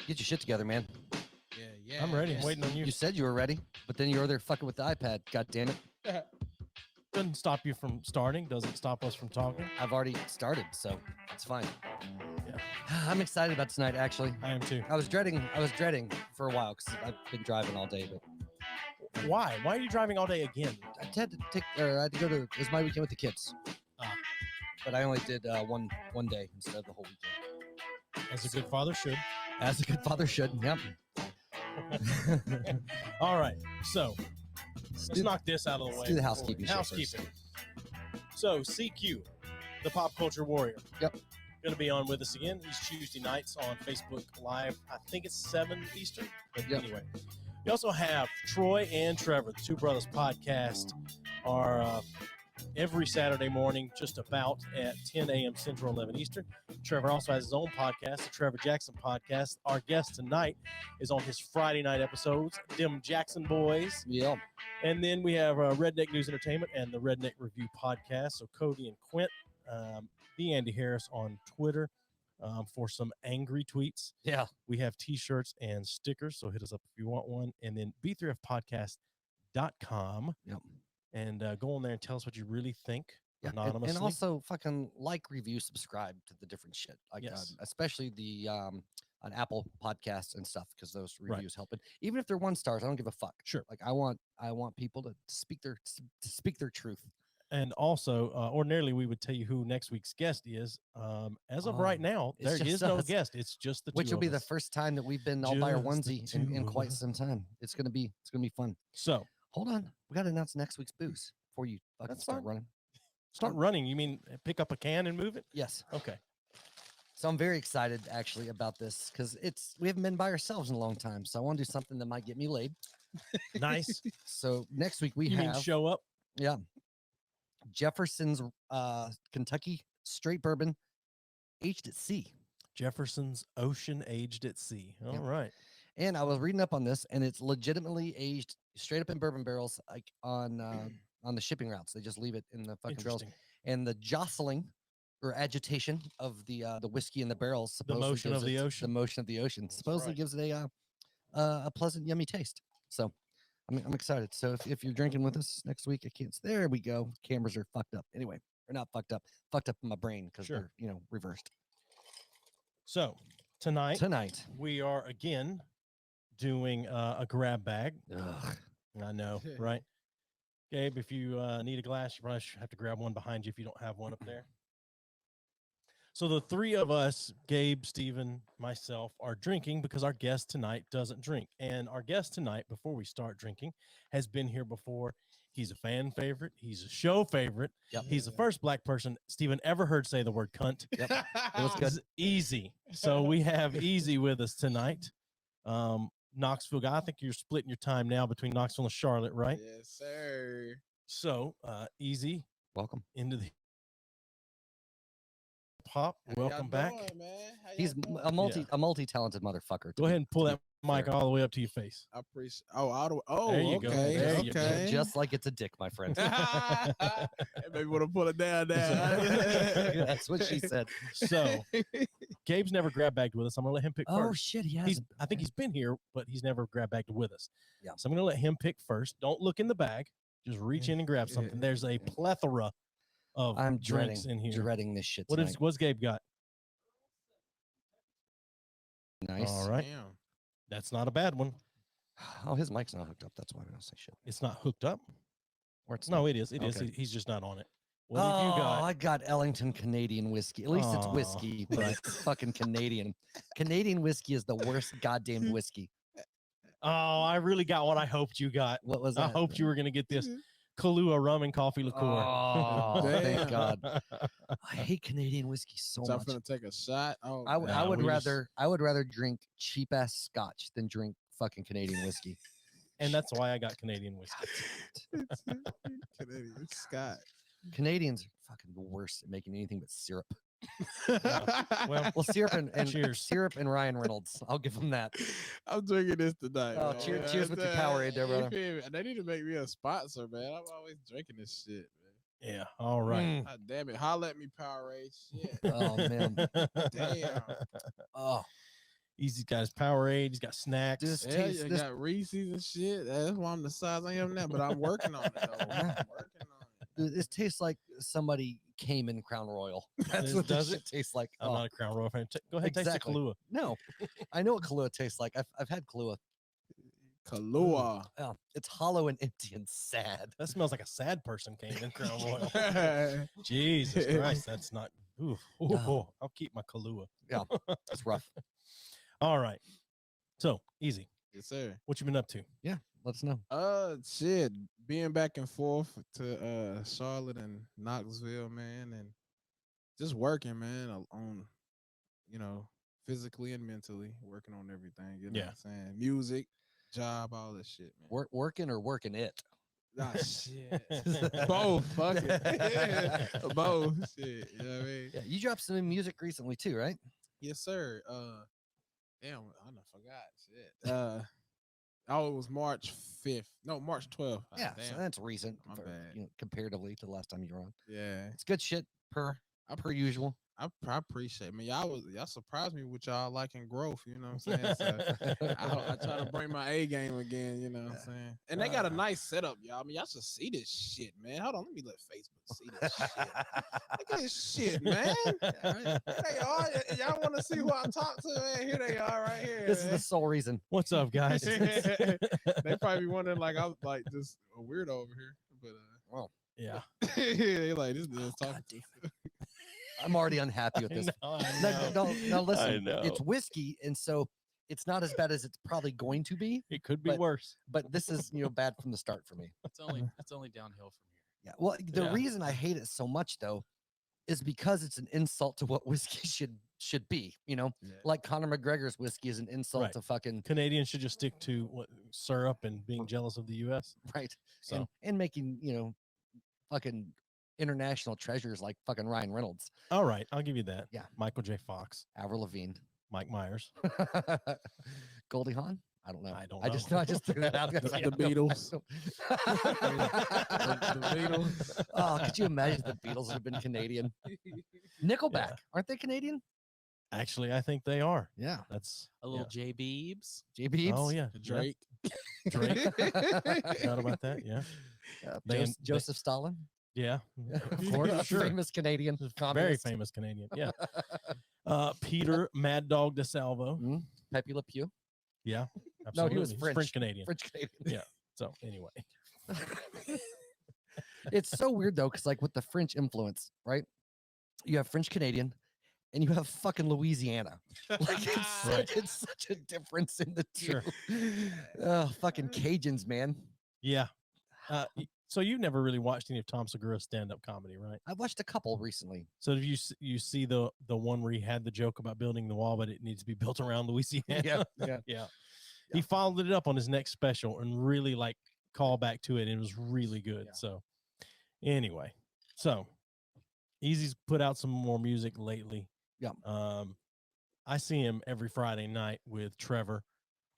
Get your shit together, man. Yeah. I'm ready. I'm waiting on you. You said you were ready, but then you were there fucking with the iPad. God damn it. Doesn't stop you from starting. Doesn't stop us from talking. I've already started, so it's fine. Yeah. I'm excited about tonight, actually. I am too. I was dreading for a while because I've been driving all day, but why are you driving all day again? I had to go to, it was my weekend with the kids. But I only did one day instead of the whole weekend. As a good father should. As a good father should, yep. All right, so let's knock this out of the way. Let's do the housekeeping. So CQ, the Pop Culture Warrior. Yep. Going to be on with us again. These Tuesday nights on Facebook Live. I think it's 7 Eastern. But anyway, we also have Troy and Trevor, the Two Brothers podcast, are every Saturday morning, just about at 10 a.m. Central, 11 Eastern. Trevor also has his own podcast, the Trevor Jackson Podcast. Our guest tonight is on his Friday night episodes, Them Jackson Boys. Yeah. And then we have Redneck News Entertainment and the Redneck Review Podcast. So Cody and Quint, the Andy Harris on Twitter for some angry tweets. Yeah. We have T-shirts and stickers, so hit us up if you want one. And then b3fpodcast.com. Yep. And go on there and tell us what you really think anonymously. And also fucking review, subscribe to the different shit. Like, especially the on Apple Podcasts and stuff, because those reviews help it. Even if they're 1 stars, I don't give a fuck. Sure. Like I want people to speak their truth. And also, ordinarily we would tell you who next week's guest is. As of right now, there is no guest. It's just the two which will of be us. The first time that we've been all by our onesie in quite some time. It's gonna be fun. So hold on, we got to announce next week's booze before you fucking start running. Start running? You mean pick up a can and move it? Yes. Okay. So I'm very excited actually about this because we haven't been by ourselves in a long time. So I want to do something that might get me laid. Nice. So next week you mean show up? Yeah. Jefferson's Kentucky straight bourbon aged at sea. Jefferson's Ocean aged at sea. All right. And I was reading up on this, and it's legitimately aged straight up in bourbon barrels, like on the shipping routes. They just leave it in the fucking barrels. And the jostling or agitation of the whiskey in the barrels, supposedly the motion of the ocean. The motion of the ocean supposedly gives it a pleasant, yummy taste. So I'm excited. So if you're drinking with us next week, I can't. There we go. Cameras are fucked up. Anyway, they're not fucked up. Fucked up in my brain because they're reversed. So tonight we are again doing a grab bag. Ugh. I know, right? Gabe, if you need a glass, you probably have to grab one behind you if you don't have one up there. So the three of us, Gabe, Steven, myself, are drinking because our guest tonight doesn't drink. And our guest tonight, before we start drinking, has been here before. He's a fan favorite. He's a show favorite. Yep. He's the first black person Steven ever heard say the word cunt. Yep. It was good. Eazzy. So we have Eazzy with us tonight. Knoxville guy. I think you're splitting your time now between Knoxville and Charlotte, right? Yes, sir. So Eazzy, welcome into the pop. Welcome back. Doing, man? He's a multi-talented motherfucker. Go ahead and pull that mic all the way up to your face. I appreciate. There you go. Okay. There you go. Just like it's a dick, my friend. Maybe want to pull it down. That's what she said. So Gabe's never grab bagged with us. I'm gonna let him pick first. Oh shit, he has. I think he's been here, but he's never grab bagged with us. Yeah. So I'm gonna let him pick first. Don't look in the bag. Just reach in and grab something. There's a plethora of drinks in here. Dreading this shit. What's Gabe got? Nice. All right. Damn. That's not a bad one. Oh, his mic's not hooked up. That's why we don't say shit. It's not hooked up? Or it's no, it is. It is. Okay. He's just not on it. What have you got? I got Ellington Canadian whiskey. At least it's whiskey, but it's fucking Canadian. Canadian whiskey is the worst goddamn whiskey. Oh, I really got what I hoped you got. What was that? I hoped you were going to get this Kahlua rum and coffee liqueur. Oh, thank God. I hate Canadian whiskey so much. I'm gonna take a shot. Oh, I would rather drink cheap ass scotch than drink fucking Canadian whiskey. And that's why I got Canadian whiskey. Canadian Scott. Canadians are fucking the worst at making anything but syrup. Well, syrup and cheers. Syrup and Ryan Reynolds. I'll give them that. I'm drinking this tonight. Oh, cheers with your Powerade there, brother. They need to make me a sponsor, man. I'm always drinking this shit, man. Yeah. All right. God damn it. Holla at me, Powerade. Shit. Oh man. Damn. Oh. Eazzy's got his Powerade. He's got snacks. Dude, this Yeah, tastes- you this- got Reese's and shit. That's why I'm the size I am now. But I'm working on it though. I'm working on it. Dude, this tastes like somebody came in Crown Royal. That's what Does this it? shit tastes like. I'm Oh, not a Crown Royal fan. Go ahead, Exactly. taste the Kahlua. no, I know what Kahlua tastes like. I've had Kahlua. Kahlua. Oh, it's hollow and empty and sad. That smells like a sad person came in Crown Royal. Jesus Christ, that's not. Ooh, No. I'll keep my Kahlua. It's rough. All right. So, Eazzy, Yes, sir. what you been up to? Yeah, let us know. Shit, being back and forth to Charlotte and Knoxville, man, and just working, man, on, physically and mentally working on everything. You know what I'm saying? Music, job, all this shit, man. Working or working it? Ah, shit. Both, fuck it. Both, shit. You know what I mean? Yeah, you dropped some new music recently too, right? Yes, sir. Damn, I done forgot. Shit. It was March 5th. No, March 12th. Ah, Yeah, so damn. that's recent, My bad. comparatively to the last time you were on. Yeah. It's good shit per usual. I appreciate it. Man, y'all surprised me with y'all liking growth, you know what I'm saying? So I try to bring my A game again, you know what I'm saying? And they got a nice setup, y'all. I mean, y'all should see this shit, man. Hold on, let me let Facebook see this shit. Look at this shit, man. Here they are. Y'all want to see who I talk to, man? Here they are right here. This is man. the sole reason. What's up, guys? They probably be wondering like I'm like just a weirdo over here. But Well, Yeah. they like this dude's God talking. damn it. I'm already unhappy with this. I No, listen. know. It's whiskey, and so it's not as bad as it's probably going to be. It could be But- worse. But this is, bad from the start for me. It's only downhill from here. Yeah. Well, the Yeah. reason I hate it so much though is because it's an insult to what whiskey should be. Like Conor McGregor's whiskey is an insult Right. to fucking Canadians should just stick to what syrup and being jealous of the U.S. right. So And making fucking international treasures like fucking Ryan Reynolds, all right, I'll give you that. Yeah. Michael J. Fox, Avril Lavigne, Mike Myers. Goldie Hawn. I don't know. I don't I know. just know. I just threw that out. because I The don't know. Beatles. The Beatles. Oh, could you imagine if the Beatles had been Canadian? Nickelback, aren't they Canadian? Actually, I think they are. Yeah. That's A little J Beebs. JB. Oh yeah, Drake. Drake. Forgot about that. Yeah. They- Joseph Stalin. Yeah. Of course, Sure. famous Canadian. Very communist. famous Canadian. Yeah. Peter Mad Dog DeSalvo. Mhm. Pepe Le Pew. Yeah. No, he Absolutely. was He's French. Canadian. French Canadian. Yeah. So anyway, It's so weird though, because like with the French influence, right? You have French Canadian, and you have fucking Louisiana. Like it's such a difference in the two. Sure. Oh, fucking Cajuns, man. yeah. So you've never really watched any of Tom Segura's stand-up comedy, right? I watched a couple recently. So if you see the one where he had the joke about building the wall, but it needs to be built around Louisiana. Yeah. He followed it up on his next special and really like called back to it. And it was really good. Yeah. So anyway, Eazzy's put out some more music lately. Yeah. I see him every Friday night with Trevor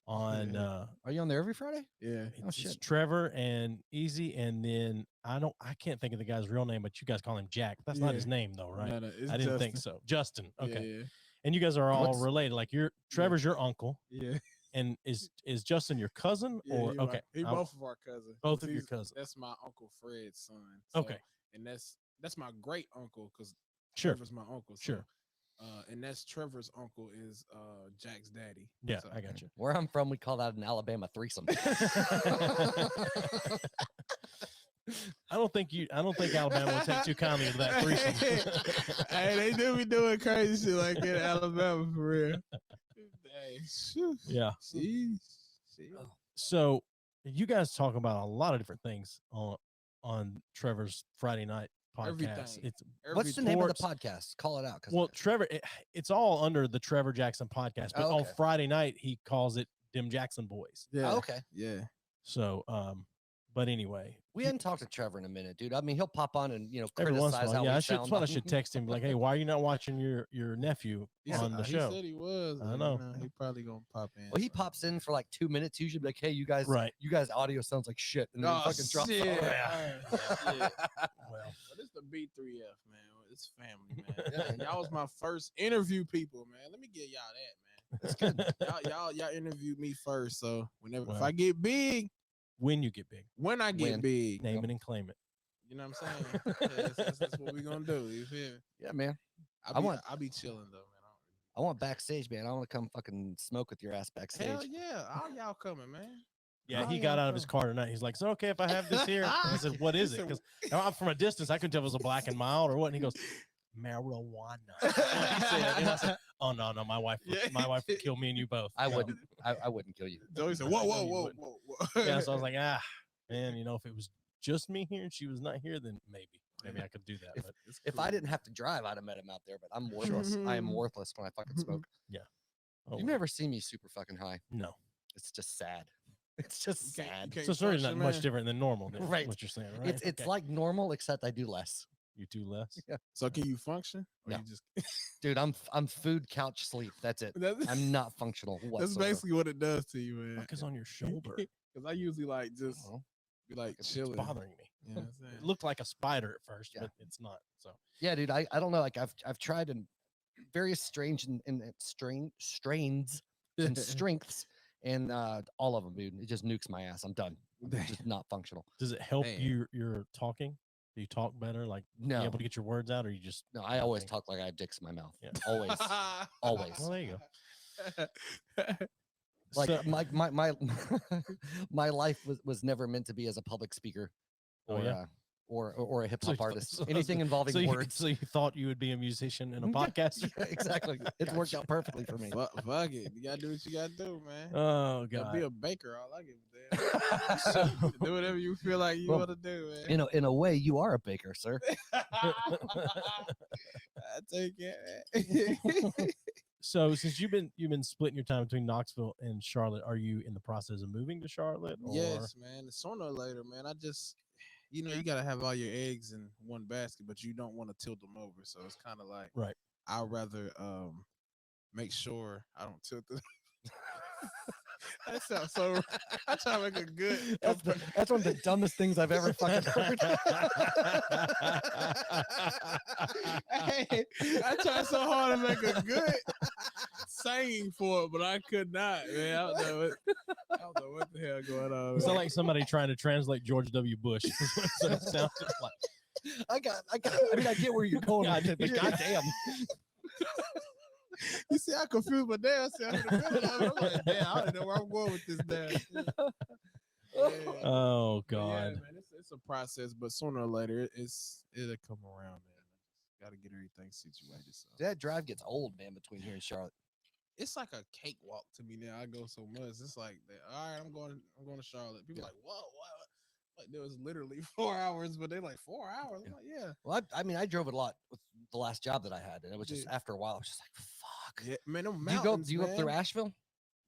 on Are you on there every Friday? Yeah. Oh it's shit. Trevor and Eazzy, and then I can't think of the guy's real name, but you guys call him Jack. That's not Yeah. his name though, right? No, it's I didn't think Justin. so. Justin. Okay. Yeah. And you guys are all What's- related. Like Trevor's your uncle, Yeah. and is Justin your cousin Yeah, or he okay? He I'll- both of our cousins. both of your He's- cousins. That's my uncle Fred's son. So- Okay. And that's my great uncle because Sure. Trevor's my uncle. So, Sure. and that's Trevor's uncle is Jack's daddy. Yeah, So- I got you. Where I'm from, we call that an Alabama threesome. I don't think Alabama would take too kindly to that threesome. Hey, they do be doing crazy shit like that in Alabama for real. Hey, phew. Yeah. Jeez. So you guys talk about a lot of different things on Trevor's Friday night podcast. Everything. It's What's the name of the sports. podcast? Call it out. 'Cause Well, Trevor, it's all under the Trevor Jackson podcast, but Oh, on okay. Friday night he calls it Dim Jackson Boys. Yeah. Oh, okay. Yeah. So, but anyway, We hadn't talked to Trevor in a minute, dude. I mean, he'll pop on and every once in criticize a while, how yeah, we I sound. thought I should text him like, hey, why are you not watching your nephew on the show? He said he was. I and, know. He probably gonna pop in. Well, he pops in for like 2 minutes. Usually, be like, hey, you guys, Right. you guys' audio sounds like shit, and then he Oh, fucking drops shit. off. Yeah. Well, Well, it's the B3F, man. It's family, man. And y'all was my first interview people, man. Let me get y'all that, man. It's good. y'all interviewed me first, so whenever if Well. I get big, When you get big, when I get When. big, name it and claim it. you know what I'm saying? Yeah, that's what we gonna do. You feel me? Yeah, man. I'll be chilling though, man. I want backstage, man. I want to come fucking smoke with your ass backstage. Hell yeah, all y'all coming, man. Yeah, Oh, he yeah, got out of bro. his car tonight. He's like, "Is it okay if I have this here?" And I said, "What is He it?" said, Because from a distance, I couldn't tell if it was a Black and Mild or what. And he goes, "Marijuana." He said, and I said, "Oh no, my wife, my wife would kill me and you both." I No. wouldn't. I wouldn't kill you. Joey said, I "Whoa, know whoa, you whoa, wouldn't. whoa." Yeah, so I was like, man, if it was just me here and she was not here, then maybe I could do that. But If I didn't have to drive, I'd have met him out there. But I'm worthless. I am worthless when I fucking smoke. oh, You've never seen me super fucking high. no. It's just sad. It's just You can't- sad. you can't So it's really not function, much man. different than normal, then, Right. What you're saying, right? It's Okay. like normal, except I do less. You do less. So can you function? Or No. you just Dude, I'm food, couch, sleep. That's it. I'm not functional That's whatsoever. basically what it does to you, man. Fuck is on your shoulder. Because I usually like just Oh. be like It's chilling. bothering me. You know what I'm It saying? looked like a spider at first, Yeah. but it's not. So Yeah, dude. I don't know. Like I've tried in various strange and strains and strengths, and all of them, dude. It just nukes my ass. I'm done. I'm just not functional. does it help Damn. your talking? Do you talk better? Like be No, able to get your words out, or you just no. I always think- talk like I have dicks in my mouth. Yeah. Always. Always. Well, there you go. Like So- my my life was never meant to be as a public speaker, Oh, or yeah? or a hip So hop you thought- artist. so I was Anything gonna- involving so you, words. So you thought you would be a musician and a Yeah, podcaster? yeah, exactly. It's worked out perfectly for me. Fuck it. You gotta do what you gotta do, man. Oh Gotta be god. a baker. All I give a damn. Do whatever you feel like you Well, want to do, man. In a way, you are a baker, sir. I take it. So since you've been splitting your time between Knoxville and Charlotte, are you in the process of moving to Charlotte? Or? Yes, man. Sooner or later, man. I just, you gotta have all your eggs in one basket, but you don't want to tilt them over. So it's kind of like, Right. I'd rather make sure I don't tilt them. That sounds so. I try to make a good. That's one of the dumbest things I've ever fucking heard. Hey, I tried so hard to make a good saying for it, but I could not, man. I don't know what the hell going on. It's not man. like somebody trying to translate George W. Bush. That's what it sounded like. I mean, I get where you're going with it, but Yeah. goddamn. You see, I confused my damn self. In the middle of it. I'm like, damn, I don't know where I'm going with this damn shit. Yeah. Oh But yeah, god. man, it's a process, but sooner or later, it'll come around, man. Got to get everything situated. So That drive gets old, man, between here and Charlotte. it's like a cakewalk to me now. I go so much. It's like, all right, I'm going to Charlotte. People Yeah. like, whoa, what? Like there was literally 4 hours, but they're like 4 hours. I'm like, yeah. Well, I mean, I drove it a lot with the last job that I had, and it was just Yeah. after a while, I was just like, fuck. Yeah, man, them Do mountains, you go up through man. Asheville?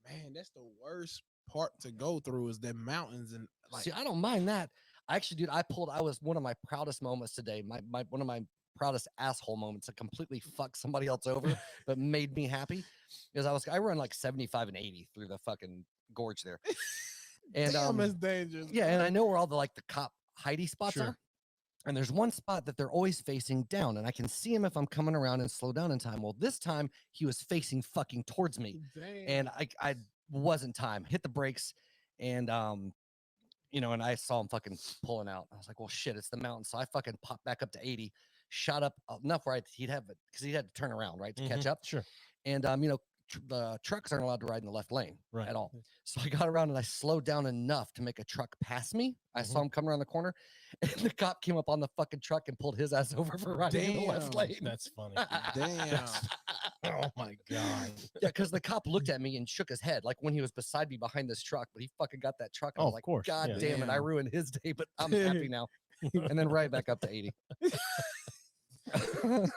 Man, that's the worst part to go through is the mountains and like See, I don't mind that. Actually, dude, I was one of my proudest moments today. My one of my proudest asshole moments to completely fuck somebody else over, but made me happy because I run like 75 and 80 through the fucking gorge there. And damn, that's dangerous. yeah, and I know where all the cop hidey spots Sure. are. And there's one spot that they're always facing down, and I can see him if I'm coming around and slow down in time. Well, this time he was facing fucking towards me, Damn. and I wasn't time. Hit the brakes, and and I saw him fucking pulling out. I was like, well, shit, it's the mountain. So I fucking popped back up to 80, shot up enough where he'd have it because he had to turn around right to catch up. Sure. And the trucks aren't allowed to ride in the left lane Right. at all. So I got around and I slowed down enough to make a truck pass me. I saw him come around the corner, and the cop came up on the fucking truck and pulled his ass over for riding in the left Damn. lane. That's funny. Damn. Oh my god. Yeah, because the cop looked at me and shook his head like when he was beside me behind this truck, but he fucking got that truck. I Oh, was of like, course, God yeah. damn it, I Damn. ruined his day, but I'm happy now. And then right back up to 80.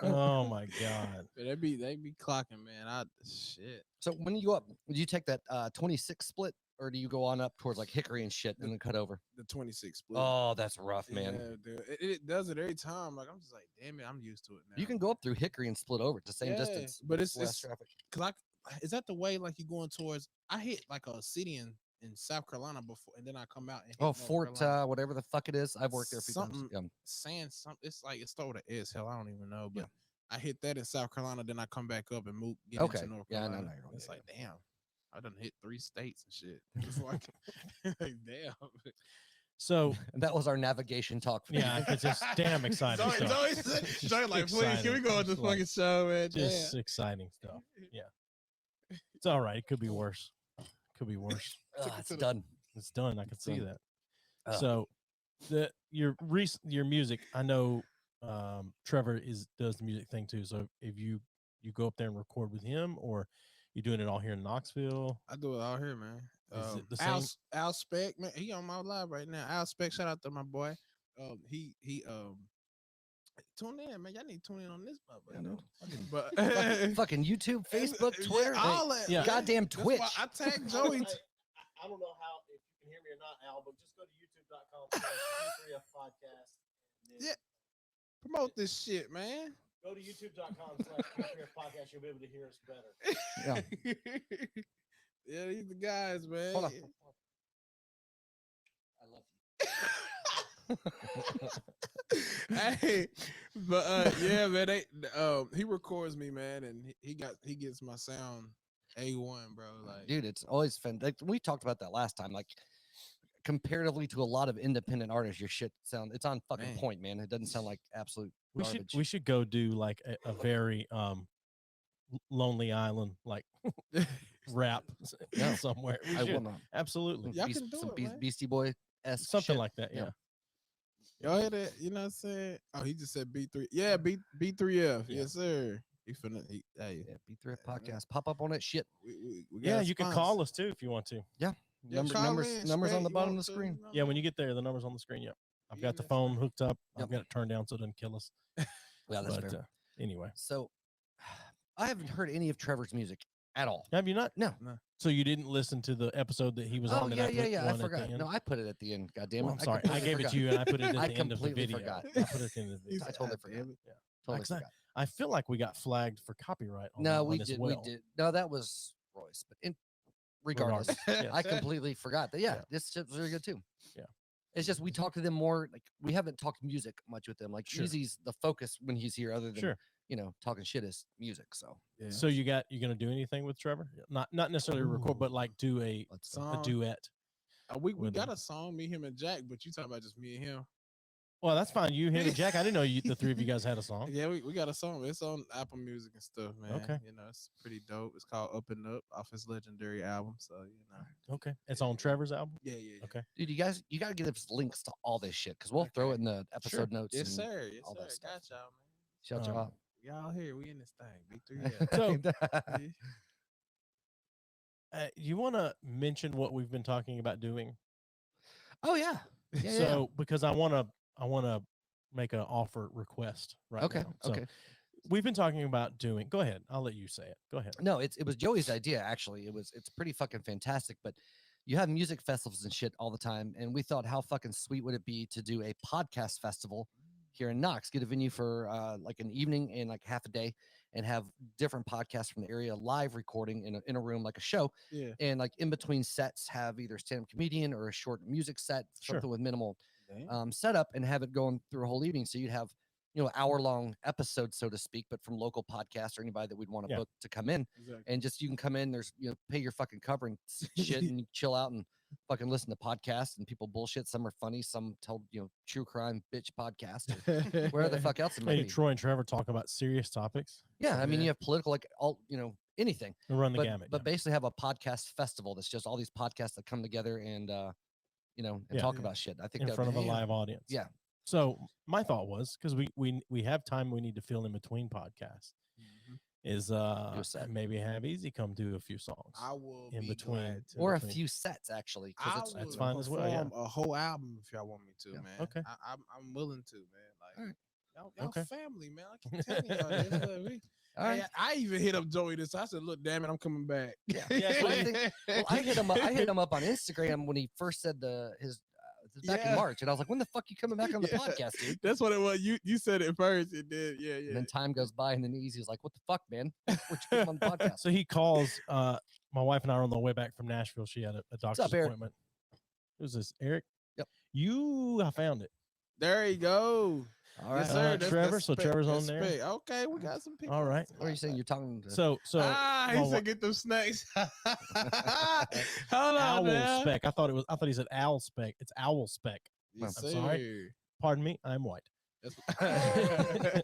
Oh my god. They be clocking, man. Shit. So when you go up, do you take that 26 split, or do you go on up towards like Hickory and shit and then cut over? The 26 split. Oh, that's rough, man. Yeah, dude. It does it every time. Like I'm just like, damn it, I'm used to it now. You can go up through Hickory and split over. It's the same Yeah, distance, but it's less traffic. cause is that the way like you going towards? I hit like a city in South Carolina before, and then I come out and hit Oh, North Fort, Carolina. whatever the fuck it is. I've worked there a few times. Something- Yeah. Saying something. It's like it started with S. Hell, I don't even know. But I hit that in South Carolina, then I come back up and get Okay. into North Yeah, I know, Carolina. I know, It's yeah, like, damn, I done hit 3 states and shit. It's like, like damn. So And that was our navigation talk. For yeah, today. it's just damn exciting stuff. Joey like, please, can we go on this Like, fucking show, man? Just Damn. exciting stuff. Yeah, it's all right. It could be worse. Could be worse. It's done. It's done. I can see done. that. Ugh. So, your music. I know Trevor does the music thing too. So if you go up there and record with him, or you doing it all here in Knoxville? I do it all here, man. Is it the same? Al Speck, man, he on my live right now. Al Speck, shout out to my boy. He tune in, man. Y'all need to tune in on this, I know. but Fucking YouTube, Facebook, Twitter, all that. Yeah. goddamn That's Twitch. why I tagged Joey. I don't know how if you can hear me or not, Al, but just go to youtube.com/B3F podcast. Yeah. Promote this shit, man. Go to youtube.com/B3F podcast. You'll be able to hear us better. Yeah. Yeah, these the guys, man. Hold on. I love you. Hey, but yeah, man, he records me, man, and he gets my sound A1, bro. Like, Dude, it's always fun. Like we talked about that last time. Like comparatively to a lot of independent artists, your shit it's on fucking Man. point, man. It doesn't sound like absolute garbage. We should go do like a very Lonely Island like rap No. somewhere. We I should. will not. Absolutely. Y'all can do it, man. Beastie Boy Something like that. Yeah. y'all hear that? You know what I'm saying? Oh, he just said B3. Yeah, B3F. Yeah. Yes, sir. Hey, Yeah, B3F podcast. Pop up on that shit. we got Yeah, a you can sponsor. call us too if you want to. Yeah, call numbers in, on Spade, the you bottom of want the to, screen. you know? Yeah, when you get there, the number's on the screen. Yep. I've got the Yeah, phone hooked up. Yep. I've got it turned down so it doesn't kill us. Yeah, that's But fair. anyway, So I haven't heard any of Trevor's music at all. have you not? No. So you didn't listen to the episode that he was Oh on? and yeah, I put yeah. I one at the forgot. end? No, I put it at the end. God damn it. Well, I'm sorry. I completely gave it forgot. to you, and I put it at I the end of the completely video. forgot. I put it at the end of the video. I totally forgot. damn it. Yeah. Totally Like I said, forgot. I feel like we got flagged for copyright. On No, on we this did. well. We did. No, that was Royce. But regardless, Yes. I completely forgot that. Yeah, Yeah. this shit was really good too. Yeah. It's just we talk to them more. Like we haven't talked music much with them. Like Sure. Eazzy's the focus when he's here, other than Sure. talking shit is music. So Yeah. So you gonna do anything with Trevor? Not necessarily record, Ooh. but like do a let's Song. duet. We with got him. a song, me, him, and Jack, but you talking about just me and him. Well, that's fine. You, him, and Jack. I didn't know the three of you guys had a song. Yeah, we got a song. It's on Apple Music and stuff, man. Okay. You know, it's pretty dope. It's called Up and Up off his legendary album. So, Okay, it's on Trevor's album. yeah. Okay. dude, you got to give us links to all this shit because we'll throw it in the episode notes. Yes, and sir. Yes, all sir. that stuff. Got y'all, man. Shout you out. Y'all here. We in this thing. B3. So- You want to mention what we've been talking about doing? oh yeah. Yeah, So because I want to make an offer request right okay. now. So Okay. we've been talking about doing. Go ahead. I'll let you say it. Go ahead. No, it was Joey's idea actually. It's pretty fucking fantastic. But you have music festivals and shit all the time, and we thought how fucking sweet would it be to do a podcast festival here in Knox, get a venue for like an evening and like half a day, and have different podcasts from the area live recording in a room like a show, Yeah. and like in between sets have either stand-up comedian or a short music set, Sure. something with minimal Damn. setup, and have it going through a whole evening. So you'd have hour-long episodes, so to speak, but from local podcasts or anybody that we'd want to Yeah. book to come in, Exactly. and just you can come in. There's pay your fucking cover and shit, and you chill out and fucking listen to podcasts and people bullshit. Some are funny, some tell true crime bitch podcast, or where the fuck else it might Hey, be. Troy and Trevor talk about serious topics. Yeah, I mean Yeah. you have political, like all anything, We run the but gamut. but basically have a podcast festival that's just all these podcasts that come together and and Yeah. talk Yeah. about shit. I think in that front of a Damn. live audience. Yeah. So my thought was because we have time we need to fill in between podcasts Mhm. is a set. maybe have Eazzy come do a few songs. I will In be between. glad to. or a between- few sets actually, I because it's will That's fine as well, yeah. perform a whole album if y'all want me to, Yeah. man. Okay. I'm willing to, man. Like, Alright. y'all Okay. family, man. I keep telling y'all this. all right. Hey, I even hit up Joey this. I said, "Look, damn it, I'm coming back." Yeah. Yeah, Well, I think- Well, I hit him up. I hit him up on Instagram when he first said his back in Yeah. March, and I was like, "When the fuck you coming back on the Yeah. podcast, dude?" That's what it was. You said it first. It did. Yeah, yeah. And then time goes by, and then Eazzy's like, "What the fuck, man? We're just on the podcast." So he calls. My wife and I were on the way back from Nashville. She had a doctor's up, Eric? appointment. Who's this, Eric? Yep. I found it. There you go. All right. Yes, sir. Trevor, so Trevor's on there. spec. Okay, we got some people. All right. What are you saying? You're talking to So He well, said get them snacks. Hold on owl now. spec. I thought he said owl spec. It's owl spec. Yes, I'm sorry. sir. Pardon me. I'm white. That's-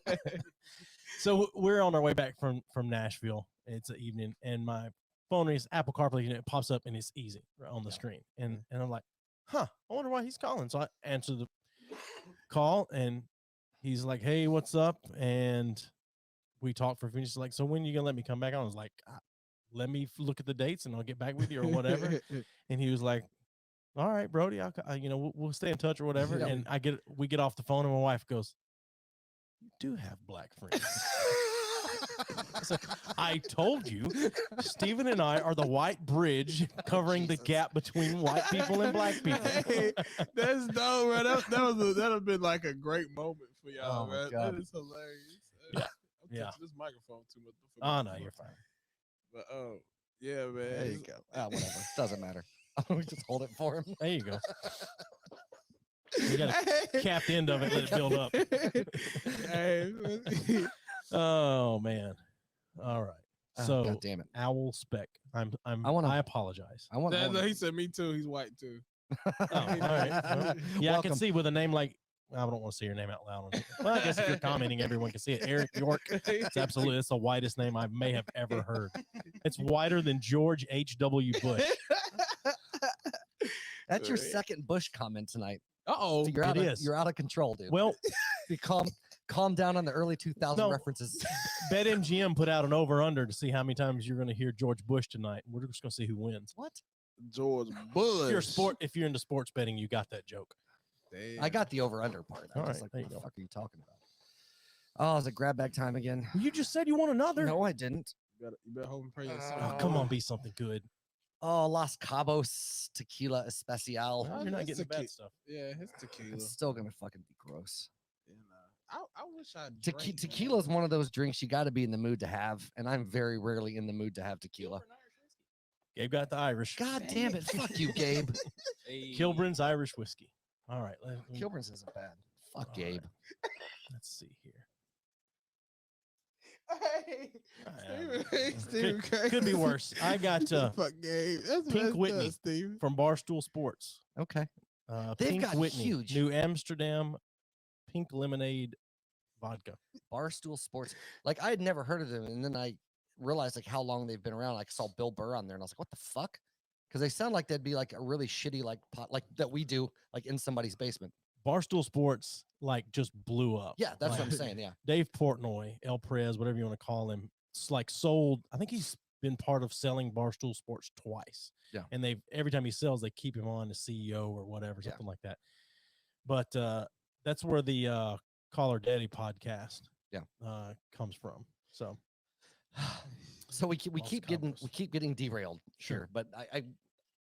So we're on our way back from Nashville. It's the evening, and my phone rings. Apple CarPlay, and it pops up, and it's Eazzy on the screen. And I'm like, huh? I wonder why he's calling. So I answer the call, and he's like, hey, what's up? And we talked for a few minutes. He's like, so when you gonna let me come back on? I was like, let me look at the dates, and I'll get back with you or whatever. And he was like, all right, Brody, we'll stay in touch or whatever. Yeah. And we get off the phone, and my wife goes, you do have black friends. So I told you, Steven and I are the white bridge covering the gap between white people and black people. Hey, that's dope, bro. That'd have been like a great moment for y'all, Oh, my man. God. That is hilarious. Yeah. I'm Yeah. touching this microphone too much. Oh, no, you're fine. But yeah, man. There you go. Whatever. Doesn't matter. We just hold it for him. There you go. You got to cap the end of it, let it build up. Hey, Oh, man. All right. So, God damn it. owl spec. I apologize. I want. he said me too. He's white too. Oh, all right. Well, yeah, I Welcome. can see with a name like, I don't want to say your name out loud. Well, I guess if you're commenting, everyone can see it. Eric York. It's the whitest name I may have ever heard. It's whiter than George H.W. Bush. That's your second Bush comment tonight. Uh-oh. So you're out of control, dude. Well, Be calm down on the early 2000 No. references. BetMGM put out an over-under to see how many times you're going to hear George Bush tonight. We're just going to see who wins. What? George Bush. If you're into sports betting, you got that joke. I got the over/under part. I'm All just right, like, there what you the go. fuck are you talking about? Oh, is it grab bag time again? You just said you want another. No, I didn't. You better hope and pray your Oh, come on, be something good. Oh, Los Cabos Tequila Especial. Well, you're not that's getting the bad tequila. stuff. Yeah, it's tequila. It's still gonna fucking be gross. And, I wish I drank Tequila is one of those drinks you got to be in the mood to have, and I'm very rarely in the mood to have tequila. Gabe got the Irish. God damn it! Fuck you, Gabe. Kilburn's Irish whiskey. All right. Kilburn's isn't bad. Fuck All Gabe. Let's see here. Hey, Steve, Could be worse. I got fuck Gabe. That's Pink messed Whitney. up, Steve. from Barstool Sports. Okay. They've Pink got Whitney, huge- New Amsterdam, pink lemonade vodka. Barstool Sports. Like I had never heard of them, and then I realized like how long they've been around. Like I saw Bill Burr on there, and I was like, what the fuck? Because they sound like they'd be like a really shitty like pot like that we do like in somebody's basement. Barstool Sports like just blew up. Yeah, that's what I'm Like, saying. Yeah. Dave Portnoy, El Prez, whatever you want to call him, it's like sold. I think he's been part of selling Barstool Sports twice. Yeah. And every time he sells, they keep him on as CEO or whatever, Yeah. something like that. But that's where the Call Her Daddy podcast comes from. So So we keep Los getting derailed. Sure. Sure. But I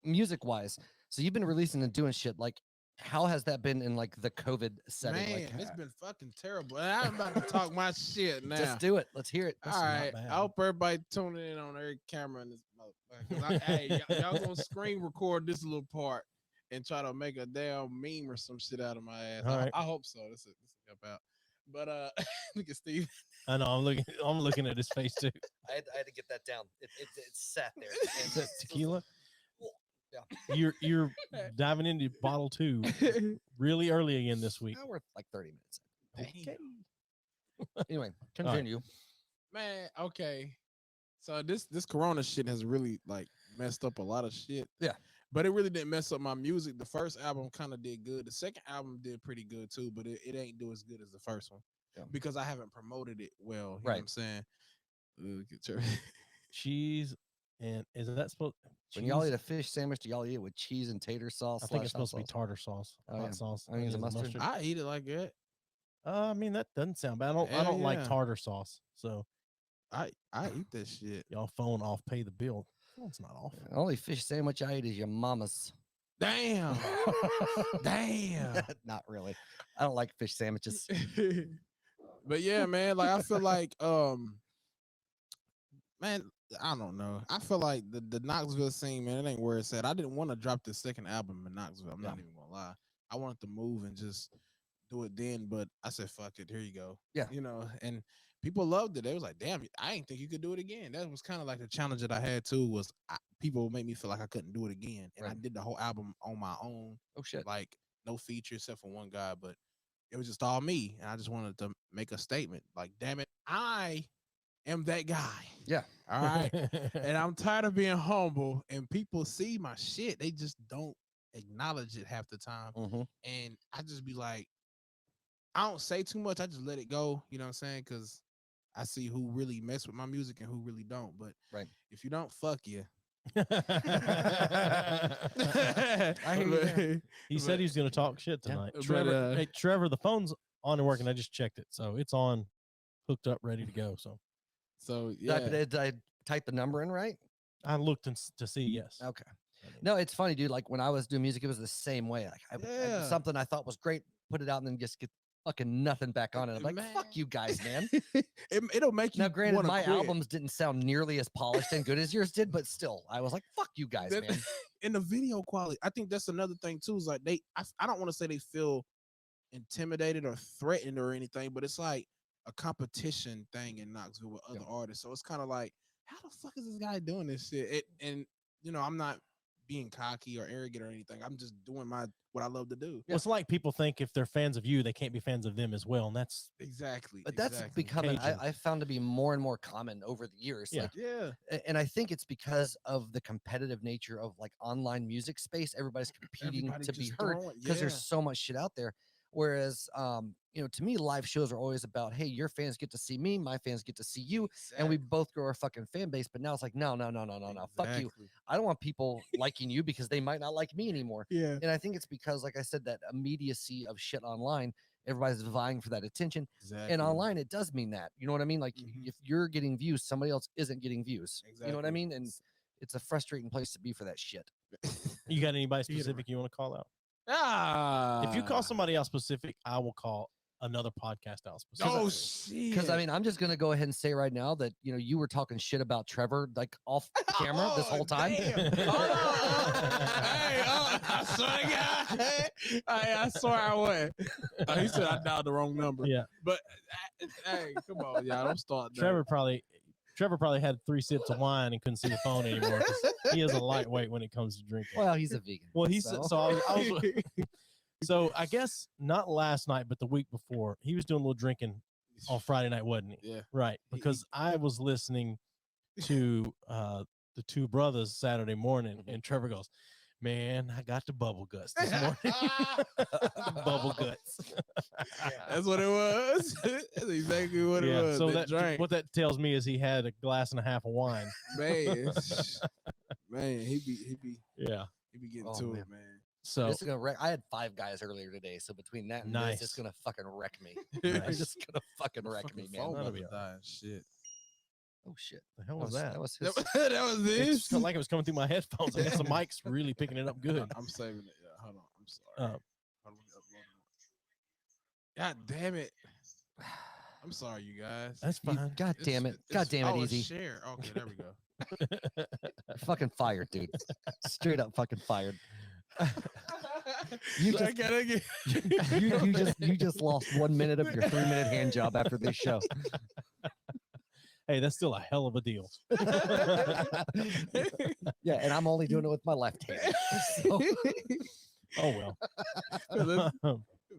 music wise, so you've been releasing and doing shit like. How has that been in like the COVID setting? Man, Like, it's been fucking terrible. And I'm about to talk my shit now. just do it. Let's hear it. All not right. bad. I hope everybody tuning in on every camera in this motherfucker. 'Cause hey, y'all gonna screen record this little part and try to make a damn meme or some shit out of my ass. All right. I hope so. This will help out. But look at Steve. I know I'm looking at his face too. I had to get that down. It sat there. Is that tequila? Yeah. You're diving into bottle 2 really early again this week. Now we're like 30 minutes. Okay. Anyway, continue. Man, okay. So this Corona shit has really like messed up a lot of shit. Yeah. But it really didn't mess up my music. The first album kind of did good. The second album did pretty good too, but it ain't do as good as the first one. Yeah. Because I haven't promoted it well. You know Right. what I'm saying? Look at Trevor. Cheese and is that supposed? When y'all cheese? eat a fish sandwich, do y'all eat it with cheese and tater sauce? I think it's slash hot supposed to be sauce? tartar sauce, Oh, hot yeah. sauce, Onions and mustard? I eat it like that. I mean that doesn't sound bad. I Hell don't like yeah. tartar sauce, so I eat that shit. y'all phone off, pay the bill. Well, it's not off. The only fish sandwich I eat is your mama's. Damn. Damn. Not really. I don't like fish sandwiches. But yeah, man, like I feel like man, I don't know. I feel like the Knoxville scene, man, it ain't where it's at. I didn't want to drop the second album in Knoxville. I'm not even gonna lie. I wanted to move and just do it then, but I said, fuck it, here you go. Yeah. You know, and people loved it. They was like, damn, I didn't think you could do it again. That was kind of like the challenge that I had too, was people made me feel like I couldn't do it again. And I Right. did the whole album on my own, Oh shit. like no feature except for one guy, but it was just all me. And I just wanted to make a statement. Like, damn it, I am that guy. Yeah. All right. And I'm tired of being humble, and people see my shit. They just don't acknowledge it half the time. Mm-hmm. And I just be like, I don't say too much. I just let it go. You know what I'm saying? Because I see who really mess with my music and who really don't. But Right. if you don't, fuck you. I hear you there. He said he was going to talk shit tonight. but, Trevor, hey, Trevor, the phone's on and working. I just checked it, so it's on, hooked up, ready to go. So yeah. Did I type the number in right? I looked to see. Yes. Okay. No, it's funny, dude. Like when I was doing music, it was the same way. Like something I thought was great, put it out, and then just get fucking nothing back on it. I'm like, fuck you guys, man. It'll make you. Now, granted, wanna my quit. albums didn't sound nearly as polished and good as yours did, but still, I was like, fuck you guys, That- man. And the video quality, I think that's another thing too. Is like I don't want to say they feel intimidated or threatened or anything, but it's like a competition thing in Knoxville with other artists. So it's kind of like, how the fuck is this guy doing this shit? And you know, I'm not being cocky or arrogant or anything. I'm just doing what I love to do. Well, it's like people think if they're fans of you, they can't be fans of them as well, and that's Exactly. But that's exactly. becoming, Cajun. I found to be more and more common over the years. Yeah. Like, Yeah. and I think it's because of the competitive nature of like online music space. Everybody's competing Everybody to be just heard throwing- because there's yeah. so much shit out there. Whereas, you know, to me, live shows are always about, hey, your fans get to see me, my fans get to see you, and we both grow our fucking fan base. But now it's like, no, fuck you. Exactly. I don't want people liking you because they might not like me anymore. Yeah. And I think it's because, like I said, that immediacy of shit online, everybody's vying for that attention. Exactly. And online, it does mean that. You know what I mean? Like Mhm. if you're getting views, somebody else isn't getting views. You know what I Exactly. mean? And it's a frustrating place to be for that shit. you got anybody You get it specific you want to call out? Ah. If you call somebody else specific, I will call another podcast out specific. Oh shit. Because I mean, I'm just gonna go ahead and say right now that you know you were talking shit about Trevor like off camera this whole time. Damn. Hold on. Hey, I swear to God. Hey, I swear I went. He said I dialed the wrong number. Yeah. But hey, come on, y'all, don't start that. Trevor probably had 3 sips of wine and couldn't see the phone anymore. 'Cause he is a lightweight when it comes to drinking. Well, he's a vegan. Well, he said so. I was so I guess not last night, but the week before, he was doing a little drinking on Friday night, wasn't he? Yeah. Right. Because I was listening to the Two Brothers Saturday morning, and Trevor goes, "Man, I got the bubble guts this morning." Bubble guts. That's what it was. That's exactly what it was. So that drink. what that tells me is he had a glass and a half of wine. Man, man, he be Yeah. getting Oh, to man. it, man. So This is gonna wreck. I had 5 guys earlier today, so between that and Nice. this, it's gonna fucking wreck me. Nice. It's just gonna fucking wreck me, man. phone That'll must be have died. Shit. Oh shit. the hell was That that? was his. That was It this. felt like it was coming through my headphones. I guess the mic's really picking it up good. I'm saving it. Yeah, hold on. I'm sorry. Uh, Hold on, let me upload it. God damn it. I'm sorry, you guys. That's You- fine. God damn it. God damn it, oh, it's Easy. share. Okay, there we go. You're fucking fired, dude. Straight up fucking fired. You So I just- gotta get. you just lost 1 minute of your 3-minute hand job after this show. Hey, that's still a hell of a deal. Yeah, and I'm only doing it with my left hand. So Oh well.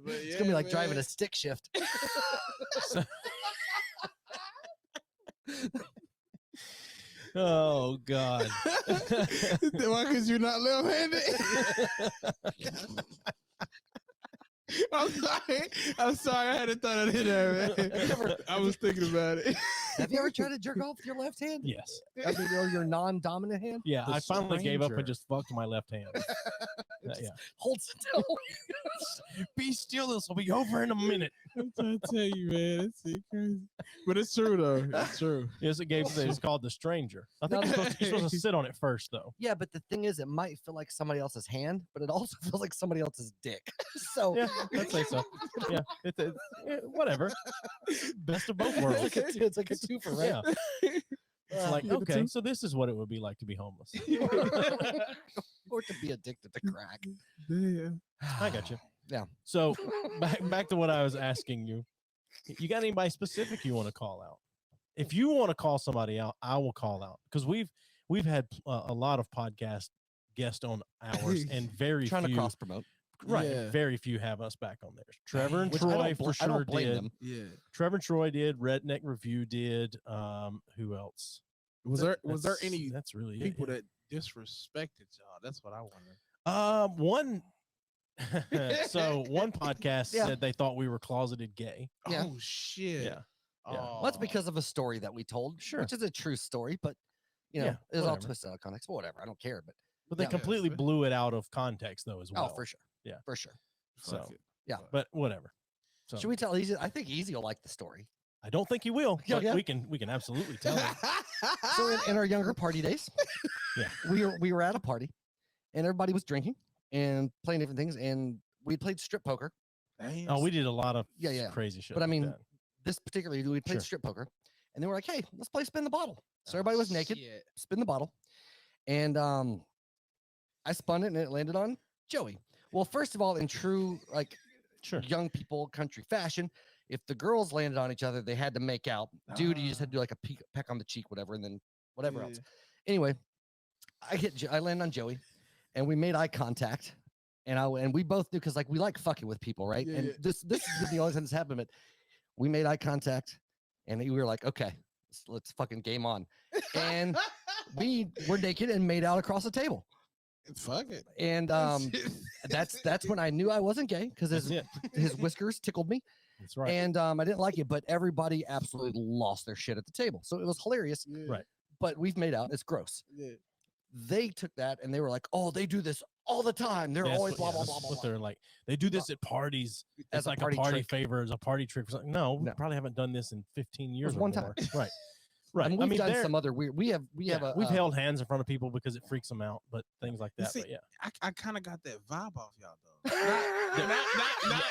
it's gonna be like driving a stick shift. Oh God. Why? Because you're not left-handed. I'm sorry. I'm sorry. I had to throw that in there, man. I was thinking about it. Have you ever tried to jerk off with your left hand? Yes. I mean, or your non-dominant hand? Yeah. The I finally gave up and stranger. just fucked my left hand. Yeah. Hold still. Be still. This will be over in a minute. I'm trying to tell you, man. It's crazy. But it's true, though. It's true. Yes, it gave. It's called the stranger. I think you're supposed to sit on it first, though. Yeah, but the thing is, it might feel like somebody else's hand, but it also feels like somebody else's dick. So Yeah, I'd say so. Yeah, whatever. Best of both worlds. it's like a twofer, right? Yeah. It's like, You get the okay, two? so this is what it would be like to be homeless. Or to be addicted to crack. Damn. I got you. Yeah. So back to what I was asking you. You got anybody specific you want to call out? If you want to call somebody out, I will call out because we've had a lot of podcast guests on ours, and very Trying few to cross promote. right. Yeah. Very few have us back on theirs. Trevor and Which Troy for I sure don't blame did. them. Yeah. Trevor and Troy did. Redneck Review did. Who else? Was there any That's really people it. that disrespected y'all? That's what I wonder. One. So one podcast said they thought we were closeted gay. Yeah. Oh shit. Yeah. Yeah. Well, that's because of a story that we told, Sure. which is a true story, but you know, Yeah, it was all whatever. twisted out of context. But whatever, I don't care. But they yeah. completely blew it out of context though as well. oh, for sure, Yeah. for sure. Fuck So it. Yeah. but whatever. So Should we tell Eazzy? I think Eazzy will like the story. I don't think he will. Yeah, But yeah. we can absolutely tell him. So in our younger party days, Yeah. we were at a party, and everybody was drinking and playing different things, and we played strip poker. Damn. Oh, we did a lot of Yeah. crazy shit. But I like mean, that. this particularly, we played Sure. strip poker, and they were like, "Hey, let's play spin the bottle." So everybody was naked, Shit. spin the bottle, and I spun it, and it landed on Joey. Well, first of all, in true like Sure. young people country fashion, if the girls landed on each other, they had to make out. Dude, you just had to do like a peck on the cheek, whatever, and then whatever else. Anyway, I landed on Joey, and we made eye contact, and we both knew because like we like fucking with people, right? Yeah, and yeah. this is the only time this happened, but we made eye contact, and we were like, okay, let's fucking game on, and we were naked and made out across the table, Fuck it. and that's when I knew I wasn't gay because That's it. his whiskers tickled me. That's right. And I didn't like it, but everybody absolutely lost their shit at the table. So it was hilarious. Yeah. Right. But we've made out. It's gross. Yeah. They took that and they were like, "Oh, they do this all the time. They're That's always what- blah yeah, blah that's blah blah." what blah." they're like. They do this at parties. As It's a like party a party trick. favor, as a party trick or something. No, we No. probably haven't done this in 15 years. Or one time. more. Right. Right. I mean, we've done they're- some other weird. We have a. we've held hands in front of people because it freaks them out, but things like You that. see, But yeah, I kind of got that vibe off y'all though.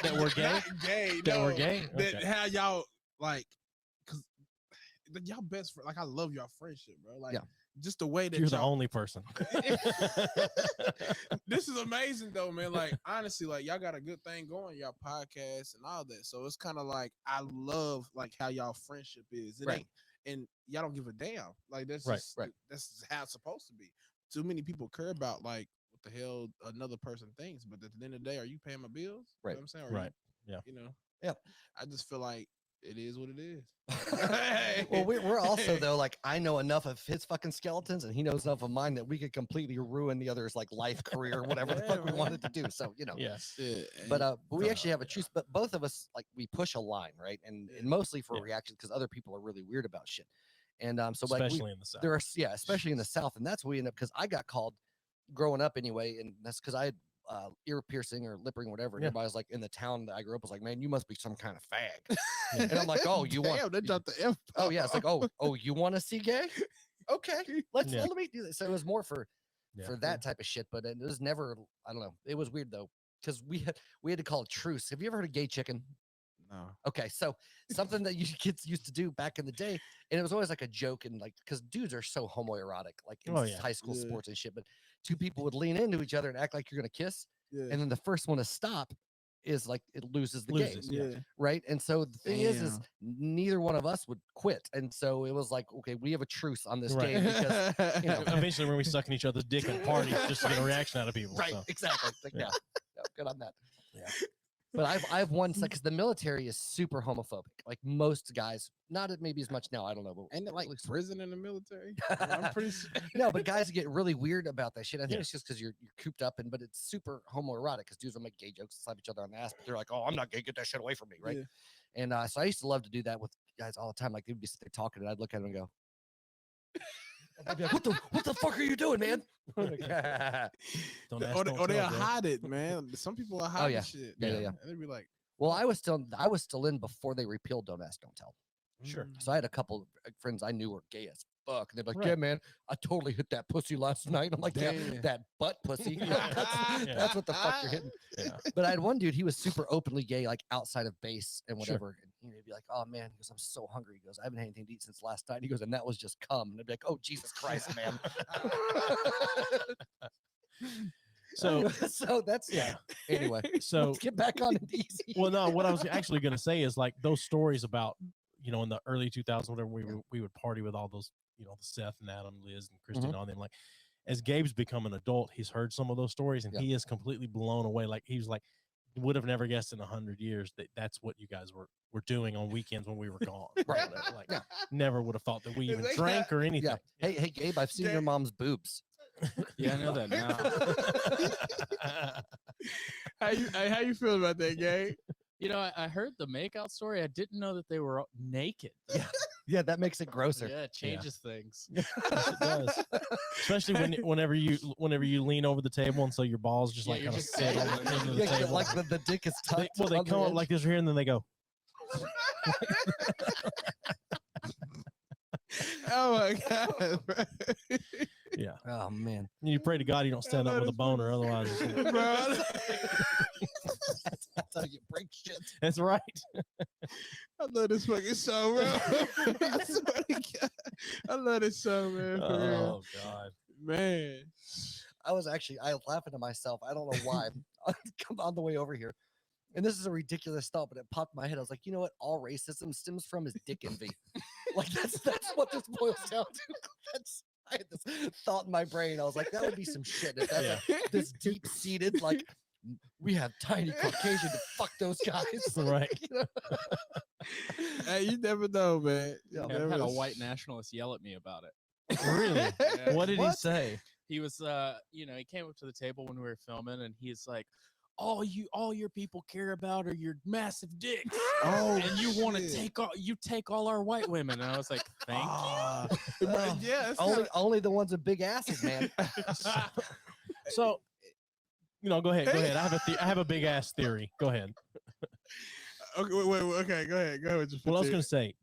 That we're gay? Not gay. That no, we're gay? That Okay. how y'all like, cause y'all best friend. Like I love y'all friendship, bro. Like Yeah. just the way that you're the y'all. only person. This is amazing though, man. Like honestly, like y'all got a good thing going, y'all podcast and all that. So it's kind of like I love like how y'all friendship is. It Right. ain't- and y'all don't give a damn. Like that's Right, just right. that's how it's supposed to be. Too many people care about like what the hell another person thinks, but at the end of the day, are you paying my bills? You Right. know what I'm saying? Or Right. Yeah. You know. Yeah. I just feel like it is what it is. Well, we're also though like I know enough of his fucking skeletons and he knows enough of mine that we could completely ruin the other's like life, career, whatever the Yeah, fuck we man. wanted to do. So you know. Yes. Yeah, But and- we actually have a truce. But both of us like we push a line, right? And mostly for Yeah. reactions because other people are really weird about shit. And so like Especially in the South. there are especially in the South, and that's what we end up because I got called growing up anyway, and that's because I had ear piercing or lip ring, whatever. And Yeah. everybody was like in the town that I grew up was like, "Man, you must be some kind of fag." And I'm like, "Oh, you want?" Damn, they dropped the F. Oh yeah, it's like, "Oh, you want to see gay? Okay, let me do this." So it was more for Yeah. that type of shit, but it was never. I don't know. It was weird though because we had to call a truce. Have you ever heard of gay chicken? No. Okay, so something that you kids used to do back in the day, and it was always like a joke, and like because dudes are so homoerotic, like in Oh, yeah. high school Yeah. sports and shit. But two people would lean into each other and act like you're gonna kiss, Yeah. and then the first one to stop is like it loses the Loses, game, yeah. right? And so the thing is Damn. neither one of us would quit, and so it was like, okay, we have a truce on this Right. game because you know, Eventually, when we sucking each other's dick at parties just to get a reaction out of people. right, So. exactly. It's like, Yeah. yeah, good on that. Yeah. But I've won because the military is super homophobic. Like most guys, not maybe as much now. I don't know. But Ain't it like at least- prison in the military? I'm pretty sure. no, but guys get really weird about that shit. I think Yeah. it's just because you're cooped up in, but it's super homoerotic because dudes will make gay jokes and slap each other on the ass, but they're like, "Oh, I'm not gay. Get that shit away from me," right? Yeah. And so I used to love to do that with guys all the time. Like they'd be sitting there talking, and I'd look at them and go, I'd be like, "What the fuck are you doing, man?" Don't ask, Or, don't they'll tell, bro. hide it, man. Some people are hiding yeah. shit. Yeah, man. yeah. And they'd be like, Well, I was still in before they repealed Don't Ask, Don't Tell. Sure. So I had a couple of friends I knew were gay as fuck. And they'd be like, Right. "Yeah, man, I totally hit that pussy last night." I'm like, "Yeah, Damn. that butt pussy." Yeah. That's what the fuck you're hitting. Yeah. But I had one dude, he was super openly gay, like outside of base and Sure. whatever. And he'd be like, "Oh man," he goes, "I'm so hungry." He goes, "I haven't had anything to eat since last night." He goes, "And that was just cum." And I'd be like, "Oh, Jesus Christ, man." So so that's Anyway, so let's get back on it easy. well, no, what I was actually going to say is like those stories about, you know, in the early 2000s, whenever we would party with all those, you know, the Seth and Adam, Liz and Christy and all them. Like, as Gabe's become an adult, he's heard some of those stories and he is completely blown away. Like, he was like, would have never guessed in 100 years that that's what you guys were doing on weekends when we were gone. Right. Like, never would have thought that we even drank or anything. Yeah. Hey, Gabe, I've seen your mom's boobs. Yeah, I know that now. How you feel about that, Gabe? You know, I heard the makeout story. I didn't know that they were naked. Yeah, that makes it grosser. Yeah, it changes things. Yes, it does. Especially whenever you lean over the table and so your balls just like you're kind of just sit on sitting the end of the table. Like the dick is tucked. They on the come up edge. like this here and then they go. Oh my god, bro. Yeah. Oh man. You pray to God you don't stand up with a boner, otherwise. Bro. That's how you break shit. That's right. I love this fucking show, bro. I swear to God. I love this show, man. For real. Oh God. Man. I was laughing to myself. I don't know why. Come on the way over here. And this is a ridiculous thought, but it popped in my head. I was like, you know what? All racism stems from is dick envy. Like that's what this boils down to. I had this thought in my brain. I was like, that would be some shit if that's this deep seated like we have tiny Caucasian to fuck those guys. Right. You know? Hey, you never know, man. Yeah, I had a white nationalist yell at me about it. Really? Yeah. What did he say? He was, you know, he came up to the table when we were filming, and he's like, all your people care about are your massive dicks. Oh, and you want to take all our white women. And I was like, thank you. Bro, yeah, it's only the ones with big asses, man. So, you know, go ahead. I have a big ass theory. Go ahead. okay, wait, okay, go ahead. With your Well, I was theory. gonna say,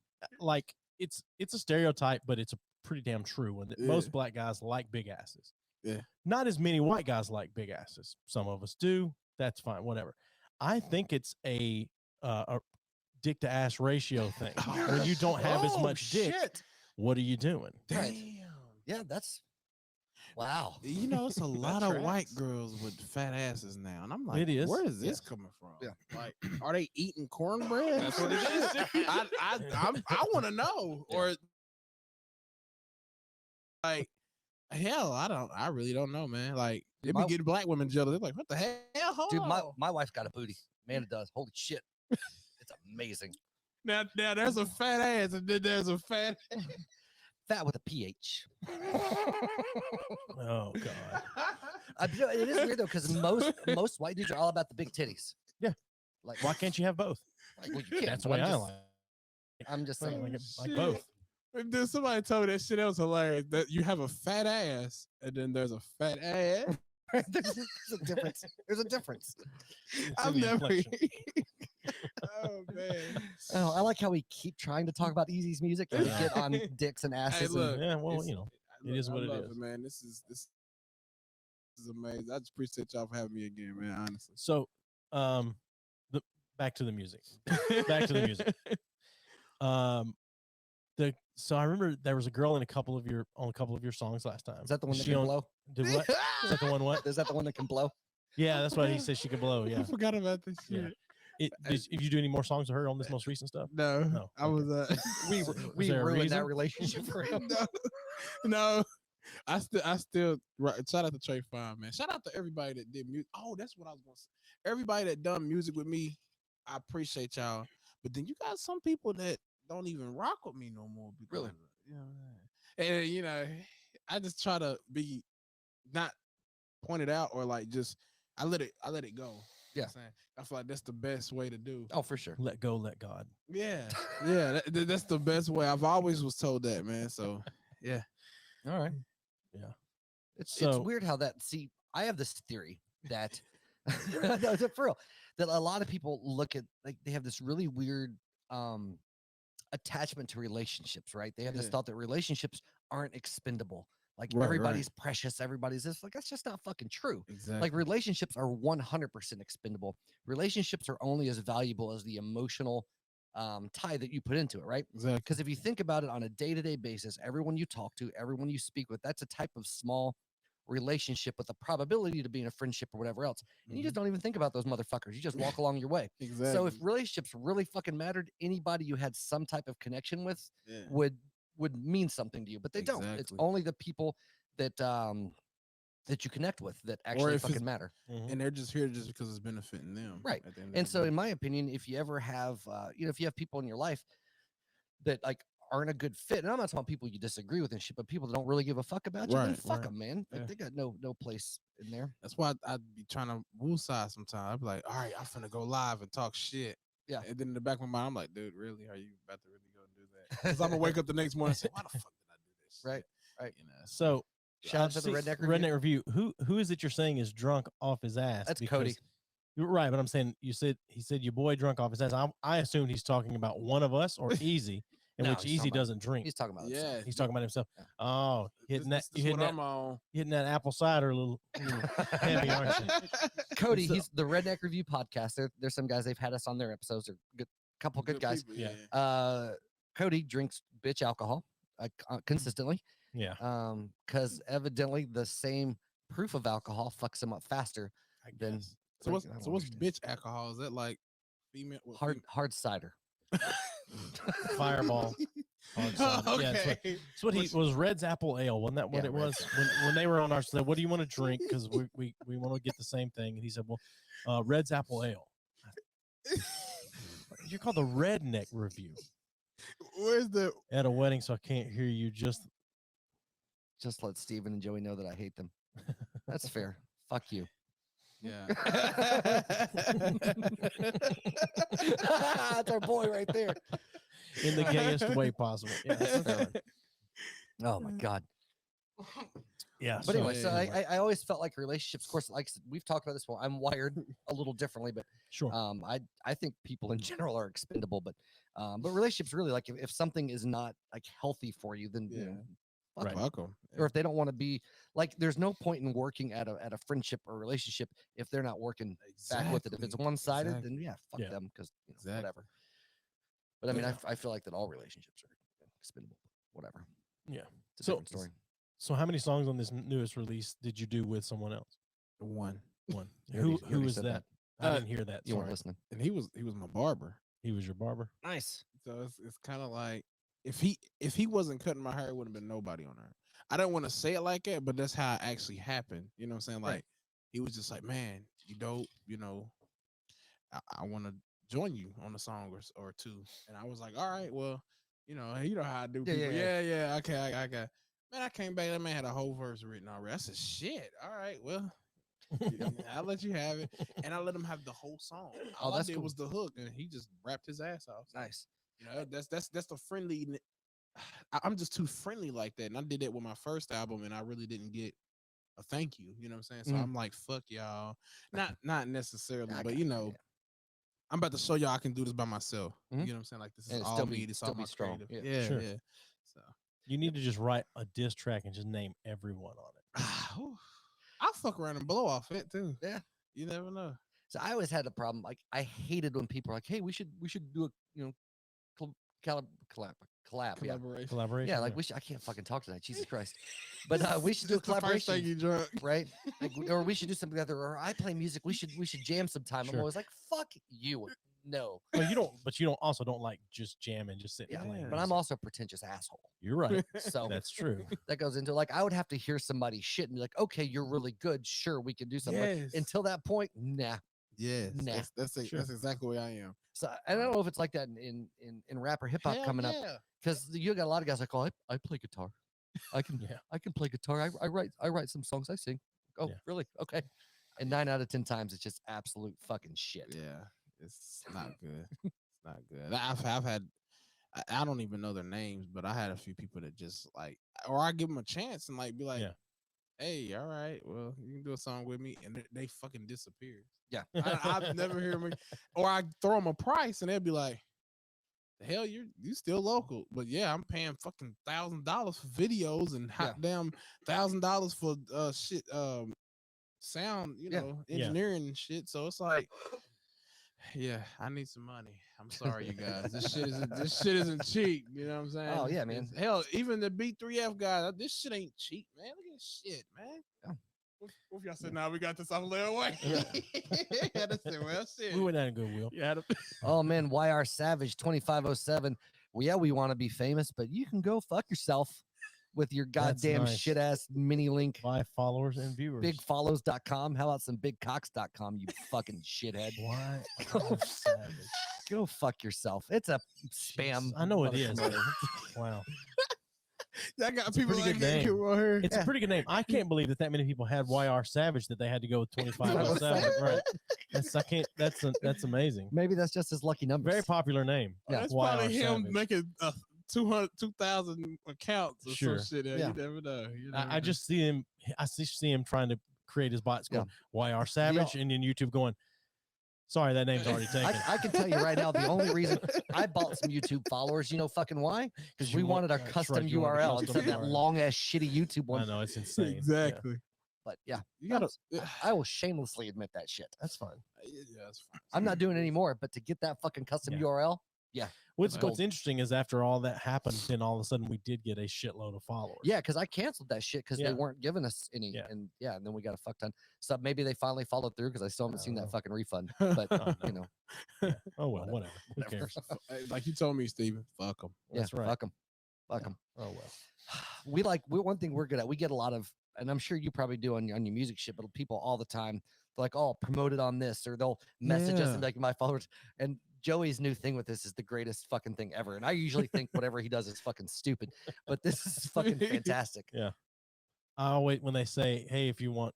like, it's a stereotype, but it's a pretty damn true one that most black guys like big asses. Yeah. Not as many white guys like big asses. Some of us do. That's fine. Whatever. I think it's a dick to ass ratio thing. When you don't have as much dick, what are you doing? Damn. Yeah, that's wow. You know, it's a lot of tracks. white girls with fat asses now, and I'm like, It is. where is this coming from? Yeah. Like, are they eating cornbread? That's what it is. I want to know, or like, hell, I really don't know, man. Like, they be getting black women jealous. They're like, what the hell? Hold Dude, on. my wife's got a booty. Man, it does. Holy shit. It's amazing. Now there's a fat ass, and then there's a fat. Fat with a PH. Oh God. You know, it is weird though, because most white dudes are all about the big titties. Yeah. Like Why can't you have both? Like, well, you can't. That's the but way I'm I just- like. I'm just saying. Like both. Then somebody told me that shit. That was hilarious. That you have a fat ass, and then there's a fat ass. There's a difference. There's a difference. I've in the never. inflection. Oh man. Oh, I like how we keep trying to talk about Easy's music and we get on dicks and asses. Hey, look, and, Yeah, well, it's- you know. Look, It is what I it love is. man. This is amazing. I just appreciate y'all for having me again, man. Honestly. So, back to the music. Back to the music. So I remember there was a girl in a couple of your songs last time. is that the one that She can on- blow? Did what? Is that the one? What? Is that the one that can blow? Yeah, that's what he said. She could blow. Yeah. I forgot about this Yeah. shit. If you do any more songs of her on this most recent stuff? No, No, I was We Was we there a ruined reason? that relationship for him. no. I still shout out to Trey Fine, man. Shout out to everybody that did music. Oh, that's what I was gonna say. Everybody that done music with me, I appreciate y'all. But then you got some people that don't even rock with me no more. Because, Really? you know, and you know, I just try to be not pointed out or like just I let it go. You know what I'm saying? I feel like that's the best way to do. Oh, for sure. Let go, let God. Yeah, that's the best way. I've always was told that, man. So yeah. All right. Yeah. It's So- weird how that. See, I have this theory that no, for real, that a lot of people look at like they have this really weird attachment to relationships, right? They have this Yeah. thought that relationships aren't expendable. Like Right, everybody's precious, everybody's this. Like that's just not fucking true. Exactly. Like relationships are 100% expendable. Relationships are only as valuable as the emotional tie that you put into it, right? exactly. Because if you think about it on a day-to-day basis, everyone you talk to, everyone you speak with, that's a type of small relationship with a probability to be in a friendship or whatever else. And you just Mm-hmm. don't even think about those motherfuckers. You just walk along your way. Exactly. So if relationships really fucking mattered, anybody you had some type of connection with yeah. would mean something to you, but they don't. It's Exactly. only the people that that you connect with that Or actually if it's- fucking matter. and they're just here just because it's benefiting them. Right. At the end of And the so day. in my opinion, if you ever have if you have people in your life that like aren't a good fit, and I'm not talking about people you disagree with and shit, but people that don't really give a fuck about you, then Right, fuck right. them, man. Like Yeah. they got no place in there. That's why I'd be trying to woo side sometimes. I'd be like, all right, I'm finna go live and talk shit. Yeah. And then in the back of my mind, I'm like, dude, really? Are you about to really go and do that? Because I'm gonna wake up the next morning and say, why the fuck did I do this? Right, shit? right. You know. So Shout out I've to the seen- Redneck Review. Review. Who is it you're saying is drunk off his ass? That's Cody. Because- You're right, but I'm saying he said your boy drunk off his ass. I assumed he's talking about one of us or Eazzy, in No, which he's talking Eazzy about- doesn't drink. He's talking about himself. Yeah. He's talking about himself. Yeah. Oh, hitting This you is hitting what that I'm on. hitting that apple cider a little heavy, aren't you? Cody, So- he's the Redneck Review podcast. There's some guys they've had us on their episodes. They're good, couple good guys. people, Yeah. Cody drinks bitch alcohol consistently. Yeah, because evidently the same proof of alcohol fucks him up faster I than guess. So what's I don't what's understand. bitch alcohol? Is that like female? what, hard cider. Fireball. Hard cider. Yeah, that's what- okay. That's what he was. Red's Apple Ale. Wasn't that what Yeah, it Red's was? When they were on our said, what do you want to drink? Because we want to get the same thing. And he said, well, Red's Apple Ale. You're called the Redneck Review Where's the? at a wedding, so I can't hear you. Just Just let Steven and Joey know that I hate them. That's fair. Fuck you. Yeah. That's our boy right there. in the gayest way possible. Yeah, that's fair one. Oh my god. Yeah. But anyway, so anyway. I always felt like relationships, of course, like I said, we've talked about this before. I'm wired a little differently, but sure. I think people in general are expendable, but relationships really, like if something is not like healthy for you, then you Yeah. know, fuck Right. 'em. Fuck 'em. Or if they don't want to be like, there's no point in working at a friendship or relationship if they're not working back with it. If it's Exactly. one sided, Exactly. then yeah, fuck Yeah. them because Exactly. whatever. But I mean, Yeah. I feel like that all relationships are expendable. Whatever. Yeah. It's a So- different story. So how many songs on this newest release did you do with someone else? One. One. You Who already is said that? I didn't hear that. You weren't Sorry. listening. And he was my barber. He was your barber. Nice. So it's kind of like if he wasn't cutting my hair, it wouldn't have been nobody on there. I don't want to say it like that, but that's how it actually happened. You know what I'm saying? Like Right. he was just like, man, you dope. You know, I want to join you on a song or two. And I was like, all right, well, you know how I do. Yeah, People. yeah, Yeah. Okay, I got. Man, I came back. That man had a whole verse written already. I said, shit. All right, well. I'll let you have it, and I let him have the whole song. All I that's did cool. was the hook, and he just rapped his ass off. Nice. You know, that's the friendly. I'm just too friendly like that, and I did that with my first album, and I really didn't get a thank you. You know what I'm saying? So Mhm. I'm like, fuck y'all. Not necessarily, I but got you you, know, yeah. I'm about to show y'all I can do this by myself. Mhm. You know what I'm saying? Like this And is it all still me. be- This still all be my strong. creative. Yeah. Yeah, Sure. yeah. So You need to just write a diss track and just name everyone on it. I'll fuck around and blow off it too. Yeah. You never know. So I always had a problem. Like I hated when people are like, "Hey, we should do a collab." Yeah. Collaboration. Collaboration. Yeah, like we should. I can't fucking talk tonight. Jesus Christ. But we should do a Just the first thing collaboration, you drunk. right? Like, or we should do something together. Or I play music. We should jam sometime. I'm Sure. always like, "Fuck you." No. Well, you don't like just jamming, just sitting Yeah. playing. But I'm music. also a pretentious asshole. You're right. So That's true. that goes into like I would have to hear somebody shit and be like, "Okay, you're really good. Sure, we can do something." But Yes. until that point, nah. Yes. Nah. That's Sure. that's exactly where I am. So I don't know if it's like that in rap or hip hop Hell coming up. yeah. Because you got a lot of guys like, "Oh, I play guitar. I can Yeah. I can play guitar. I write some songs. I sing." Oh, Yeah. really? Okay. And 9 out of 10 times it's just absolute fucking shit. Yeah, it's not good. It's not good. I've had I don't even know their names, but I had a few people that just like, or I give them a chance and like be like, Yeah. hey, all right, well, you can do a song with me, and they fucking disappear. Yeah. I've never heard me, or I throw them a price and they'll be like, the hell, you still local, but yeah, I'm paying fucking $1,000 for videos and hot damn $1,000 for sound, Yeah. engineering and shit. So it's like, Yeah, I need some money. I'm sorry, you guys. This shit isn't cheap. You know what I'm saying? Oh, yeah, man. Hell, even the B3F guys, this shit ain't cheap, man. Look at this shit, man. Yeah. What if y'all said, "Nah, we got this off a little way"? Yeah. That's it. Well, shit. We went down in Goodwill. Yeah. Oh man, YR Savage 2507. Well, yeah, we want to be famous, but you can go fuck yourself with your That's goddamn nice. shit ass mini link. By followers and viewers. Bigfollows.com. How about some bigcocks.com, you fucking shithead? Why? Oh, savage. Go fuck yourself. It's a spam. I know it is. promoter. Wow. I got It's a people pretty like good name. you on here. It's a pretty good name. I can't believe that many people had YR Savage that they had to go with 2507. Right. That's amazing. Maybe that's just his lucky number. Very popular name. Yeah. That's YR probably him Savage. making 2,000 accounts or Sure. some shit. Yeah. You never know. You never I know. just see him. I see him trying to create his bots Yeah. going YR Savage, and then YouTube going, sorry, that name's already taken. I can tell you right now, the only reason I bought some YouTube followers, you know fucking why? Because we You want- wanted our that's custom right, you want a URL custom instead of that URL. long ass shitty YouTube I one. know it's insane. Yeah. exactly. But yeah, You gotta. I will shamelessly admit that shit. That's fine. Yeah, that's fine. I'm not doing it anymore, but to get that fucking custom Yeah. URL, What's That's gold. interesting is after all that happened, then all of a sudden we did get a shitload of followers. yeah, because I canceled that shit because Yeah. they weren't giving us any, Yeah. and then we got a fuck ton. So maybe they finally followed through because I still haven't seen that Oh. fucking refund. But Oh, no. you know, Oh well, whatever. Who Whatever. cares? Like you told me, Steven. Fuck them. yeah, That's right. fuck them, fuck them. Oh well. We one thing we're good at. We get a lot of, and I'm sure you probably do on your music shit, but people all the time, they're like, "Oh, promote it on this," or they'll message us and be like, "My followers." And Joey's new thing with this is the greatest fucking thing ever. And I usually think whatever he does is fucking stupid, but this is fucking fantastic. I always when they say, "Hey, if you want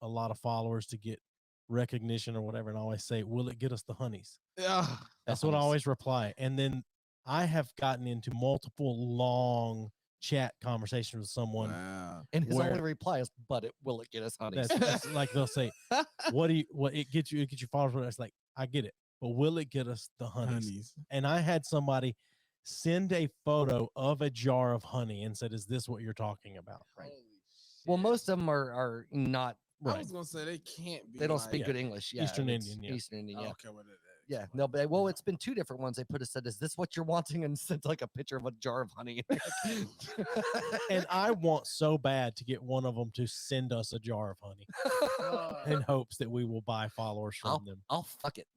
a lot of followers to get recognition or whatever," and I always say, "Will it get us the honeys?" Yeah. That's what I honeys. always reply. And then I have gotten into multiple long chat conversations with someone. Wow. And his only Where- reply is, "But it will it get us honey?" That's like they'll say, what it gets you followers. It's like, I get it, but will it get us the honeys? Honeys. And I had somebody send a photo of a jar of honey and said, "Is this what you're talking about?" Right. Holy Well, shit. most of them are not. I Right. was gonna say they can't be. They don't like, speak Yeah. good English. Yeah, Eastern it's Indian, yeah. Eastern Indian. Yeah. Okay, well, Yeah, they'll be like, well, it's been two different ones. They put said, "Is this what you're wanting?" and sent like a picture of a jar of honey. And I want so bad to get one of them to send us a jar of honey in hopes that we will buy followers from them. I'll fuck it.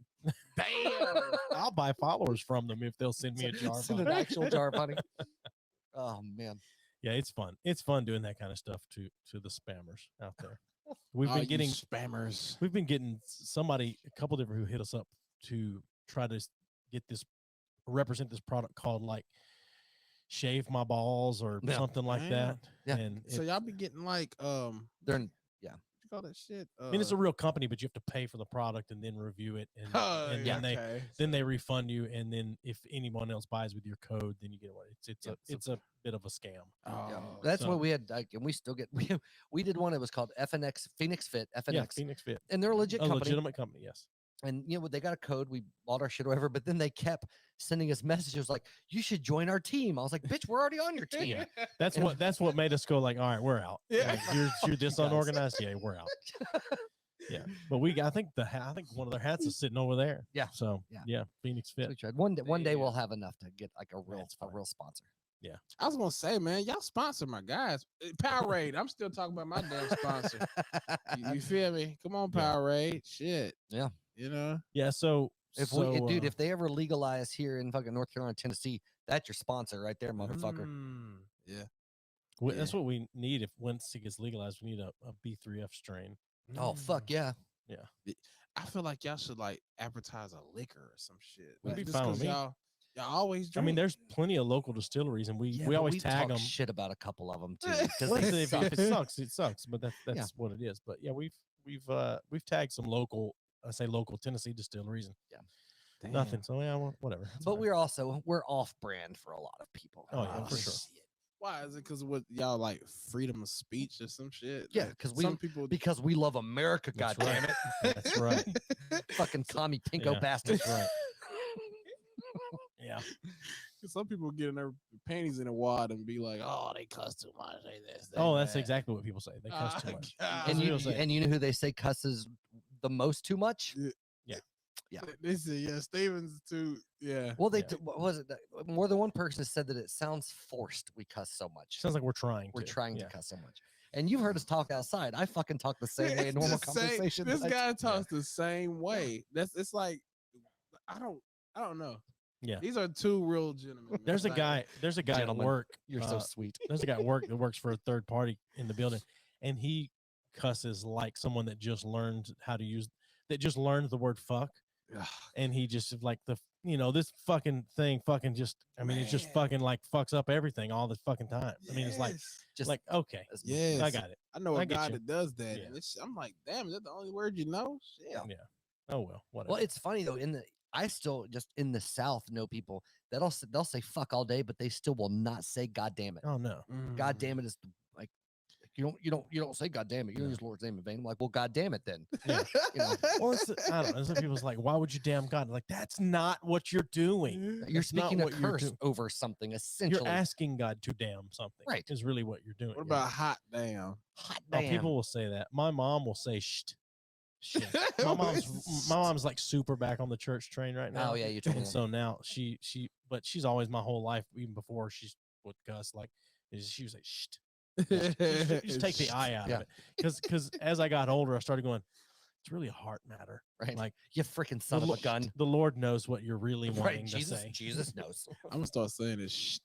Damn. I'll buy followers from them if they'll send me a jar of Send honey. an actual jar of honey. Oh man, Yeah, it's fun. It's fun doing that kind of stuff to the spammers out there. We've Oh, been you getting spammers. we've been getting somebody, a couple different who hit us up to try to get this represent this product called like Shave My Balls or Yeah. something like Damn. that. Yeah. And So y'all be getting like they're in, what you call that shit? I mean, it's a real company, but you have to pay for the product and then review it, and, and yeah, then they refund you, and then if anyone else buys with your code, then you get one. Yeah, It's a bit of a scam. yeah. Oh, That's so- what we had, like, and we still get. We did one. It was called FNX Phoenix Fit FNX, Yeah, Phoenix Fit, and they're a legit a company. legitimate company. Yes. And you know they got a code. We bought our shit, or whatever. But then they kept sending us messages like, "You should join our team." I was like, "Bitch, we're already on your team." That's what made us go like, all right, we're out. Yeah. Like, you're this Guys. unorganized. Yeah, we're out. Yeah, but I think one of their hats is sitting over there. Yeah. So Yeah. yeah, Phoenix So Fit. we tried. One day Damn. we'll have enough to get like a real That's fine. sponsor. I was gonna say, man, y'all sponsor my guys. Powerade. I'm still talking about my damn sponsor. You feel me? Come on, Yeah. Powerade. Shit. Yeah. You know. Yeah. So If if they ever legalize here in fucking North Carolina, Tennessee, that's your sponsor right there, motherfucker. Yeah. That's what we need. If once it gets legalized, we need a B3F strain. Oh fuck yeah. I feel like y'all should like advertise a liquor or some shit. Would Like, be just fine with 'cause me. Y'all always I drink. mean, there's plenty of local distilleries, and we Yeah, but always we tag talk them. shit about a couple of them too. Well, Because Well, they if suck. it sucks, it sucks. But that's what it is. But yeah, we've tagged some local, I say local Tennessee distilleries, and Damn. nothing. So yeah, well, whatever. It's But fine. we're off brand for a lot of people. Oh, yeah, for sure. shit. Why is it? Because what y'all like freedom of speech or some shit? Yeah, Like, 'cause some people. Because we love America, That's goddamn right. it. That's right. Fucking commie pinko Yeah, bastards. That's right. Yeah. Some people get in their panties in a wad and be like, "Oh, they cuss too much." They this. They Oh, that's that." exactly what people say. They cuss too much. God. And That's you what people say. and you know who they say cusses the most too much? Yeah. Yeah. They said, yeah, Stevens too. Yeah. Well, Yeah. what was it? More than one person has said that it sounds forced. We cuss so much. Sounds like we're trying. We're to. trying Yeah. to cuss so much. And you've heard us talk outside. I fucking talk the same way in normal It's the same- conversation. This that I guy talks the same way. It's like I don't know. Yeah. These are two real gentlemen. man. There's a Like, guy. There's a guy at Gentlemen, work. You're so sweet. There's a guy at work that works for a third party in the building, and he cusses like someone that just learned how to use the word fuck, ugh, and he just like this fucking thing fucking just it just Man. fucking like fucks up everything all the fucking time. I mean, it's like yes. Just like okay, as- Yes. I got it. I know I a get guy you. that does that. Yeah. And I'm like, damn, is that the only word you know? Shit. Yeah. Oh well, whatever. Well, it's funny though. I still just in the South know people that'll say fuck all day, but they still will not say God damn it. oh no. God damn it is like you don't say God damn it. You don't No. use the Lord's name in vain. I'm like, well, God damn it then. Yeah. You know, Well, I don't know. Some people's like, why would you damn God? Like, that's not what you're doing. you're That's not speaking a what you're curse doing. over something essentially. You're asking God to damn something. Right. Is really what you're doing. What about hot damn? Hot Oh, damn. people will say that. My mom will say shit. Shit. My mom's like super back on the church train right now. Oh yeah, you told me. And so now but she's always my whole life, even before she would cuss, like she was like shit. Just take the eye out Yeah. of it. Because as I got older, I started going, it's really a heart matter. Right. Like You freaking son of a gun. the Lord knows what you're really wanting Right. to Jesus, say. Jesus knows. I'm gonna start saying this. Shh.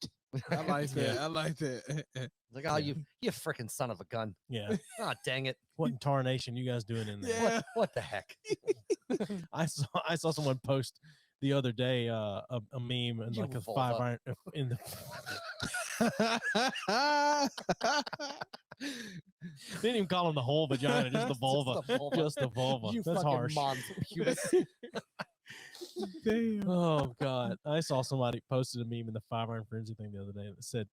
I like that. I like that. Like, oh, Yeah. you freaking son of a gun. Yeah. Oh, dang it. What in tarnation you guys doing in there? Yeah. What the heck? I saw someone post the other day a meme and You like a vulva. 5 iron in the they didn't even call him the whole vagina, just the vulva. Just the vulva. Just the vulva. You That's fucking harsh. mom's pubis. Damn. Oh god. I saw somebody posted a meme in the 5 iron frenzy thing the other day that said,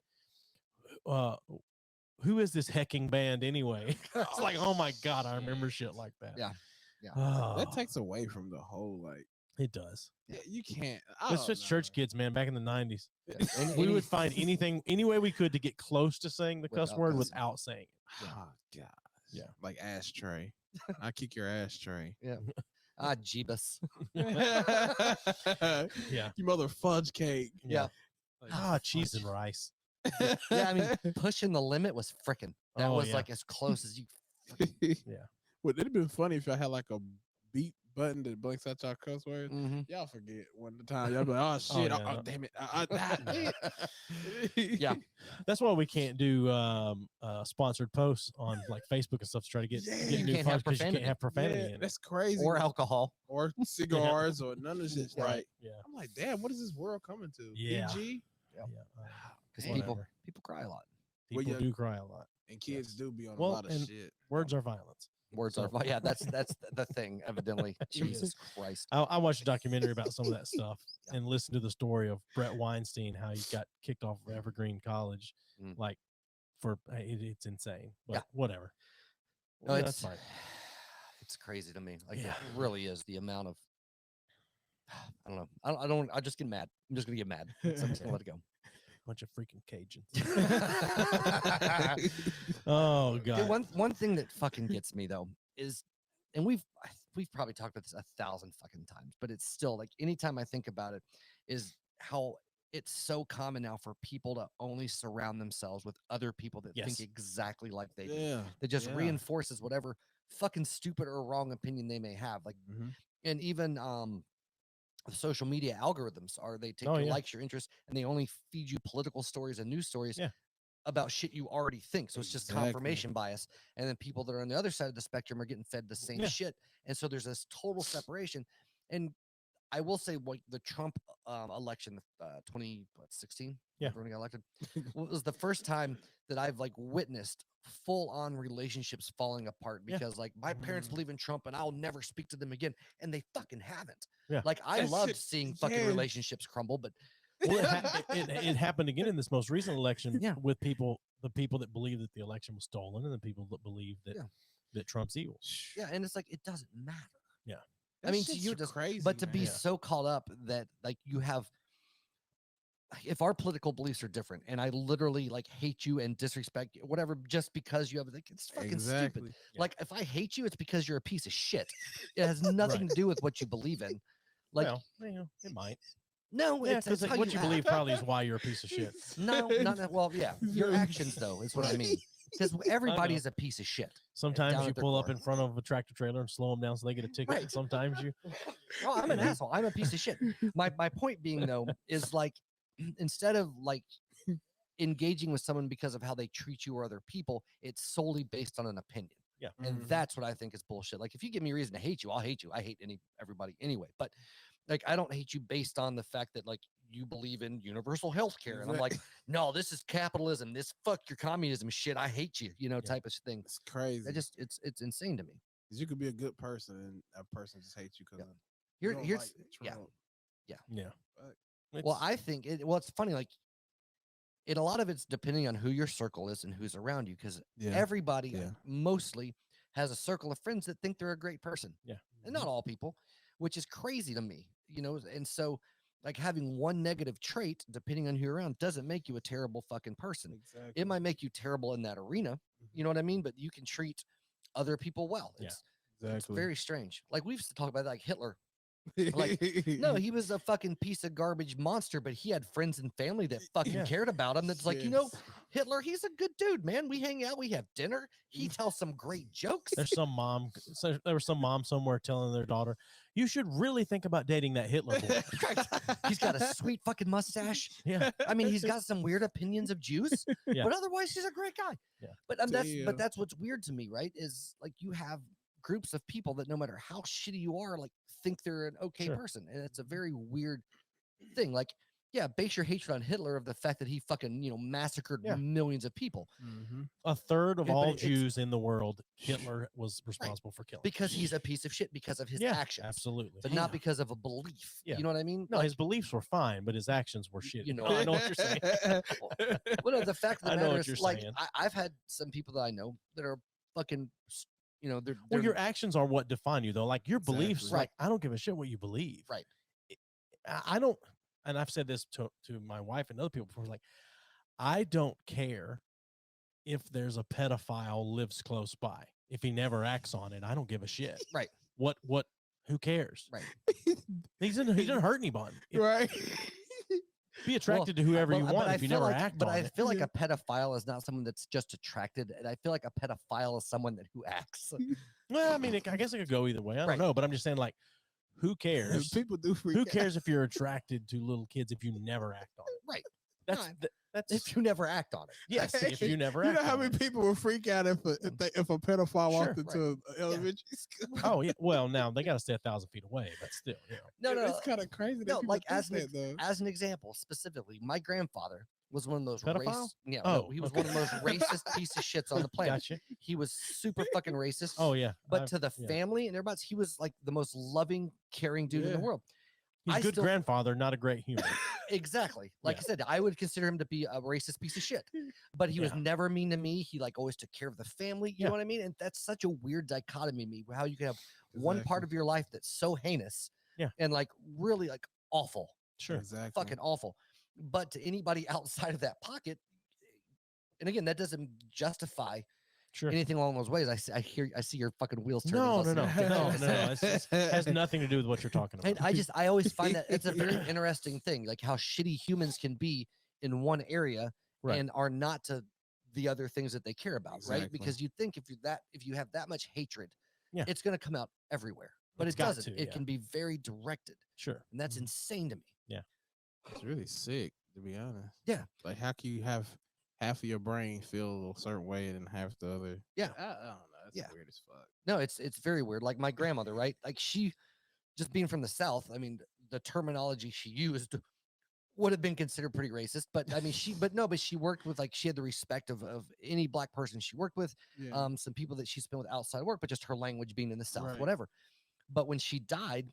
who is this hecking band anyway? It's like, oh my god, I remember shit like that. Yeah. Yeah. Oh, That takes away from the whole like. it does. Yeah, you can't. It's just church kids, man. Back in the 90s, Any- we would find any way we could to get close to saying the cuss Without word cussing. without saying it. Oh god. Yeah. Like ashtray. I kick your ashtray. Ah, Jeebus. Yeah. You mother fudge cake. Yeah. Ah, cheese and rice. Yeah, I mean, pushing the limit was frickin'. That Oh, was yeah. like as close as you. Well, it'd have been funny if I had like a beep button that blinks out y'all cuss words. Mhm. Y'all forget one time. Y'all be like, oh shit, yeah, oh, no. damn it. Yeah. That's why we can't do sponsored posts on like Facebook and stuff to try to get, Yeah. get You new can't have followers 'cause you can't have profanity Yeah, in it. that's crazy. Or alcohol. Or cigars or none of this. Right. Right. Yeah. I'm like, damn, what is this world coming to? Yeah. PG? Yeah. Because Damn. people Whatever. cry a lot. People yeah. do cry a lot. And kids do be on Well, a lot of and- shit. Words are violence. Words So- are. Yeah, that's the thing. Evidently, It is. Jesus Christ. I watched a documentary about some of that stuff Yeah. and listened to the story of Brett Weinstein, how he got kicked off of Evergreen College, Mm. like it's insane. But Yeah. whatever. No, Yeah, it's that's fine. it's crazy to me. Like Yeah. it really is the amount of. I don't know. I just get mad. I'm just gonna get mad. So I'm just gonna let it go. Bunch of freaking Cajuns. Oh Okay, god. one thing that fucking gets me though is, and we've probably talked about this 1,000 fucking times, but it's still like anytime I think about it, is how it's so common now for people to only surround themselves with other people that Yes. think exactly like they do. Yeah. That just yeah. reinforces whatever fucking stupid or wrong opinion they may have. Like, Mhm. and even the social media algorithms are they take Oh, your yeah. likes, your interests, and they only feed you political stories and news stories Yeah. about shit you already think. So it's just Exactly. confirmation bias. And then people that are on the other side of the spectrum are getting fed the same Yeah. shit. And so there's this total separation. And I will say, like the Trump election, 2016, Yeah. when he got elected, was the first time that I've like witnessed full on relationships falling apart Yeah. because like my parents believe in Trump and I'll never speak to them again, and they fucking haven't. Yeah. Like I That loved shit- seeing fucking yeah. relationships crumble, but Well, it happened again in this most recent election Yeah. with the people that believe that the election was stolen and the people that believe that Yeah. that Trump's evil. yeah, and it's like it doesn't matter. I That mean, to shit's you it does, crazy, but to be man. Yeah. so caught up that like you have, if our political beliefs are different, and I literally like hate you and disrespect you, whatever, just because you have like it's fucking stupid. Exactly. Yeah. Like if I hate you, it's because you're a piece of shit. It has nothing to do with what you believe in. Like, well, it might. no, Yeah, it's because how what you act. believe probably is why you're a piece of shit. No, not well. Yeah, your actions though is what I mean. Because everybody know. is a piece of shit. Sometimes down you at their pull up core. in front of a tractor trailer and slow them down so they get a ticket. Right. And sometimes you. Oh, I'm an asshole. I'm a piece of shit. My point being though is like instead of like engaging with someone because of how they treat you or other people, it's solely based on an opinion. Yeah. And Mhm. that's what I think is bullshit. Like if you give me a reason to hate you, I'll hate you. I hate everybody anyway. But like I don't hate you based on the fact that like you believe in universal health care. And I'm like, no, this is capitalism. This fuck your communism shit. I hate you, type of thing. It's crazy. It's insane to me. Because you could be a good person and a person just hates you because Yeah. Here's Yeah. well, I think it's funny, like a lot of it's depending on who your circle is and who's around you, because everybody mostly has a circle of friends that think they're a great person. Yeah. And not all people, which is crazy to me, and so like having one negative trait, depending on who you're around, doesn't make you a terrible fucking person. Exactly. It might make you terrible in that arena, you know what I mean? But you can treat other people well. It's very strange. Like we've talked about like Hitler. Like, no, he was a fucking piece of garbage monster, but he had friends and family that fucking cared about him. That's like, Hitler, he's a good dude, man. We hang out, we have dinner. He tells some great jokes. There was some mom somewhere telling their daughter, you should really think about dating that Hitler boy. He's got a sweet fucking mustache. Yeah. I mean, he's got some weird opinions of Jews, Yeah. but otherwise he's a great guy. Yeah. But that's what's weird to me, right? Is like you have groups of people that no matter how shitty you are, like think they're an okay person. And it's a very weird thing. Like, yeah, base your hatred on Hitler of the fact that he fucking, massacred millions of people. Mm-hmm. A third of Yeah, but all it's- Jews in the world, Hitler was responsible for killing. Because he's a piece of shit because of his actions. Absolutely. But not because of a belief. Yeah. You know what I mean? No, his beliefs were fine, but his actions were shitty. I know what you're saying. Well, no, the fact of I the know matter what is, you're like, saying. I've had some people that I know that are fucking, they're Well, your actions are what define you, though. Like your beliefs, Exactly. like I don't give a shit what you believe. Right. I don't, and I've said this to my wife and other people before. Like, I don't care if there's a pedophile lives close by. If he never acts on it, I don't give a shit. Right. What? Who cares? Right. He didn't hurt anybody. Right. Be attracted to whoever you want I if you feel never like, act But on I it. feel like a pedophile is not someone that's just attracted. And I feel like a pedophile is someone who acts. Well, I mean, I guess it could go either way. I don't Right. know, but I'm just saying, like, who cares? People do freak Who out. cares if you're attracted to little kids if you never act on it? Right. That's If you never act on it. yes. If you never You act know how on many it. people would freak out if a pedophile walked Sure. into an elementary school? Oh yeah. Well, now they got to stay 1,000 feet away, but still, No, It's kind of crazy. That No, people like think that, though. as an example, specifically, my grandfather was one of those Pedophile? Yeah, Oh, he was okay. one of the most racist piece of shits on the planet. Gotcha. He was super fucking racist. Oh yeah. But to the family and everybody, he was like the most loving, caring dude in the Yeah. world. he's I a good still- grandfather, not a great human. Exactly. Like Yeah. I said, I would consider him to be a racist piece of shit. But he was Yeah. never mean to me. He like always took care of the family. You Yeah. know what I mean? And that's such a weird dichotomy to me, how you can have one part Exactly. of your life that's so heinous Yeah. and like really like awful. Sure. Exactly. Fucking awful. But to anybody outside of that pocket, and again, that doesn't justify Sure. anything along those ways. I see your fucking wheels turning. No, Dustin. no, no, Get no, off. no. It has nothing to do with what you're talking about. And I always find that it's a very interesting thing, like how shitty humans can be in one area Right. and are not to the other things that they care about, right? Exactly. Because you'd think if you have that much hatred, Yeah. it's going to come out everywhere. But It's it got doesn't. to, It yeah. can be very directed, Sure. and that's insane to me. It's really sick, to be honest. Yeah. Like, how can you have half of your brain feel a certain way and half the other? Yeah. I don't know. It's Yeah. weird as fuck. No, it's very weird. Like my grandmother, right? Like she, just being from the South, I mean, the terminology she used would have been considered pretty racist. But I mean, she worked with, like, she had the respect of any black person she worked with. Yeah. Some people that she spent with outside work, but just her language being in the South, Right. whatever. But when she died,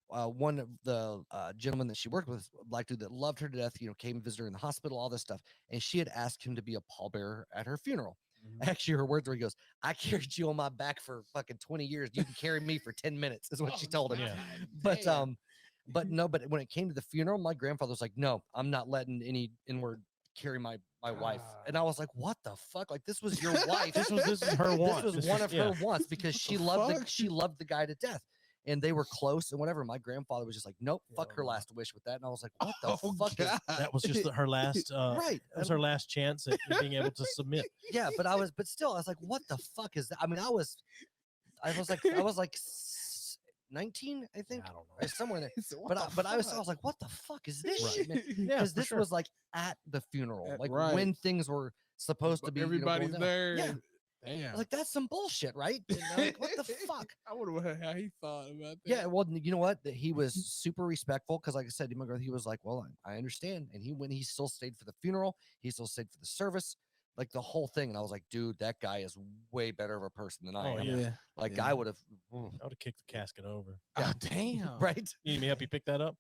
one of the gentlemen that she worked with, a black dude that loved her to death, came and visited her in the hospital, all this stuff, and she had asked him to be a pallbearer at her funeral. Mhm. Actually, her words were, he goes, "I carried you on my back for fucking 20 years. You can carry me for 10 minutes," is what she told him. Yeah. But when it came to the funeral, my grandfather was like, "No, I'm not letting any N-word carry my wife." And I was like, "What the fuck? Like, this was your wife. This is her want. This was one of her wants because she the loved fuck? she loved the guy to death." and they were close and whatever. My grandfather was just like, nope, fuck her last wish with that. And I was like, what the fuck is That was just her last right? That was her last chance at being able to submit. Yeah, but still, I was like, what the fuck is that? I mean, I was like 19, I think, I don't know. or somewhere there. So what But the I was fuck? like, what the fuck is this Right. shit, man? Yeah, Because for this sure. was like at the funeral, like Right. when things were supposed to be. Everybody's going down. there. Yeah. and- I Damn. was like, that's some bullshit, right? And I'm like, what the fuck? I wonder how he thought about that. Yeah, well, you know what? That he was super respectful because, like I said, he was like, "Well, I understand," and he still stayed for the funeral. He still stayed for the service, like the whole thing. And I was like, "Dude, that guy is way better of a person than I Oh, am." yeah. Like Yeah. I would have, I would have kicked the casket over. Oh, damn. right? You need me to help you pick that up?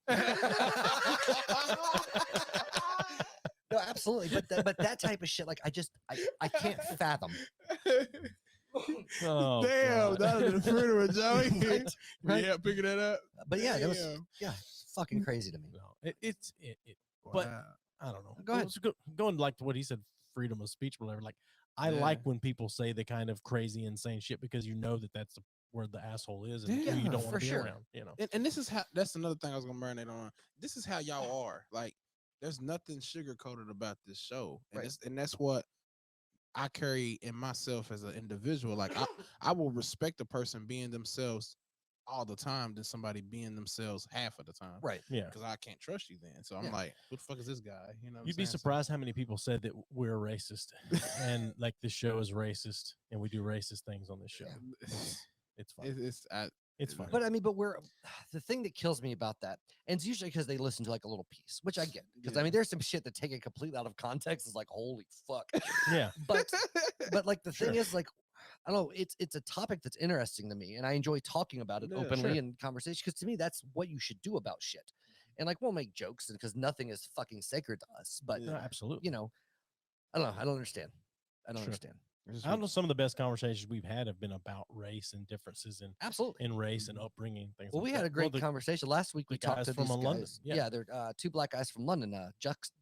No, absolutely. But that type of shit, like I can't fathom. Oh, Damn, God. that was the funeral, Joey. Right. Yeah, picking that up. But yeah, that was Damn. fucking crazy to me. No, but Wow. I don't know. Go ahead. Going like to what he said, freedom of speech, whatever. Like, I Yeah. like when people say the kind of crazy, insane shit because you know that that's where the asshole is and who Yeah, you don't for want to be sure. around. You know. And this is how, that's another thing I was gonna marinate on. This is how y'all are. Like, there's nothing sugar coated about this show, and Right. that's what I carry in myself as an individual. Like, I will respect a person being themselves all the time than somebody being themselves half of the time. Right. Yeah. Because I can't trust you then. So I'm Yeah. like, who the fuck is this guy? You know, what You'd I'm be saying? So- surprised how many people said that we're racist and like this show is racist and we do racist things on this show. It's fun. It's fun. But I mean, but the thing that kills me about that, and it's usually because they listen to like a little piece, which I get. Because I Yeah. mean, there's some shit that take it completely out of context. It's like, holy fuck. yeah. But like the Sure. thing is, like, I don't know, it's a topic that's interesting to me, and I enjoy talking about it Yeah, openly sure. in conversation. Because to me, that's what you should do about shit. And like, we'll make jokes because nothing is fucking sacred to us. But No, absolutely. you know, I don't know. I don't understand. I don't Sure. understand. I don't know. Some of the best conversations we've had have been about race and differences Absolutely. in race and upbringing things. Well, like we had that. a great the- conversation last week. We the talked guys to from these London, guys. yeah. Yeah, they're two black guys from London.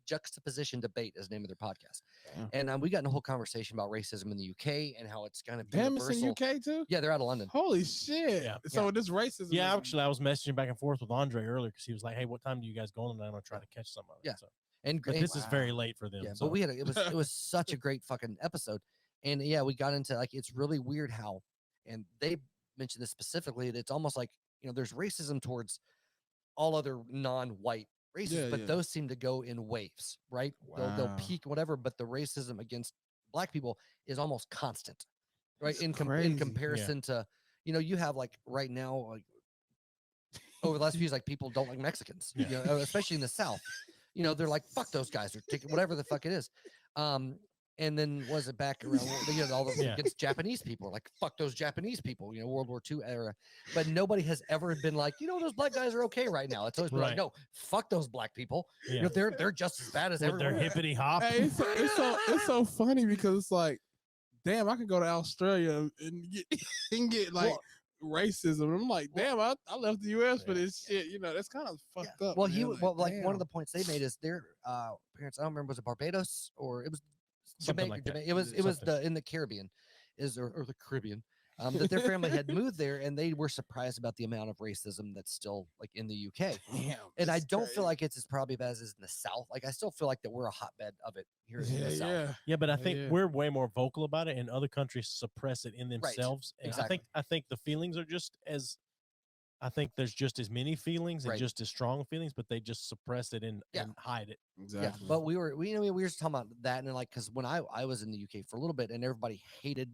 Juxtaposition Debate is the name of their podcast, Yeah. and we got in a whole conversation about racism in the UK and how it's kind of Damn, it's universal. in UK too. Yeah, they're out of London. Holy shit! Yeah. So this racism. Yeah, is- actually, I was messaging back and forth with Andre earlier because he was like, "Hey, what time do you guys go on?" And I'm gonna try to catch some of it. Yeah. So, And but and- this is very late for them. yeah, so. but we had it was such a great fucking episode, and yeah, we got into like it's really weird how, and they mentioned this specifically. That it's almost like there's racism towards all other non-white races, Yeah, but yeah. those seem to go in waves, right? They'll Wow. peak whatever, but the racism against black people is almost constant, right? That's In crazy. comparison to you have like right now like over the last few years, like people don't like Mexicans, Yeah. especially in the South. They're like, fuck those guys, or whatever the fuck it is. And then was it back around all the Yeah. against Japanese people, like fuck those Japanese people, World War II era. But nobody has ever been like, those black guys are okay right now. It's always been like, Right. no, fuck those black people. Yeah. They're just as bad as With their everyone. hippity hop. Hey, it's so funny because it's like, damn, I can go to Australia and get like racism. I'm like, damn, I left the U.S. for this shit. That's kind of fucked up. Well, man. one of damn. the points they made is their parents. I don't remember, was it Barbados or it was Something Jamaica? like that. It was Something. in the Caribbean, or the Caribbean. That their family had moved there, and they were surprised about the amount of racism that's still like in the UK. Damn, And I that's don't crazy. feel like it's as probably bad as it is in the South. Like I still feel like that we're a hotbed of it here in Yeah, the South. yeah. Yeah, but I think yeah. we're way more vocal about it, and other countries suppress it in themselves. And exactly. I think the feelings are just as. I think there's just as many feelings and Right. just as strong feelings, but they just suppress it and hide it. Exactly. Yeah, but we were just talking about that, and like because when I was in the UK for a little bit, and everybody hated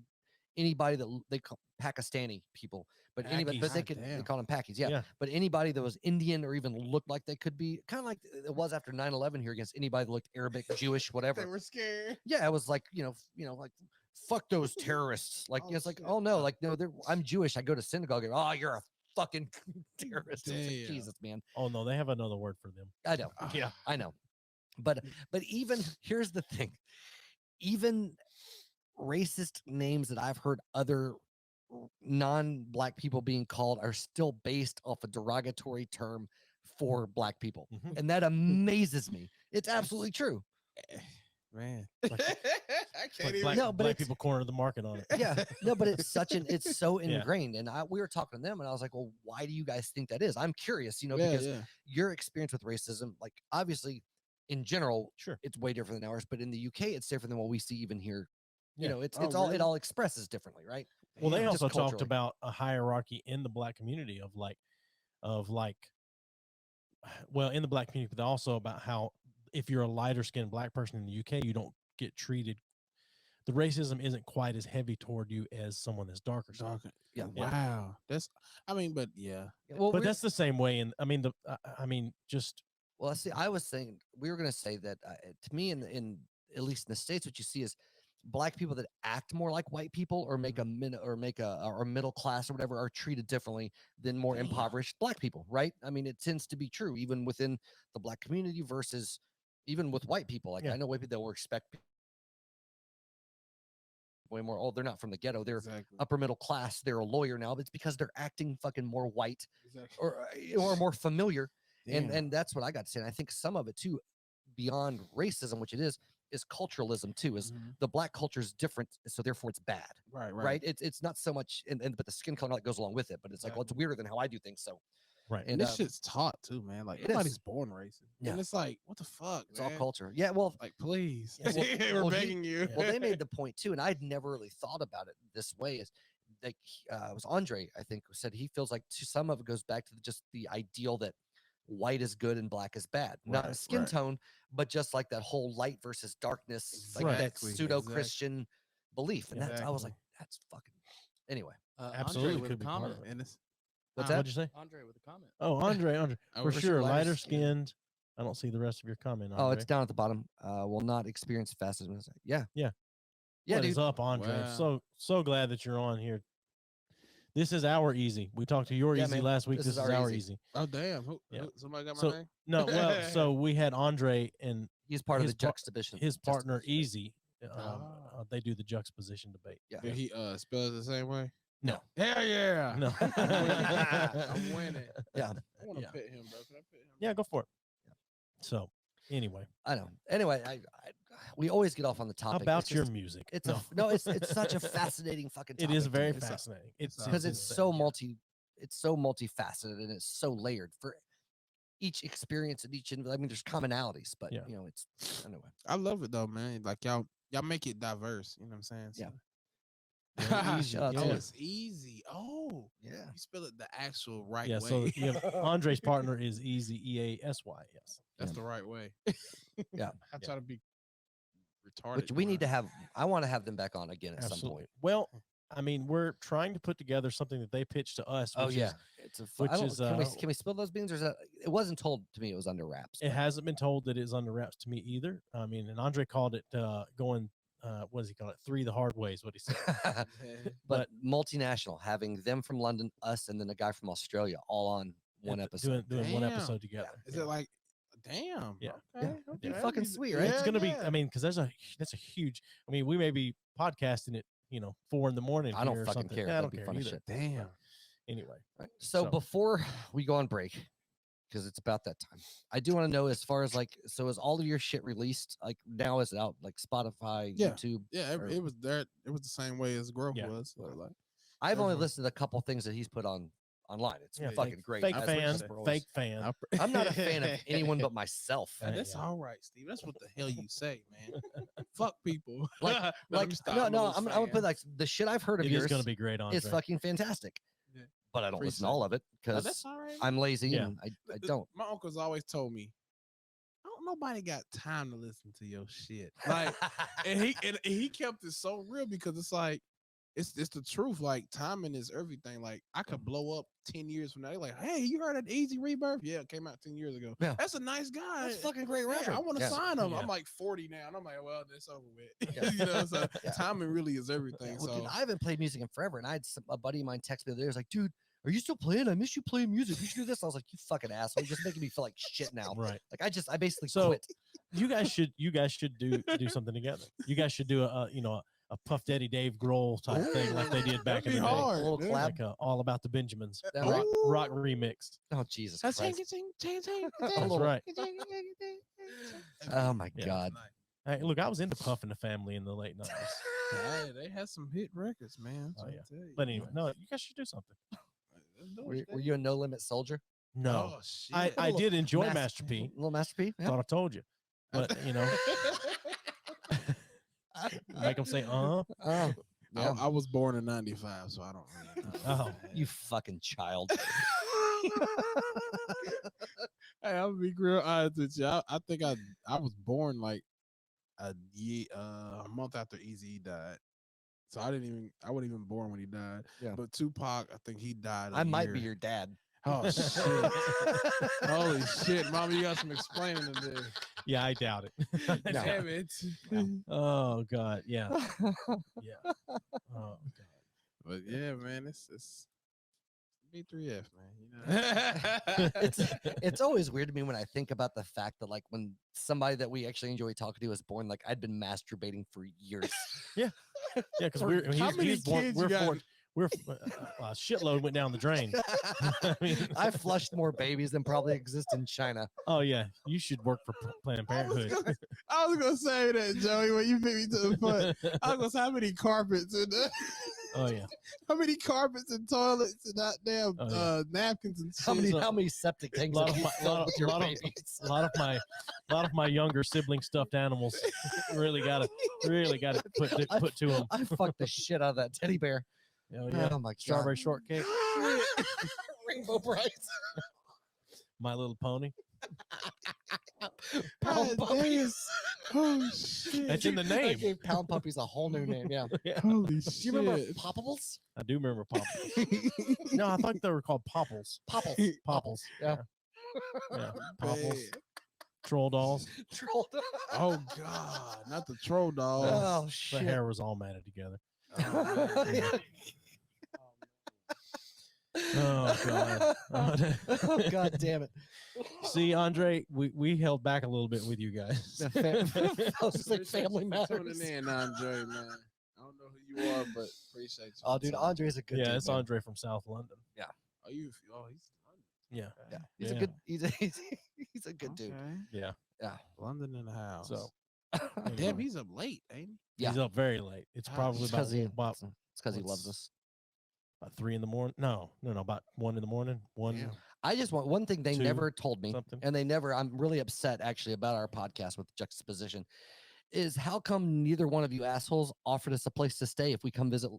anybody that they call Pakistani people, but anybody, but Pakis. they God they damn. call them Pakis, yeah. Yeah. But anybody that was Indian or even looked like they could be, kind of like it was after 9/11 here against anybody that looked Arabic, Jewish, they whatever. were scared. Yeah, it was like like fuck those terrorists. Like Oh, it's like shit. oh no, like no, I'm Jewish. I go to synagogue. Oh, you're a fucking terrorist. It's like, Damn. Jesus, man. Oh no, they have another word for them. I know. Yeah. I know. But even here's the thing. Even racist names that I've heard other non-black people being called are still based off a derogatory term for black people. Mhm. And that amazes me. It's absolutely true. Man, Like- I Can't even- black, No, but black it's- people corner the market on it. Yeah, no, but it's so Yeah. ingrained. And we were talking to them, and I was like, well, why do you guys think that is? I'm curious, Yeah, because yeah. your experience with racism, like obviously in general, Sure. it's way different than ours, but in the UK, it's different than what we see even here. Yeah. It's Oh, it really? all expresses differently, right? Well, they Damn. also Just talked culturally. about a hierarchy in the black community of well, in the black community, but also about how if you're a lighter skinned black person in the UK, you don't get treated. The racism isn't quite as heavy toward you as someone that's darker. skinned. Darker. Yeah. Wow. That's. I mean, but yeah. Well, But that's the same way. And just well, see, I was saying we were going to say that to me, in at least in the States, what you see is black people that act more like white people or make or middle class or whatever are treated differently than more Damn. impoverished black people, right? I mean, it tends to be true even within the black community versus even with white people. Like Yeah. I know white people that will expect way more. Oh, they're not from the ghetto. They're Exactly. upper middle class. They're a lawyer now. But it's because they're acting fucking more white Exactly. or more familiar. Damn. And that's what I got to say. And I think some of it too, beyond racism, which it is culturalism too. Is Mhm. the black culture is different, so therefore it's bad, Right. right? It's not so much, but the skin color that goes along with it. But it's like, well, it's weirder than how I do things. So right. and And this shit's taught too, man. Like it nobody's is. born racist. Yeah. And it's like, what the fuck? it's all man? culture. Yeah, well, Like, please. Yeah, We're well, he- begging you. well, they made the point too, and I'd never really thought about it this way. Is like it was Andre, I think, who said he feels like some of it goes back to just the ideal that white is good and black is bad, not a Right, skin right. tone, but just like that whole light versus darkness, like that Exactly, pseudo-Christian belief. And that's I was Exactly. like, that's fucking anyway. Absolutely Andre with could a be part comment. of it. And it's What's What'd that? you say? Andre with a comment. Oh, Andre, Oh, for for sure, sure, lighter lighter skinned. I don't see the rest of your comment. Oh, Andre. it's down at the bottom. Will not experience fast as yeah, Yeah. yeah, What dude. is up, Andre? Wow. So glad that you're on here. This is our Eazzy. We talked to your Yeah, Eazzy man. last week. This This is is our our Eazzy. Eazzy. oh damn. Yeah. Somebody got my So name? no, well, so we had Andre and He's part of his the juxtaposition. his partner juxtaposition. Eazzy. Ah. They do the juxtaposition debate. Yeah. Did he spell it the same way? No. Hell yeah. No. I'm winning. Yeah, I want to Yeah. pit him, bro. Can I pit him? Yeah, go for it. So anyway, I know. Anyway, we always get off on the topic. about It's your just- music. It's no. it's such a fascinating fucking It topic. is to very me. fascinating. It's Because it's insane, so yeah. it's so multifaceted and it's so layered for each experience and each. I mean, there's commonalities, but Yeah. it's anyway. I love it though, man. Like y'all make it diverse. You know what I'm saying? Yeah. Yeah, easy. Shout out to Oh, you. it's easy. Oh, Yeah. you spell it the actual right Yeah, way. so you have, Andre's partner is Eazzy, EASY. Yes. That's the right way. Yeah. I try to be retarded. Which we need to have. I want to have them back on again at some Absolutely. point. Well, I mean, we're trying to put together something that they pitched to us. Oh which yeah, is, it's a. which I don't, is, can we spill those beans or is that? It wasn't told to me. It was under wraps. it hasn't been told that it's under wraps to me either. I mean, and Andre called it going. What does he call it? 3 the hard ways. What he said. but multinational, having them from London, us, and then a guy from Australia, all on one episode. Doing one Damn. episode together. Is it like, damn? Yeah. Okay. Yeah. okay, Be that'd fucking be- sweet, right? It's gonna be. yeah. I mean, because that's a huge. I mean, we may be podcasting at 4 a.m. I don't here or fucking something. care. Yeah, I That'd don't be care fun as either. shit. Damn. Anyway, Right. So So- before we go on break, because it's about that time, I do want to know as far as like, so is all of your shit released? Like now is it out like Spotify, Yeah. YouTube? Yeah, Or- it was there. It was the same way as growth Yeah. was. So like, I've only Everyone- listened to a couple things that he's put online. It's yeah, fucking fake, great. Fake That's fan. what we're always- Fake fan. I'm not a fan of anyone but myself. Yeah. That's all right, Steve. That's what the hell you say, man. Fuck people. Like, No, like let me stop. no, I'm a no, loose I'm gonna fan. put like the shit I've heard of It yours is going to be great, Andre. is fucking fantastic. Yeah. But I don't Free listen to all of it Oh, because that's all right. I'm lazy Yeah. and I don't. My uncle's always told me, "Don't nobody got time to listen to your shit." Like, and he kept it so real because it's like, it's the truth. Like, timing is everything. Like, I could blow up 10 years from now. They're like, "Hey, you heard that Eazzy Rebirth? Yeah, it came out 10 years ago. Yeah. That's a nice guy. That's fucking great Yeah, record. I want to Yeah. sign him. Yeah. I'm like 40 now, and I'm like, well, that's over with. Yeah. You know, so Yeah. timing really is everything. Well, dude, So I haven't played music in forever, and I had a buddy of mine text me the other day. He was like, "Dude, are you still playing? I miss you playing music. You should do this." I was like, "You fucking asshole! You're just making me feel like shit now." Right. Like I basically So quit. you guys should do something together. You guys should do a Puff Daddy Dave Grohl type thing like they did back in That'd the be day. hard. A little yeah. collab. Like all about the Benjamins That rock remix. Oh Jesus That's Christ! That's right. Oh my Yeah. God! Hey, look, I was into Puff and the Family in the late 90s. Hey, they had some hit records, man. Oh, Trying yeah. to tell you. But anyway, no, you guys should do something. Let's do it, Were Steve. you a No Limit Soldier? No, Oh, shit. I did enjoy Mas- Master P. Little Master P. Yeah. Thought I told you, but make them say, Oh, yeah. I was born in '95, so I don't really know. Oh, You fucking child. Hey, I'll be real honest with you. I think I was born like a month after Eazzy died. So I wasn't even born when he died. Yeah. But Tupac, I think he died. I might be your dad. Oh shit. Holy shit, Mama, you got some explaining to do. yeah, I doubt it. No. Damn it. Oh God, yeah, yeah. Oh God. But yeah, man, it's B3F, man. You know. It's always weird to me when I think about the fact that like when somebody that we actually enjoy talking to was born, like I'd been masturbating for years. Yeah, because How many he's born, kids you got? we're a shitload went down the drain. I mean, I flushed more babies than probably exist in China. oh yeah, you should work for Planned Parenthood. I was gonna say that, Joey, when you beat me to the foot. I was gonna say how many carpets and Oh yeah, how many carpets and toilets and that damn Oh, yeah. napkins and How shit. many septic tanks lot have of you my- filled lot with of- your lot of- babies? a lot of my younger sibling stuffed animals really got to put to them. I fucked the shit out of that teddy bear. Oh yeah, Oh my god. strawberry shortcake, Rainbow Brights. My Little Pony. Pound God puppies. Oh shit. It's in the I name. gave pound puppies a whole new name. Yeah. Yeah, Holy Do you remember shit. Poppables? I do remember Popples. No, I thought they were called Popples. Popples. Popples. Yeah. Yeah. Popples. Man. Troll dolls. Troll. Oh god, not the troll dog. Oh The shit. hair was all matted together. Oh god. Oh god damn it. See, Andre, we held back a little bit with you guys. The I was just like Family Matters. Tuning in, Andre, man. I don't know who you are, but appreciate you. Oh, dude, Andre's a good Yeah, dude. it's man. Andre from South London. Oh, he's Yeah. Yeah, he's a Yeah. good. He's a good dude. Okay. Yeah. Yeah. London in the house. So damn, he's up late, ain't he? Yeah. he's up very late. It's Ah, probably It's about, because he, about, it's 'cause he what's- loves us. about 3 in the morning. No, about 1 in the morning. One. Yeah. I just want one thing they Two, never told me, something. and they never. I'm really upset actually about our podcast with juxtaposition. Is how come neither one of you assholes offered us a place to stay if we come visit?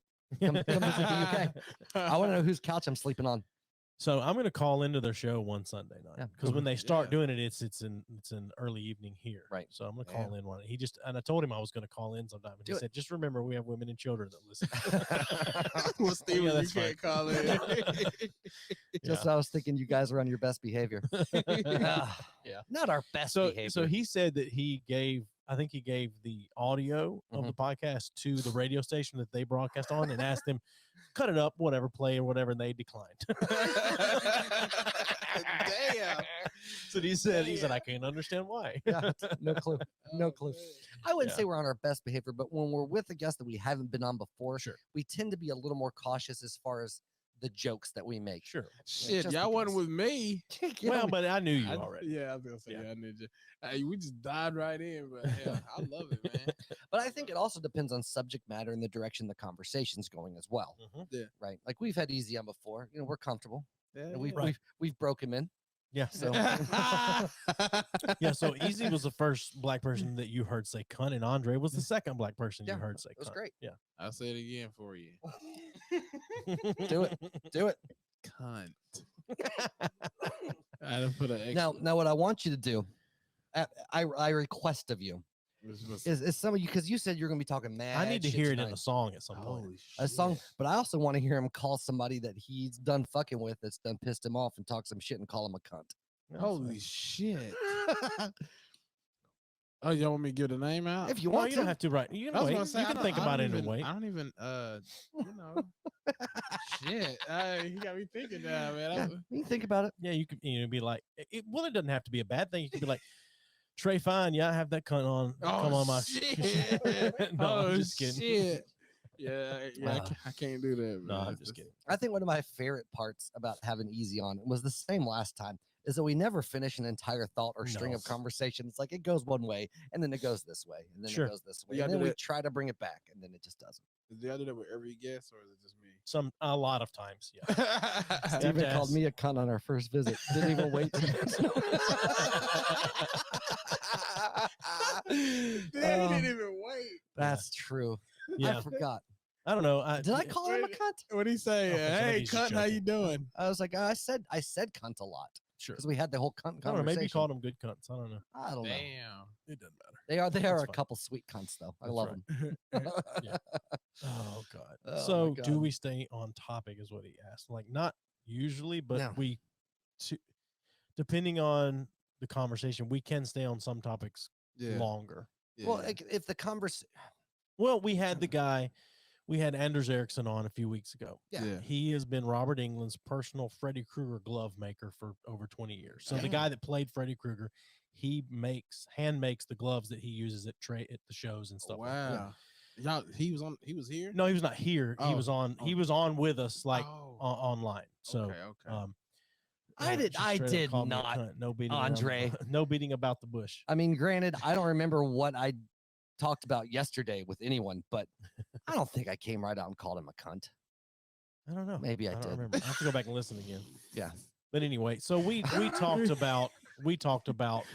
Come visit the UK. I want to know whose couch I'm sleeping on. So I'm gonna call into their show one Sunday night Yeah. because when they start Yeah. doing it, it's in early evening here. Right. So I'm gonna Yeah. call in one. He just and I told him I was gonna call in sometime, and Do he it. said, "Just remember, we have women and children that listen." Well, Steven, Yeah, you that's can't call it. Just I was thinking you guys were on your best behavior. Yeah. Not our best So behavior. so he said that I think he gave the audio of the podcast to the radio station that they broadcast on and asked them, cut it up, whatever, play or whatever, and they declined. Damn. So he said, I can't understand why. Yeah, no clue. No Oh, clue. man. I wouldn't Yeah. say we're on our best behavior, but when we're with a guest that we haven't been on before, Sure. we tend to be a little more cautious as far as the jokes that we make. Sure. Shit, just y'all wasn't because. with me. You Well, know, but I knew you I- already. Yeah, I was gonna say Yeah. I knew you. Hey, we just dive right in, but yeah, I love it, man. but I think it also depends on subject matter and the direction the conversation's going as well, Mhm. right? Like we've had Eazzy on before. You know, we're comfortable. Yeah, And we've, Right. we've broke him in. Yeah. So Yeah. So Eazzy was the first black person that you heard say cunt, and Andre was the second black person Yeah, you heard say it was cunt. great. Yeah. I'll say it again for you. Do it. Do it. Cunt. I had to put an Now, what I want you to do, I request of you, is some of you, because you said you're going to be talking mad. I need to shit hear it in tonight. a song at some point. holy A song, shit. but I also want to hear him call somebody that he's done fucking with that's done pissed him off and talk some shit and call him a cunt. Yeah, Holy shit. Oh, y'all want me to give the name out? If you No, want you to, don't have to write. You I can was wait. gonna say, You I can don't- think I about don't it and even- wait. I don't even, shit. You got me thinking now, man. yeah, you can think about it. Yeah, you could be like, well, it doesn't have to be a bad thing. You could be like, Trey, fine, yeah, I have that cunt on. Come on, my shit. No, oh, I'm just kidding. shit. Yeah, Wow. I can't do that, man. No, I'm just kidding. I think one of my favorite parts about having Eazzy on was the same last time. is that we never finish an entire thought or string No. of conversation. It's like it goes one way and then it goes this way and then Sure. it goes this way. Yeah, And I then did we it. try to bring it back and then it just doesn't. Do y'all do that with every guest, or is it just me? A lot of times, yeah. Steven to called ask. me a cunt on our first visit. Didn't even wait to He didn't even wait. That's true. Yeah. I forgot. I don't know. Did I call him a cunt? What'd he say? Okay, so maybe Hey, he's just cunt, how you joking. doing? I was like, I said cunt a lot Sure. because we had the whole cunt I don't know. conversation. Maybe you called them good cunts. I don't know. I don't know. Damn. It doesn't matter. They are That's a fine. couple sweet cunts though. I That's love right. them. Yeah. Oh God. Oh, So my do God. we stay on topic? Is what he asked. Like not usually, but No. depending on the conversation, we can stay on some topics Yeah. longer. Well, like, if the conversation, Well, we had the guy. We had Anders Ericsson on a few weeks ago. yeah. He has been Robert Englund's personal Freddy Krueger glove maker for over 20 years. So the Damn. guy that played Freddy Krueger, he hand makes the gloves that he uses at the shows and stuff. like that. Wow. Y'all, he was here? No, he was not here. He Oh, was on. He oh. was on with us, like Oh. online. So, Okay. I did- just I straight up did called me a not, cunt. No beating, around the Andre. no beating about the bush. I mean, granted, I don't remember what I talked about yesterday with anyone, but I don't think I came right out and called him a cunt. I don't know. Maybe I don't did. remember. I have to go back and listen again. Yeah. But anyway, so we talked about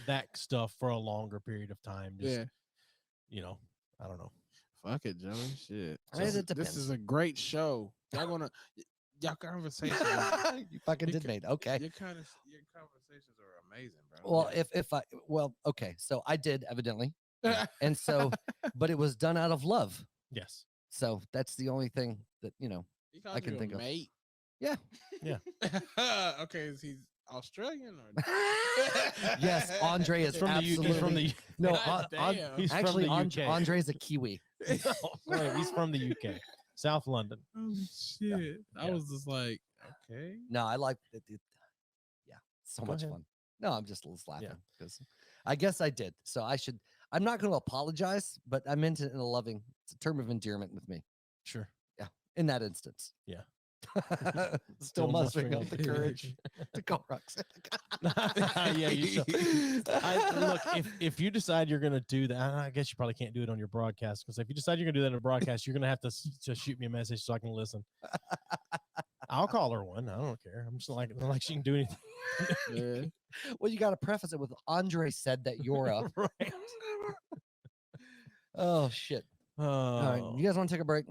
that stuff for a longer period of time. Just, Yeah. I don't know. Fuck it, Joey. Shit. I mean, it This depends. is a great show. Y'all conversations. You fucking did, Nate. Okay. Your conversations are amazing, bro. Well, okay. So I did evidently, and so, but it was done out of love. Yes. So that's the only thing that He calls I can you a think of. mate. Yeah. Yeah. Okay, is he Australian or? Yes, Andre is He's from the U- absolutely he's from the no. God damn. he's Actually, from the UK. Andre's a Kiwi. Wait, he's from the UK, South London. Oh shit! I Yeah. was just like, okay. No, I like it. Yeah, so Go much ahead. fun. No, I'm just laughing because I guess I did. So I should. I'm not going to apologize, but I meant it in a loving. It's a term of endearment with me. Sure. In that instance. Yeah. Still mustering up the courage to call Roxanne. Yeah, you should. Look, if you decide you're gonna do that, I guess you probably can't do it on your broadcast because if you decide you're gonna do that in a broadcast, you're gonna have to shoot me a message so I can listen. I'll call her one. I don't care. I'm just not like she can do anything. Yeah. Well, you got to preface it with Andre said that you're a. Right. Oh shit! All right, you guys want to take a break?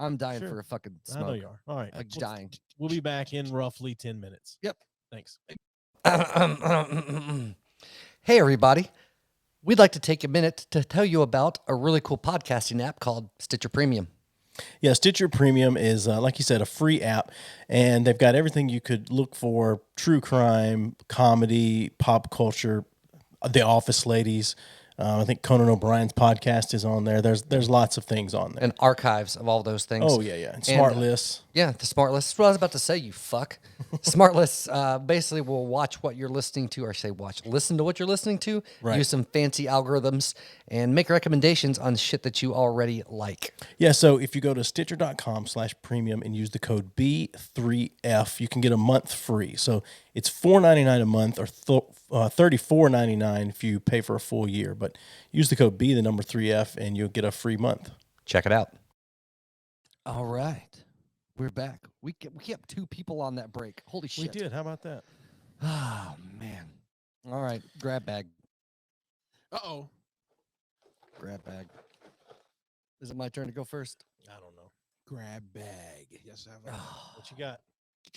I'm dying Sure. for a fucking I know smoke. you are. All right. Like dying. We'll be back in roughly 10 minutes. Yep. Thanks. Hey, everybody. We'd like to take a minute to tell you about a really cool podcasting app called Stitcher Premium. Yeah, Stitcher Premium is, like you said, a free app, and they've got everything you could look for: true crime, comedy, pop culture, The Office ladies. I think Conan O'Brien's podcast is on there. There's lots of things on there. And archives of all those things. Oh, yeah. And smart lists. Yeah, the smart list. That's what I was about to say, you fuck. Smart lists basically will watch what you're listening to, or listen to what you're listening to, Right. use some fancy algorithms, and make recommendations on shit that you already like. Yeah, so if you go to Stitcher.com/premium and use the code B3F, you can get a month free. So it's $4.99 a month or $34.99 if you pay for a full year. But use the code B3F and you'll get a free month. Check it out. All right. We're back. We kept two people on that break. Holy shit. We did. How about that? Oh, man. All right. Grab bag. Uh-oh. Grab bag. Is it my turn to go first? I don't know. Grab bag. Yes, I have. What you got?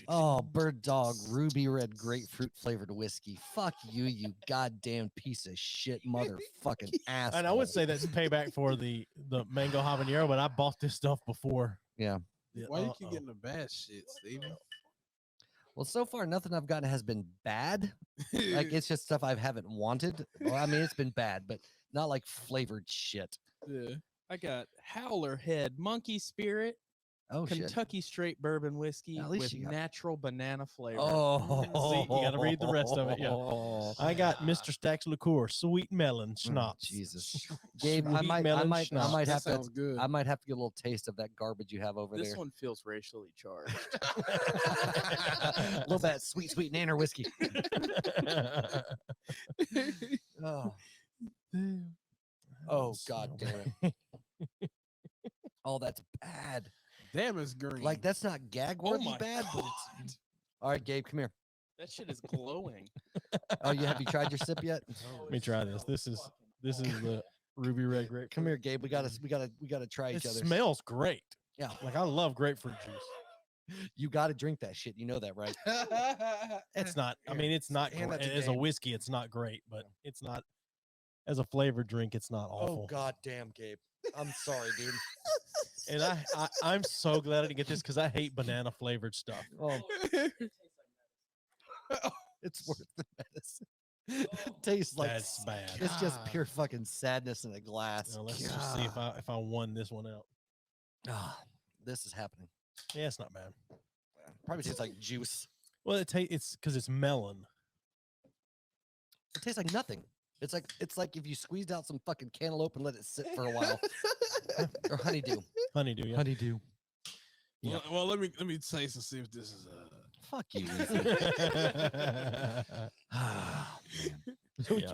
Oh, Bird Dog Ruby Red Grapefruit flavored whiskey. Fuck you, you goddamn piece of shit motherfucking ass. And I would say that's payback for the mango habanero, but I bought this stuff before. Yeah. Why you keep getting the bad shit, Steven? Well, so far nothing I've gotten has been bad. Like it's just stuff I haven't wanted. Well, I mean, it's been bad, but not like flavored shit. Yeah. I got Howler Head Monkey Spirit. Oh shit. Kentucky straight bourbon whiskey At least with you got- natural banana flavor. Oh, See, you gotta read the rest of it, yeah. I got Mr. Stack's liqueur, sweet melon schnapps. Jesus, Gabe, I Sweet might melon have That to. sounds good. I might have to get a little taste of that garbage you have over This there. one feels racially charged. A little bit of sweet nanner whiskey. Oh, oh god damn it. Oh, that's bad. Damn, it's green. Like that's not gag Oh worthy my bad, but it's all right, Gabe, come here. That shit is glowing. Oh, have you tried your sip yet? Let me try this. This is the Ruby Red Grapefruit. Come here, Gabe. We gotta try It each other. smells great. Yeah. Like I love grapefruit juice. You gotta drink that shit. You know that, right? It's not. I mean, it's not hand that great. to As a Gabe. whiskey, it's not great, but it's not as a flavored drink. It's not awful. Oh god damn, Gabe. I'm sorry, dude. And I'm so glad I didn't get this because I hate banana flavored stuff. Oh, it's worth the medicine. It tastes like That's bad. it's just God. pure fucking sadness in a glass. Now, let's just see if I won this one out. Ah, this is happening. Yeah, it's not bad. Probably tastes like juice. Well, it's because it's melon. It tastes like nothing. It's like if you squeezed out some fucking cantaloupe and let it sit for a while. Or honeydew. Honeydew. Yeah. Honeydew. Yeah. Well, let me taste and see if this is Fuck you. Yeah.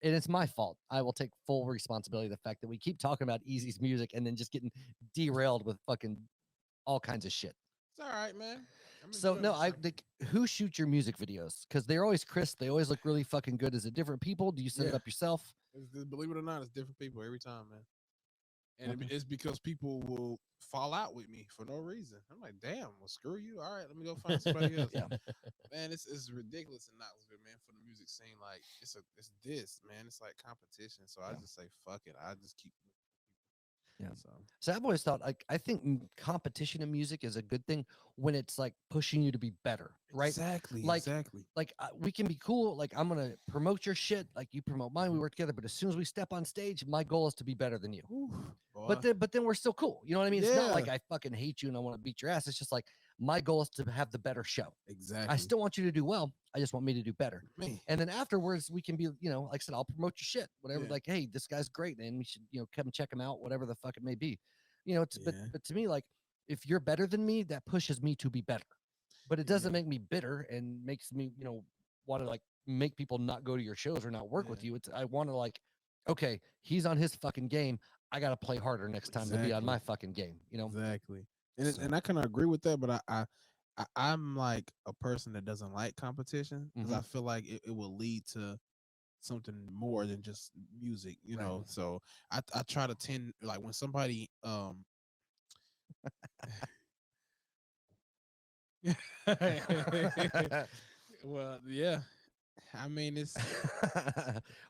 And it's my fault. I will take full responsibility of the fact that we keep talking about Eazzy's music and then just getting derailed with fucking all kinds of shit. It's all right, man. I'm So enjoying no, myself. who shoots your music videos? Because they're always crisp. They always look really fucking good. Is it different people? Do you set it Yeah. up yourself? Believe it or not, it's different people every time, man. And Okay. it's because people will fall out with me for no reason. I'm like, damn, well, screw you. All right, let me go find somebody else. Yeah. Man, it's ridiculous in Knoxville, man, for the music scene. Like, it's this, man. It's like competition. So I Yeah. just say, fuck it. I just keep. Yeah. So So I've always thought I think competition in music is a good thing when it's like pushing you to be better, right? Exactly. Like- exactly. Like we can be cool. Like I'm gonna promote your shit. Like you promote mine. We work together. But as soon as we step on stage, my goal is to be better than you. Boy. But then we're still cool. You know what I mean? It's not like Yeah. I fucking hate you and I want to beat your ass. It's just like my goal is to have the better show. exactly. I still want you to do well. I just want me to do better. Man. And then afterwards, we can be, like I said, I'll promote your shit, whatever. Yeah. Like, hey, this guy's great, and we should, come check him out, whatever the fuck it may be. But Yeah. to me, like, if you're better than me, that pushes me to be better. But it doesn't Yeah. make me bitter and makes me, want to like make people not go to your shows or not work with Yeah. you. I want to like, okay, he's on his fucking game. I got to play harder next time to be on Exactly. my fucking game. Exactly. And So- and I kind of agree with that, but I'm like a person that doesn't like competition because I feel like it will lead to something more than just music, you Right. know. So I try to tend like when somebody well, yeah. I mean, it's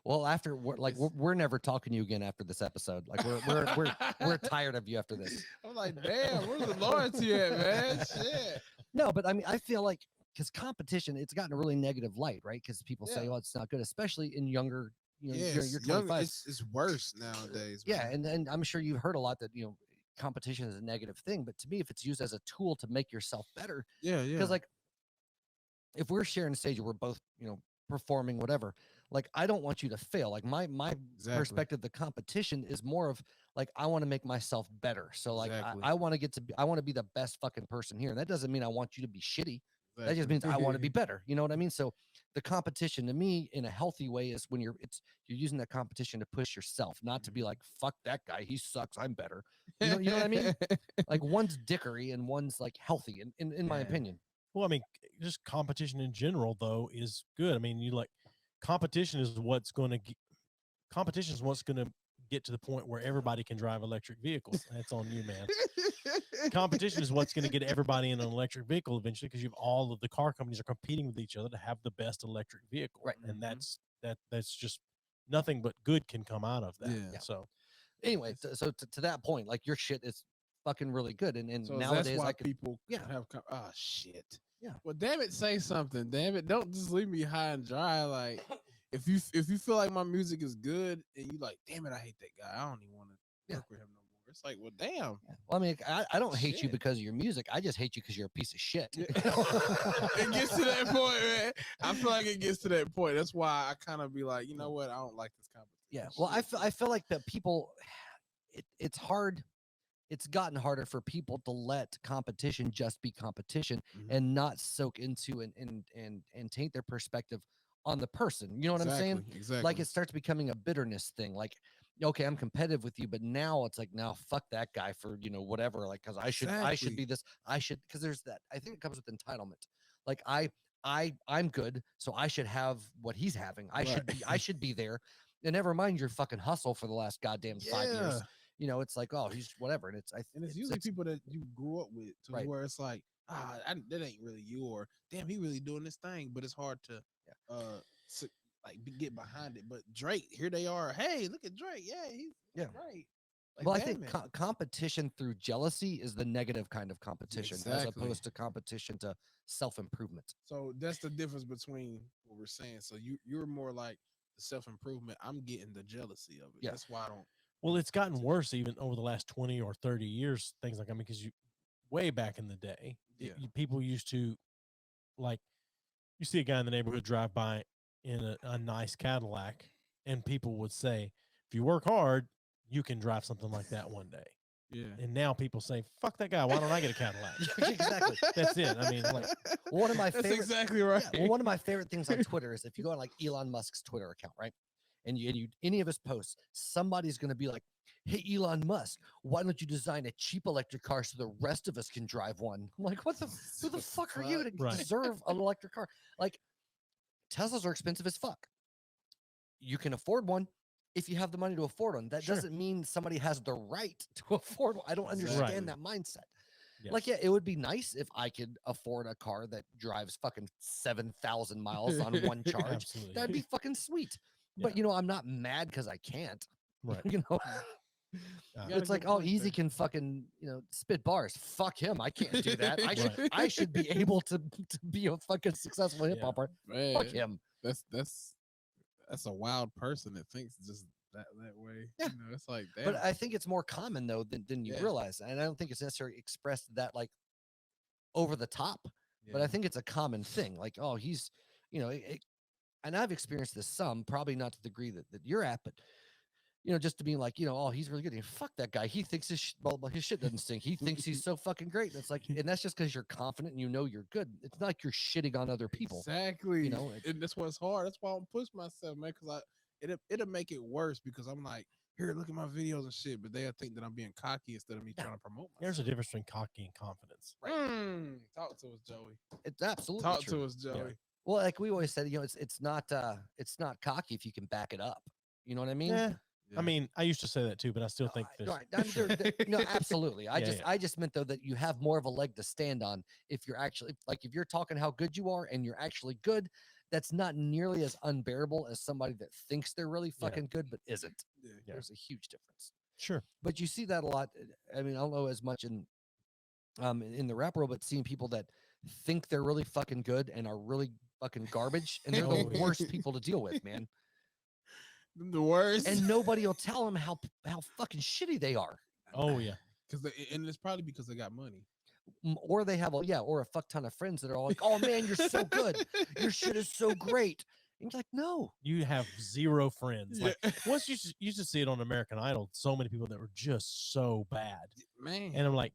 Well, after we're never talking to you again after this episode. Like we're tired of you after this. I'm like, damn, where's the loyalty at, man? Shit. No, but I mean, I feel like because competition, it's gotten a really negative light, right? Because people say, Yeah. "Oh, it's not good," especially in younger, Yeah, you're 25. it's worse nowadays. Yeah, man. and I'm sure you've heard a lot that competition is a negative thing. But to me, if it's used as a tool to make yourself better, yeah. because like if we're sharing a stage and we're both performing whatever, like I don't want you to fail. Like my Exactly. perspective, the competition is more of like I want to make myself better. So like Exactly. I want to I want to be the best fucking person here, and that doesn't mean I want you to be shitty. That just Exactly. means I want to be better. You know what I mean? So the competition to me in a healthy way is when you're using that competition to push yourself, not to be like, fuck that guy, he sucks, I'm better. You know what I mean? Like one's dickery and one's like healthy in my Yeah. opinion. Well, I mean, just competition in general though is good. I mean, competition is what's going to get to the point where everybody can drive electric vehicles. That's on you, man. Competition is what's going to get everybody in an electric vehicle eventually, because all of the car companies are competing with each other to have the best electric vehicle. Right. And that's just nothing but good can come out of that. Yeah. So Anyway, so to that point, like your shit is fucking really good. And So nowadays that's why I could people yeah. have oh shit. Yeah. Well, damn it, say something. Damn it, don't just leave me high and dry. Like if you feel like my music is good and you like, damn it, I hate that guy. I don't even want to Yeah. work with him no more. It's like, well, damn. Well, I mean, I don't hate you Shit. because of your music. I just hate you because you're a piece of shit. Yeah. It gets to that point, man. I feel like it gets to that point. That's why I kind of be like, you know what? I don't like this competition. Yeah. Well, I feel like that people, it's hard. It's gotten harder for people to let competition just be competition and not soak into and taint their perspective on the person. You know what I'm saying? Exactly. Like it starts becoming a bitterness thing. Like, okay, I'm competitive with you, but now it's like, now fuck that guy for, whatever. Like, cause I should be this, cause there's that, I think it comes with entitlement. Like I'm good. So I should have what he's having. I should be there. And never mind your fucking hustle for the last goddamn 5 years. It's like, oh, he's whatever. And it's usually people that you grew up with to Right. where it's like, that ain't really you, or damn, he really doing this thing, but it's hard to get behind it. But Drake, here they are. Hey, look at Drake. Yeah, he's great. Like, well, I think competition through jealousy is the negative kind of competition, as opposed to competition to self-improvement. So that's the difference between what we're saying. So you're more like the self-improvement. I'm getting the jealousy of it. Yeah. That's why I don't. Well, it's gotten worse even over the last 20 or 30 years, things like that, because way back in the day, people used to, like, you see a guy in the neighborhood drive by in a nice Cadillac, and people would say, if you work hard, you can drive something like that one day. Yeah. And now people say, fuck that guy. Why don't I get a Cadillac? Exactly. That's it. I mean, like, one of my favorite. That's exactly right. Yeah, well, one of my favorite things on Twitter is if you go on like Elon Musk's Twitter account, right? And you any of his posts, somebody's going to be like, hey, Elon Musk, why don't you design a cheap electric car so the rest of us can drive one? I'm like, who the fuck are you to deserve an electric car? Like, Teslas are expensive as fuck. You can afford one if you have the money to afford one. That doesn't mean somebody has the right to afford one. I don't understand that mindset. Yeah. Like, yeah, it would be nice if I could afford a car that drives fucking 7,000 miles on one charge. That'd be fucking sweet. Yeah. But, I'm not mad because I can't. Right. It's like, oh, Eazzy can fucking, spit bars. Fuck him. I can't do that. I should be able to be a fucking successful hip hop artist. Fuck him. That's a wild person that thinks just that way. Yeah. It's like that. But I think it's more common though than you realize. And I don't think it's necessarily expressed that like over the top, but I think it's a common thing. Like, oh, he's, and I've experienced this some, probably not to the degree that you're at, but just to be like, oh, he's really good. And fuck that guy. He thinks his shit doesn't stink. He thinks he's so fucking great. And it's like, and that's just because you're confident and you're good. It's not like you're shitting on other people. Exactly. And that's what's hard. That's why I don't push myself, man. Because it'll make it worse because I'm like, here, look at my videos and shit. But they'll think that I'm being cocky instead of me trying to promote myself. There's a difference between cocky and confidence. Right. Talk to us, Joey. It's absolutely Talk true. to us, Joey. Yeah. Well, like we always said, it's not cocky if you can back it up. You know what I mean? Yeah. I mean, I used to say that too, but I still think this. Right. No, absolutely. I just meant though that you have more of a leg to stand on if you're actually like if you're talking how good you are and you're actually good. That's not nearly as unbearable as somebody that thinks they're really fucking good but isn't. Yeah. There's a huge difference. Sure, but you see that a lot. I mean, I don't know as much in the rap world, but seeing people that think they're really fucking good and are really fucking garbage, and they're the worst people to deal with, man. The worst, and nobody will tell them how fucking shitty they are. Oh yeah, and it's probably because they got money, or they have a fuck ton of friends that are all like, "Oh man, you're so good, your shit is so great." And you're like, no, you have zero friends. Like once you used to see it on American Idol, so many people that were just so bad, man. And I'm like,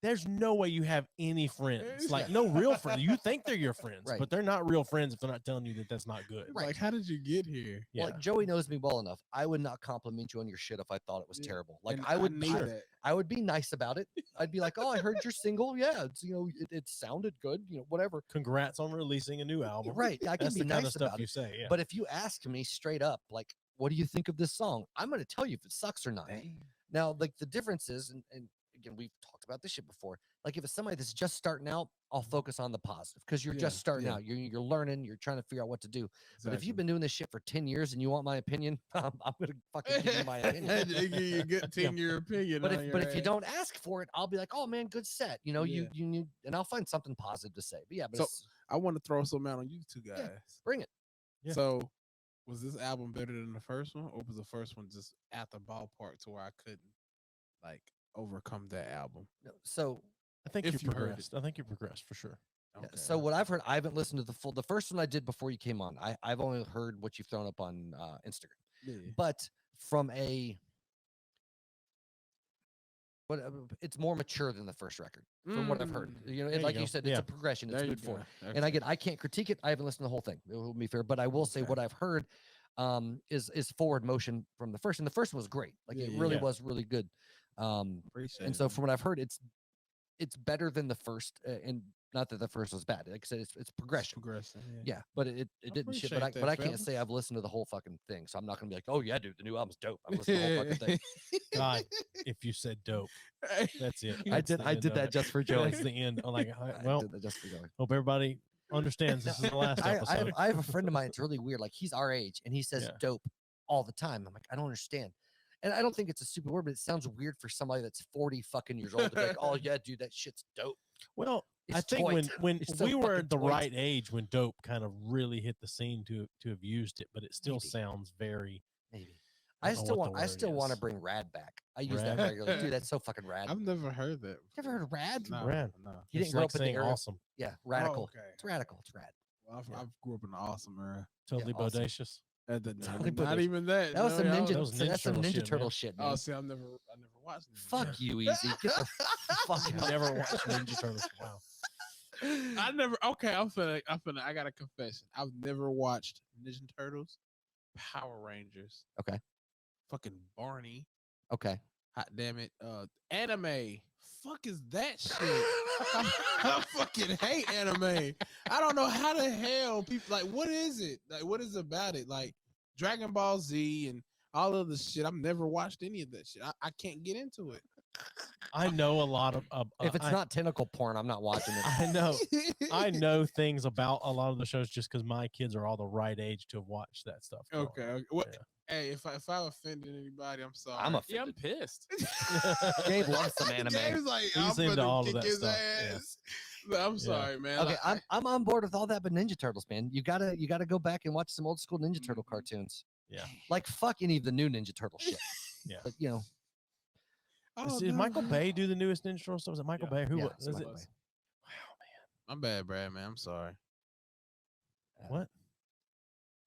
there's no way you have any friends, like no real friends. You think they're your friends, right. But they're not real friends if they're not telling you that that's not good. Right. Like, how did you get here? Yeah. Well, like, Joey knows me well enough. I would not compliment you on your shit if I thought it was terrible. Like, I would be nice about it. I'd be like, oh, I heard you're single. Yeah, it's, it sounded good. Whatever. Congrats on releasing a new album. Right. I can be nice about you it. Say, yeah. But if you ask me straight up, like, what do you think of this song? I'm going to tell you if it sucks or not. Dang. Now, like, the difference is, and again, we've talked about this shit before. Like, if it's somebody that's just starting out, I'll focus on the positive because you're just starting out. You're learning. You're trying to figure out what to do. Exactly. But if you've been doing this shit for 10 years and you want my opinion, I'm gonna fucking give you my opinion. You get 10-year opinion. But if you don't ask for it, I'll be like, oh man, good set. You need, and I'll find something positive to say. But yeah, but so I want to throw some out on you two guys. Yeah, bring it. Yeah. So was this album better than the first one, or was the first one just at the ballpark to where I couldn't like overcome that album. So I think If you you heard progressed. I think you progressed for sure. yeah, so what I've heard, I haven't listened to the first one I did before you came on. I've only heard what you've thrown up on Instagram. Yeah. But from it's more mature than the first record from what I've heard. You know, There you like go. you said, Yeah. it's a progression. It's There you moved forward. go. And I can't critique it. I haven't listened to the whole thing. It will be fair, but I will say Okay. what I've heard is forward motion from the first, and the first one was great. Like Yeah, it yeah, really yeah. was really good. Appreciate And it, so man. from what I've heard, it's better than the first, and not that the first was bad. Like I said, it's progression. progressing. Yeah, but it didn't shit. But appreciate I that, can't fellas. say I've listened to the whole fucking thing, so I'm not gonna be like, oh yeah, dude, the new album's dope. I've listened to the whole fucking thing. God, if you said dope, that's it. I That's did the I end did of that it. just for Joey. That's the end. I'm like, I well, did that just for Joey. hope everybody understands this is the last episode. I have a friend of mine. It's really weird. Like he's our age, and he says Yeah. dope all the time. I'm like, I don't understand. And I don't think it's a stupid word, but it sounds weird for somebody that's 40 fucking years old to be like, oh yeah, dude, that shit's dope. Well, I It's think toit. when It's so we were fucking at the toit. right age when dope kind of really hit the scene to have used it, but it still Maybe. sounds very. Maybe. I I don't know still what want the I word still want to is. bring rad back. I use that Rad? regularly. Dude, that's so fucking rad. I've never heard that. You ever heard of rad? No, Rad. no. You It's didn't grow like up in the saying era. awesome, Yeah, radical. okay. It's radical. It's rad. Well, Yeah. I grew up in the awesome era. totally awesome. bodacious. Totally Not bodacious. even that. That was some no, ninja. that was Ninja That's some Turtle Ninja shit, Turtle man. shit, man. Oh, see, I never watched. Ninja Fuck Turtles. you, Easy. Get the fuck You out. never watched Ninja Turtles. Wow. I never. Okay, I'm finna. I got a confession. I've never watched Ninja Turtles, Power Rangers. Okay. Fucking Barney. Okay. Hot damn it. Anime. Fuck is that shit? I fucking hate anime. I don't know how the hell people like. What is it? Like, what is about it? Like Dragon Ball Z and all of the shit. I've never watched any of that shit. I can't get into it. I know a lot of. If it's I, not tentacle porn, I'm not watching it. I know. I know things about a lot of the shows just because my kids are all the right age to have watched that stuff. growing Okay. up. Okay. What? Yeah. Hey, if I offended anybody, I'm sorry. I'm Yeah, I'm offended. pissed. Gabe loves some anime. Gabe's like, He's I'm into gonna all of kick that his stuff, yeah. ass. But I'm sorry, man. Okay, Like, I'm on board with all that, but Ninja Turtles, man, you gotta go back and watch some old school Ninja Turtle Mhm. cartoons. Yeah. Like fuck any of the new Ninja Turtle shit. Yeah. But you know, oh, Did no, Michael no. Bay do the newest Ninja Turtle stuff? Was it Michael Yeah. Bay? Who Yeah, was it's it? Michael Wow, Bay. I'm bad, Brad, man. I'm sorry. man. What?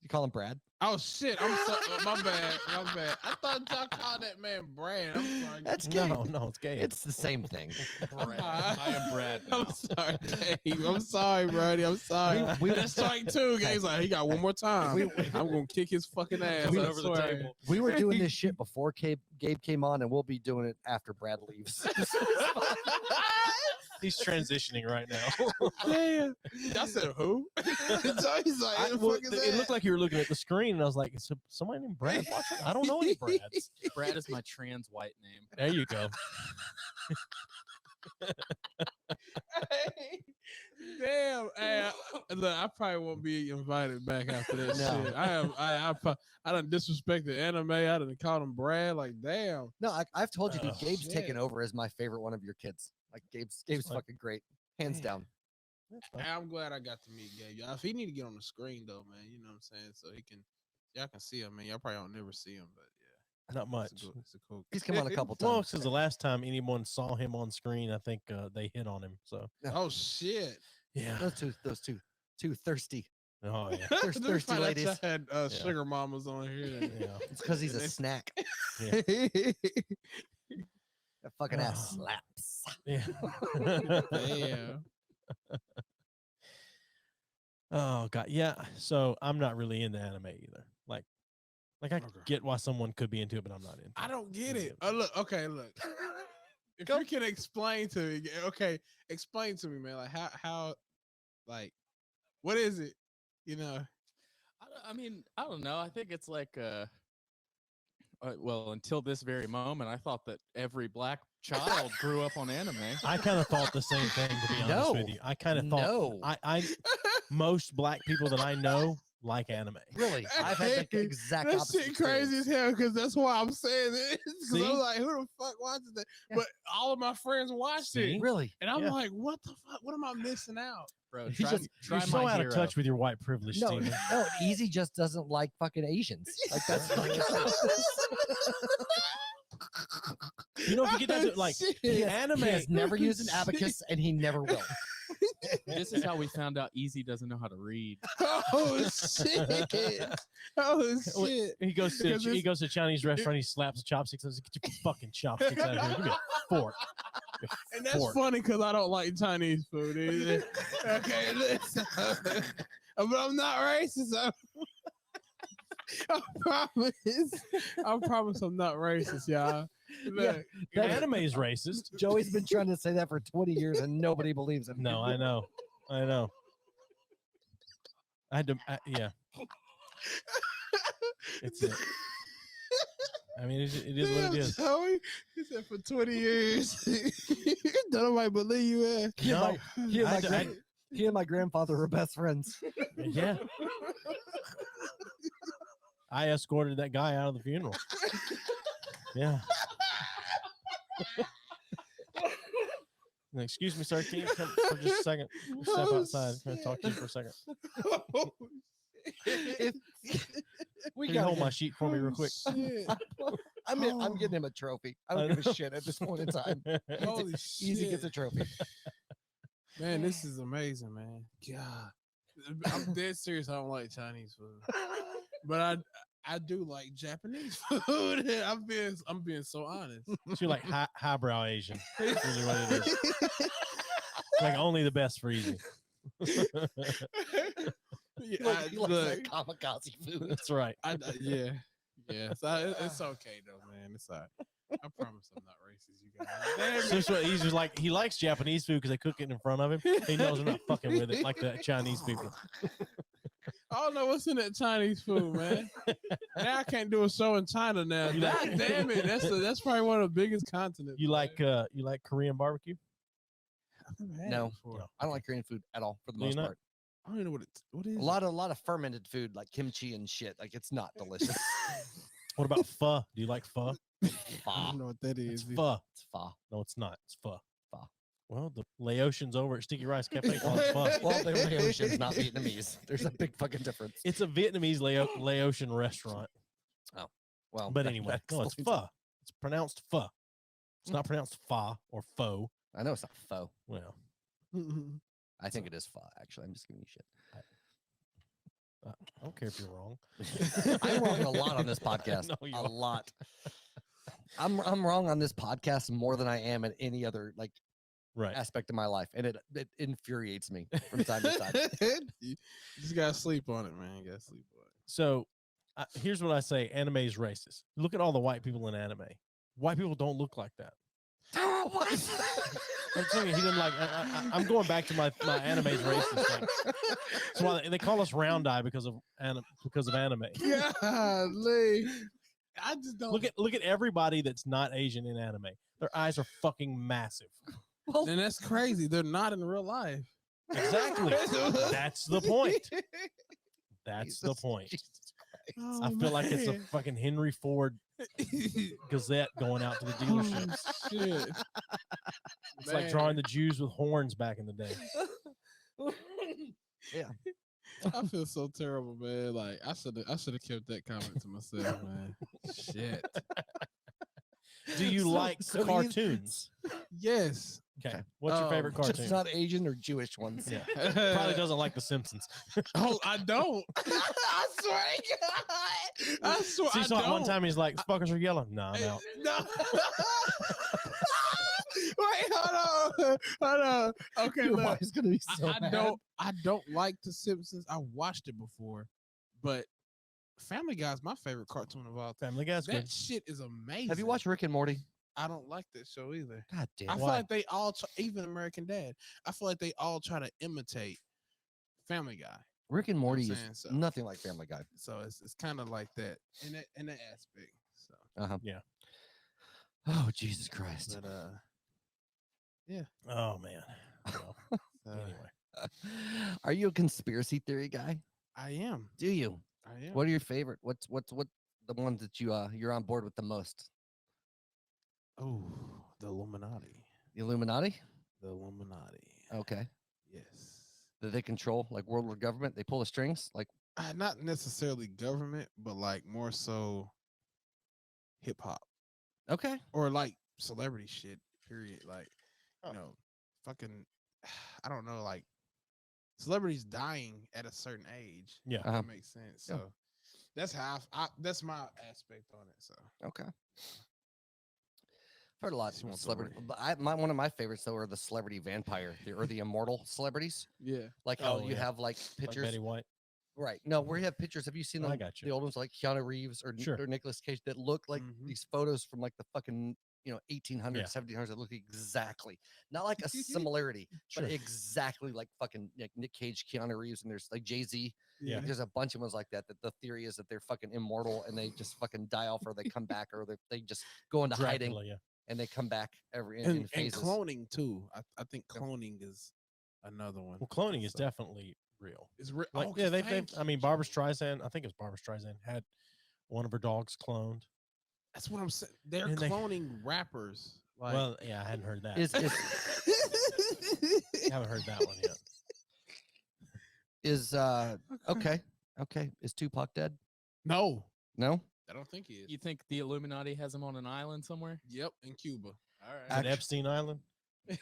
you call him Brad. Oh shit! I'm so, my bad. My bad. I thought y'all called that man Brad. I'm sorry. That's Gabe. No, it's gay. It's the same thing. Brad. I am Brad now. I'm sorry, Dave. I'm sorry, Brady. I'm sorry. That's strike two. Gabe's like, he got one more time. I'm gonna kick his fucking ass. Coming I over the swear. table. We were doing this shit before Gabe came on, and we'll be doing it after Brad leaves. He's transitioning right now. Damn. I said who? So he's like, I- who the well, fuck is it that? looked like you were looking at the screen, and I was like, "Is somebody named Brad watching? I don't know any Brads." Brad is my trans white name. There you go. Hey, damn. Hey, look, I probably won't be invited back after that No. shit. I done disrespected anime. I done called him Brad. Like, damn. No, I've told you, dude. Oh, Gabe's taken shit. over as my favorite one of your kids. Like Gabe's Like- fucking great, hands down. That's fine. Hey, I'm glad I got to meet Gabe. Y'all, if he need to get on the screen though, man, you know what I'm saying? So y'all can see him, man. Y'all probably don't never see him, but yeah. Not much. It's a cool. He's come on a couple Well, times. because the last time anyone saw him on screen, I think they hit on him. So Oh shit. yeah. Those two thirsty. Oh yeah. There's Let me thirsty find out ladies. y'all had Yeah. sugar mamas on here. then. Yeah. It's because he's a And snack. Yeah. That fucking ass Oh. slaps. Yeah. Damn. Oh god, yeah. So I'm not really into anime either. Like I Okay. get why someone could be into it, but I'm not into. I it. don't get Yeah. it. Look, okay, look. If you can explain to me, okay, explain to me, man. Like how, like, what is it? You know, I mean, I don't know. I think it's like, well, until this very moment, I thought that every black child grew up on anime. I kind of thought the same thing, to be honest No. with you. I kind of thought No, I most black people that I know like anime. really, I've had the exact that opposite. shit crazy as experience. hell. Because that's why I'm saying this. Because See? I'm like, who the fuck watches that? Yeah. But all of my friends watched See? it, Really, and I'm Yeah. like, what the fuck? What am I missing out? Bro, He try, just- try You're so my out hero. of touch with your white privilege, no, Steven. no. Easy just doesn't like fucking Asians. Like that's like. You know, if you get down to like anime, He has never used an abacus, and he never will. This is how we found out Eazzy doesn't know how to read. Oh shit! Oh shit! he goes to a Chinese restaurant. He slaps the chopsticks. And says, "Get your fucking chopsticks out of here! Give me a fork." And that's funny because I don't like Chinese food either. Okay, listen. But I'm not racist. I promise I'm not racist, y'all. Look, That- Anime is racist. Joey's been trying to say that for 20 years, and nobody believes him. No, I know. I had to. Yeah. It's it. I mean, it is what it is. Joey, he said for 20 years. Don't nobody believe you, man. No, He and my grandfather were best friends. yeah. I escorted that guy out of the funeral. Yeah. Excuse me, sir. Can you come for just a second? Step outside. I'm going to talk to you for a second. We Can you got hold my sheet for me real quick? I'm getting him a trophy. I don't give a shit at this point in time. Holy Eazzy shit. gets a trophy. Man, this is amazing, man. God. I'm dead serious. I don't like Chinese food. But I do like Japanese food. I'm being so honest. You're like highbrow Asian. That's really what it is. It's like only the best for easy. Yeah, He likes that kamikaze food. That's right. Yeah. So it's okay though, man. It's all right. I promise I'm not racist, you guys. Damn So it. it's what he's just like. He likes Japanese food because they cook it in front of him. He knows they're not fucking with it like the Chinese people. I don't know what's in that Chinese food, man. Now I can't do a show in China now. God damn it. That's probably one of the biggest continents. You like Korean barbecue? I've never had No. it before. No. I don't like Korean food at all, for the Do you most not? part. I don't even know what is A lot of fermented food like kimchi and shit. Like it's not delicious. What about pho? Do you like pho? I Pho. don't know what that It's is. pho. It's pho. No, it's not. It's pho. Pho. Well, the Laotians over at Sticky Rice Cafe call it pho. Well, they're Laotians, not Vietnamese. There's a big fucking difference. It's a Vietnamese Laotian restaurant. Well, But that- anyway, that no, it's explains pho. It's pronounced pho. It's not pronounced pho or faux. it. I know it's not pho. Well, I think it is pho. Actually, I'm just giving you shit. I don't care if you're wrong. I'm wrong a lot on this podcast. No, you a are. lot. I'm wrong on this podcast more than I am at any other like Right. aspect of my life, and it infuriates me from time to time. You just gotta sleep on it, man. You gotta sleep on it. So here's what I say: anime is racist. Look at all the white people in anime. White people don't look like that. I'm telling you, he didn't like. I'm going back to my anime is racist thing. That's why they call us round eye because of anime. Golly. I just don't Look at everybody that's not Asian in anime. Their eyes are fucking massive. and that's crazy. They're not in real life. Exactly. That's the point. That's the Jesus, point. Jesus Christ. Oh, I feel like it's a man. fucking Henry Ford Gazette going out to the dealership. Oh, shit. It's like drawing the Jews with horns back in the day. I feel so terrible, man. Like I should have kept that comment to myself, man. Shit. Do you So- like so you- cartoons? Yes. Okay. What's your favorite cartoon? Just not Asian or Jewish ones. Yeah. Probably doesn't like The Simpsons. Oh, I don't. I swear to God. I swear So I you saw it one don't. time. He's like, "Fuckers are yellow." No, I'm out. No. Wait, hold on. Okay, Your look. wife's gonna be so mad. I don't like The Simpsons. I watched it before, but Family Guy's my favorite cartoon of all time. Family Guy's good. That shit is amazing. Have you watched Rick and Morty? I don't like that show either. God damn. I feel Why? like they all, even American Dad. I feel like they all try to imitate Family Guy. Rick and Morty is saying so. nothing like Family Guy. So it's kind of like that in that aspect. So, Uh-huh. Yeah. Oh, Jesus Christ. but Oh man. Well, anyway, Are you a conspiracy theory guy? I am. Do you? I am. What are your favorite? What the ones that you're on board with the most? Oh, the Illuminati. The Illuminati? The Illuminati. Okay. Yes. That they control like world government? They pull the strings? Like Not necessarily government, but like more so hip hop okay. or like celebrity shit. Period. Like, Oh. you know, fucking, I don't know, like celebrities dying at a certain age. Yeah. If that makes sense. Yeah. So that's how that's my aspect on it. So Okay. Heard a lot She of wants to celebrity. work. But one of my favorites though are the celebrity vampire, or the immortal celebrities. yeah. Like how Oh, you yeah. have like Like pictures, Betty White. right? No, where you have pictures. Have you seen I them? got you. The old ones like Keanu Reeves Sure. or Nicolas Cage that look like Mhm. these photos from like the fucking 1800s, Yeah. 1700s that look exactly not like a similarity, Sure. but exactly like fucking like Nick Cage, Keanu Reeves, and there's like Jay-Z. Yeah. There's a bunch of ones like that. That the theory is that they're fucking immortal and they just fucking die off, or they come back, or they just go into hiding Dracula, yeah. and they come back in And phases. cloning too. I think Yep. cloning is another one. Well, cloning is So, definitely real. it's real. Like, yeah, they've. I mean, Barbara Streisand. I think it's Barbara Streisand had one of her dogs cloned. That's what I'm saying. They're And they- cloning rappers. Like, Well, yeah, I hadn't heard that. Is I haven't heard that one yet. is okay. Is Tupac dead? no, No. I don't think he is. You think the Illuminati has him on an island somewhere? Yep, in Cuba. All right. At Epstein Island. What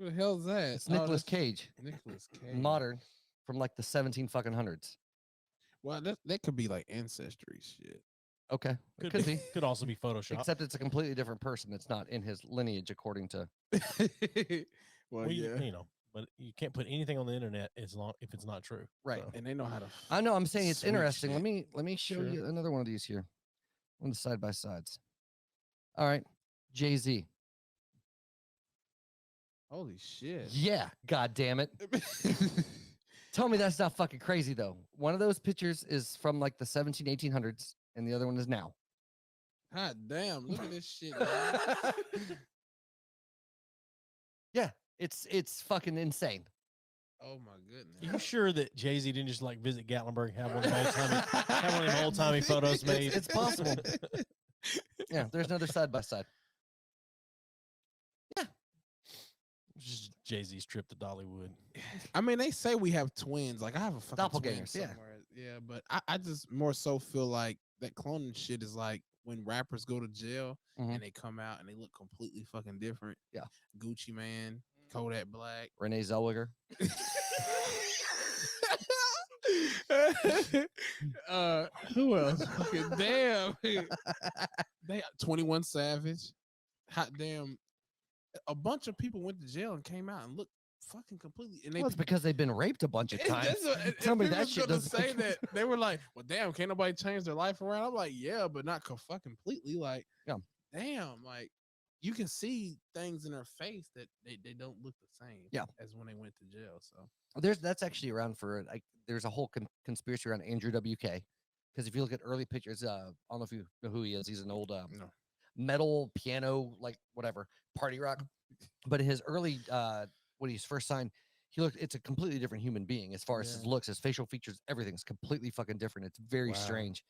the hell's that? It's Nicolas Cage, Nicholas Cage. modern, from like the 17 fucking hundreds. Well, that could be like ancestry shit. Okay, Could, could be. Could also be Photoshop. Except it's a completely different person. It's not in his lineage, according to. Well, Well, yeah, you know, but you can't put anything on the internet if it's not true. Right. So, and they know how to. I know. I'm saying it's Sweet interesting. shit. Let me show Sure. you another one of these here, on the side by sides. All right, Jay-Z. Holy shit! Yeah, god damn it. Tell me that's not fucking crazy though. One of those pictures is from like the 1800s, and the other one is now. God damn! Look at this shit. Man. Yeah, it's fucking insane. Oh my goodness! are you sure that Jay-Z didn't just like visit Gatlinburg, have one of them old timey photos made? It's possible. Yeah, there's another side by side. Just Jay-Z's trip to Dollywood. I mean, they say we have twins. Like I have a fucking twin Doppelgangers, yeah. somewhere. Yeah, but I just more so feel like that cloning shit is like when rappers go to jail Mhm. and they come out and they look completely fucking different. Yeah. Gucci Man, Kodak Black. Renee Zellweger. Who else? Fucking damn. They 21 Savage. Hot damn. A bunch of people went to jail and came out and looked fucking completely. And they Well, it's because they've been raped a bunch of times. Tell me that shit doesn't doesn't say that. They were like, well, damn, can't nobody change their life around? I'm like, yeah, but not fucking completely. Like, Yeah. damn, like you can see things in their face that they don't look the same Yeah. as when they went to jail. So That's actually around for like there's a whole conspiracy around Andrew WK, because if you look at early pictures, I don't know if you know who he is. He's an old no. metal piano, like whatever, party rock. But his early when he's first signed, it's a completely different human being as far as his Yeah. looks, his facial features, everything's completely fucking different. It's very Wow. strange.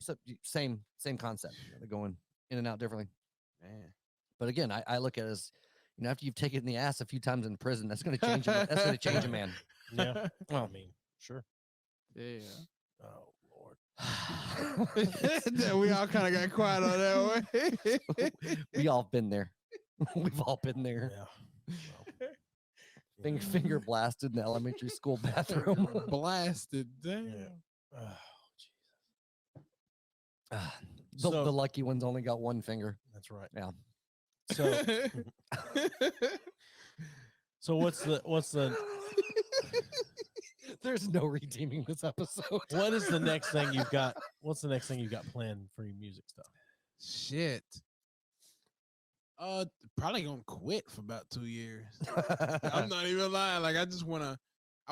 So same concept. They're going in and out differently. Man. But again, I look at it as, after you've taken the ass a few times in prison, that's gonna change that's gonna change a man. Yeah. Well, I mean, sure. Yeah. Oh Lord. We all kind of got quiet on that one. We all been there. We've all been there. Yeah. Well, Finger blasted in the elementary school bathroom. Blasted. Damn. Yeah. Oh, Jesus. The So- lucky ones only got one finger. That's right. Yeah. So what's the There's no redeeming this episode. what is the next thing you've got? What's the next thing you've got planned for your music stuff? Shit. Probably gonna quit for about 2 years. I'm not even lying. Like I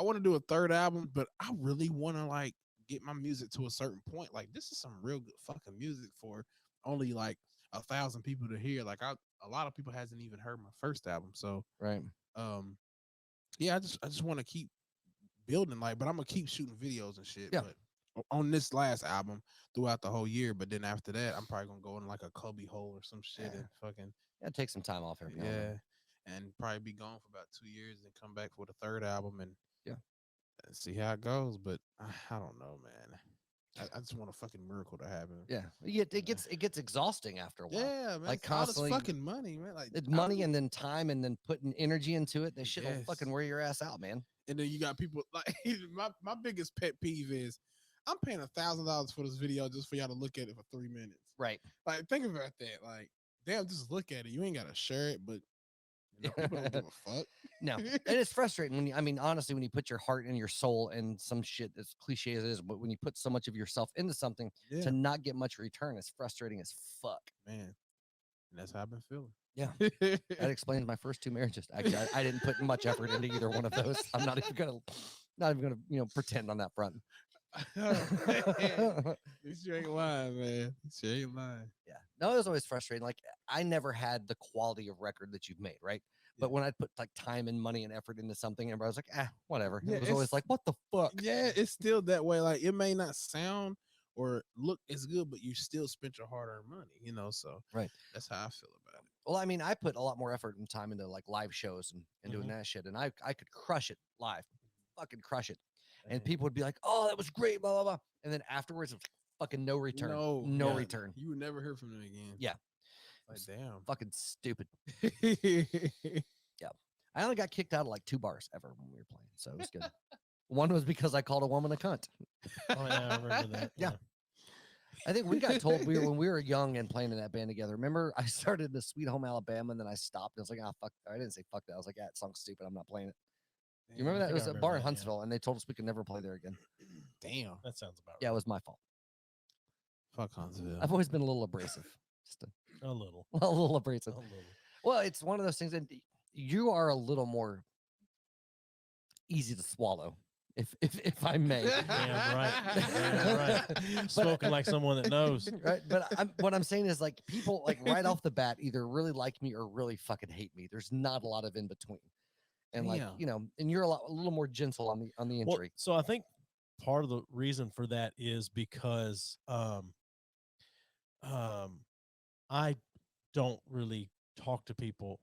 want to do a third album, but I really want to like get my music to a certain point. Like this is some real good fucking music for only like 1,000 people to hear. Like a lot of people hasn't even heard my first album. So Right. yeah, I just want to keep building, like, but I'm gonna keep shooting videos and shit. Yeah. But on this last album throughout the whole year, but then after that, I'm probably gonna go in like a cubby hole or some shit and fucking Yeah, take some time off every now and then. and probably be gone for about 2 years and come back for the third album and Yeah. see how it goes. But I don't know, man. I just want a fucking miracle to happen. Yeah, it gets exhausting after a while. Yeah, man. Like Like all this constantly- fucking money, man. Like It's money and then time and then putting energy into it. That shit will Yes. fucking wear your ass out, man. and then you got people like my biggest pet peeve is I'm paying $1,000 for this video just for y'all to look at it for 3 minutes. Right. Like think about that. Like damn, just look at it. You ain't gotta share it, but you know, people don't give a fuck. No, and it's frustrating when you, I mean, honestly, when you put your heart and your soul in some shit, as cliche as it is, but when you put so much of yourself into something Yeah, to not get much return, it's frustrating as fuck. man. And that's how I've been feeling. Yeah. That explains my first 2 marriages. Actually, I didn't put much effort into either one of those. I'm not even gonna pretend on that front. You ain't lying, man. You ain't lying. Yeah. No, it was always frustrating. Like I never had the quality of record that you've made, right? But when I put like time and money and effort into something, everybody was like, whatever. Yeah, It was always it's- like, what the fuck? Yeah, it's still that way. Like it may not sound or look as good, but you still spent your hard-earned money, you know. So Right. that's how I feel about it. Well, I mean, I put a lot more effort and time into like live shows and doing that shit. And I could crush it live. Fucking crush it. And people would be like, oh, that was great, blah, blah, blah. And then afterwards, it was fucking no return. No yeah, return. You would never hear from them again. Yeah. Like damn. Fucking stupid. I only got kicked out of like 2 bars ever when we were playing. So it was good. One was because I called a woman a cunt. Oh, yeah, I remember that. Yeah. I think we got told when we were young and playing in that band together. Remember, I started the Sweet Home Alabama and then I stopped. I was like, fuck. I didn't say fuck that. I was like, that song's stupid. I'm not playing it. You remember I that? It think was I a remember bar in that, yeah. Huntsville and they told us we could never play there again. Damn. That sounds about Yeah, it right. was my fault. Fuck Huntsville. I've always been a little abrasive. Just A little. a little abrasive. A little. Well, it's one of those things that you are a little more easy to swallow, if I may. Damn right. Damn right. Spoken like someone that knows. Right, but what I'm saying is like people like right off the bat either really like me or really fucking hate me. There's not a lot of in between, and like Damn. and you're a little more gentle on the Well, injury. so I think part of the reason for that is because I don't really talk to people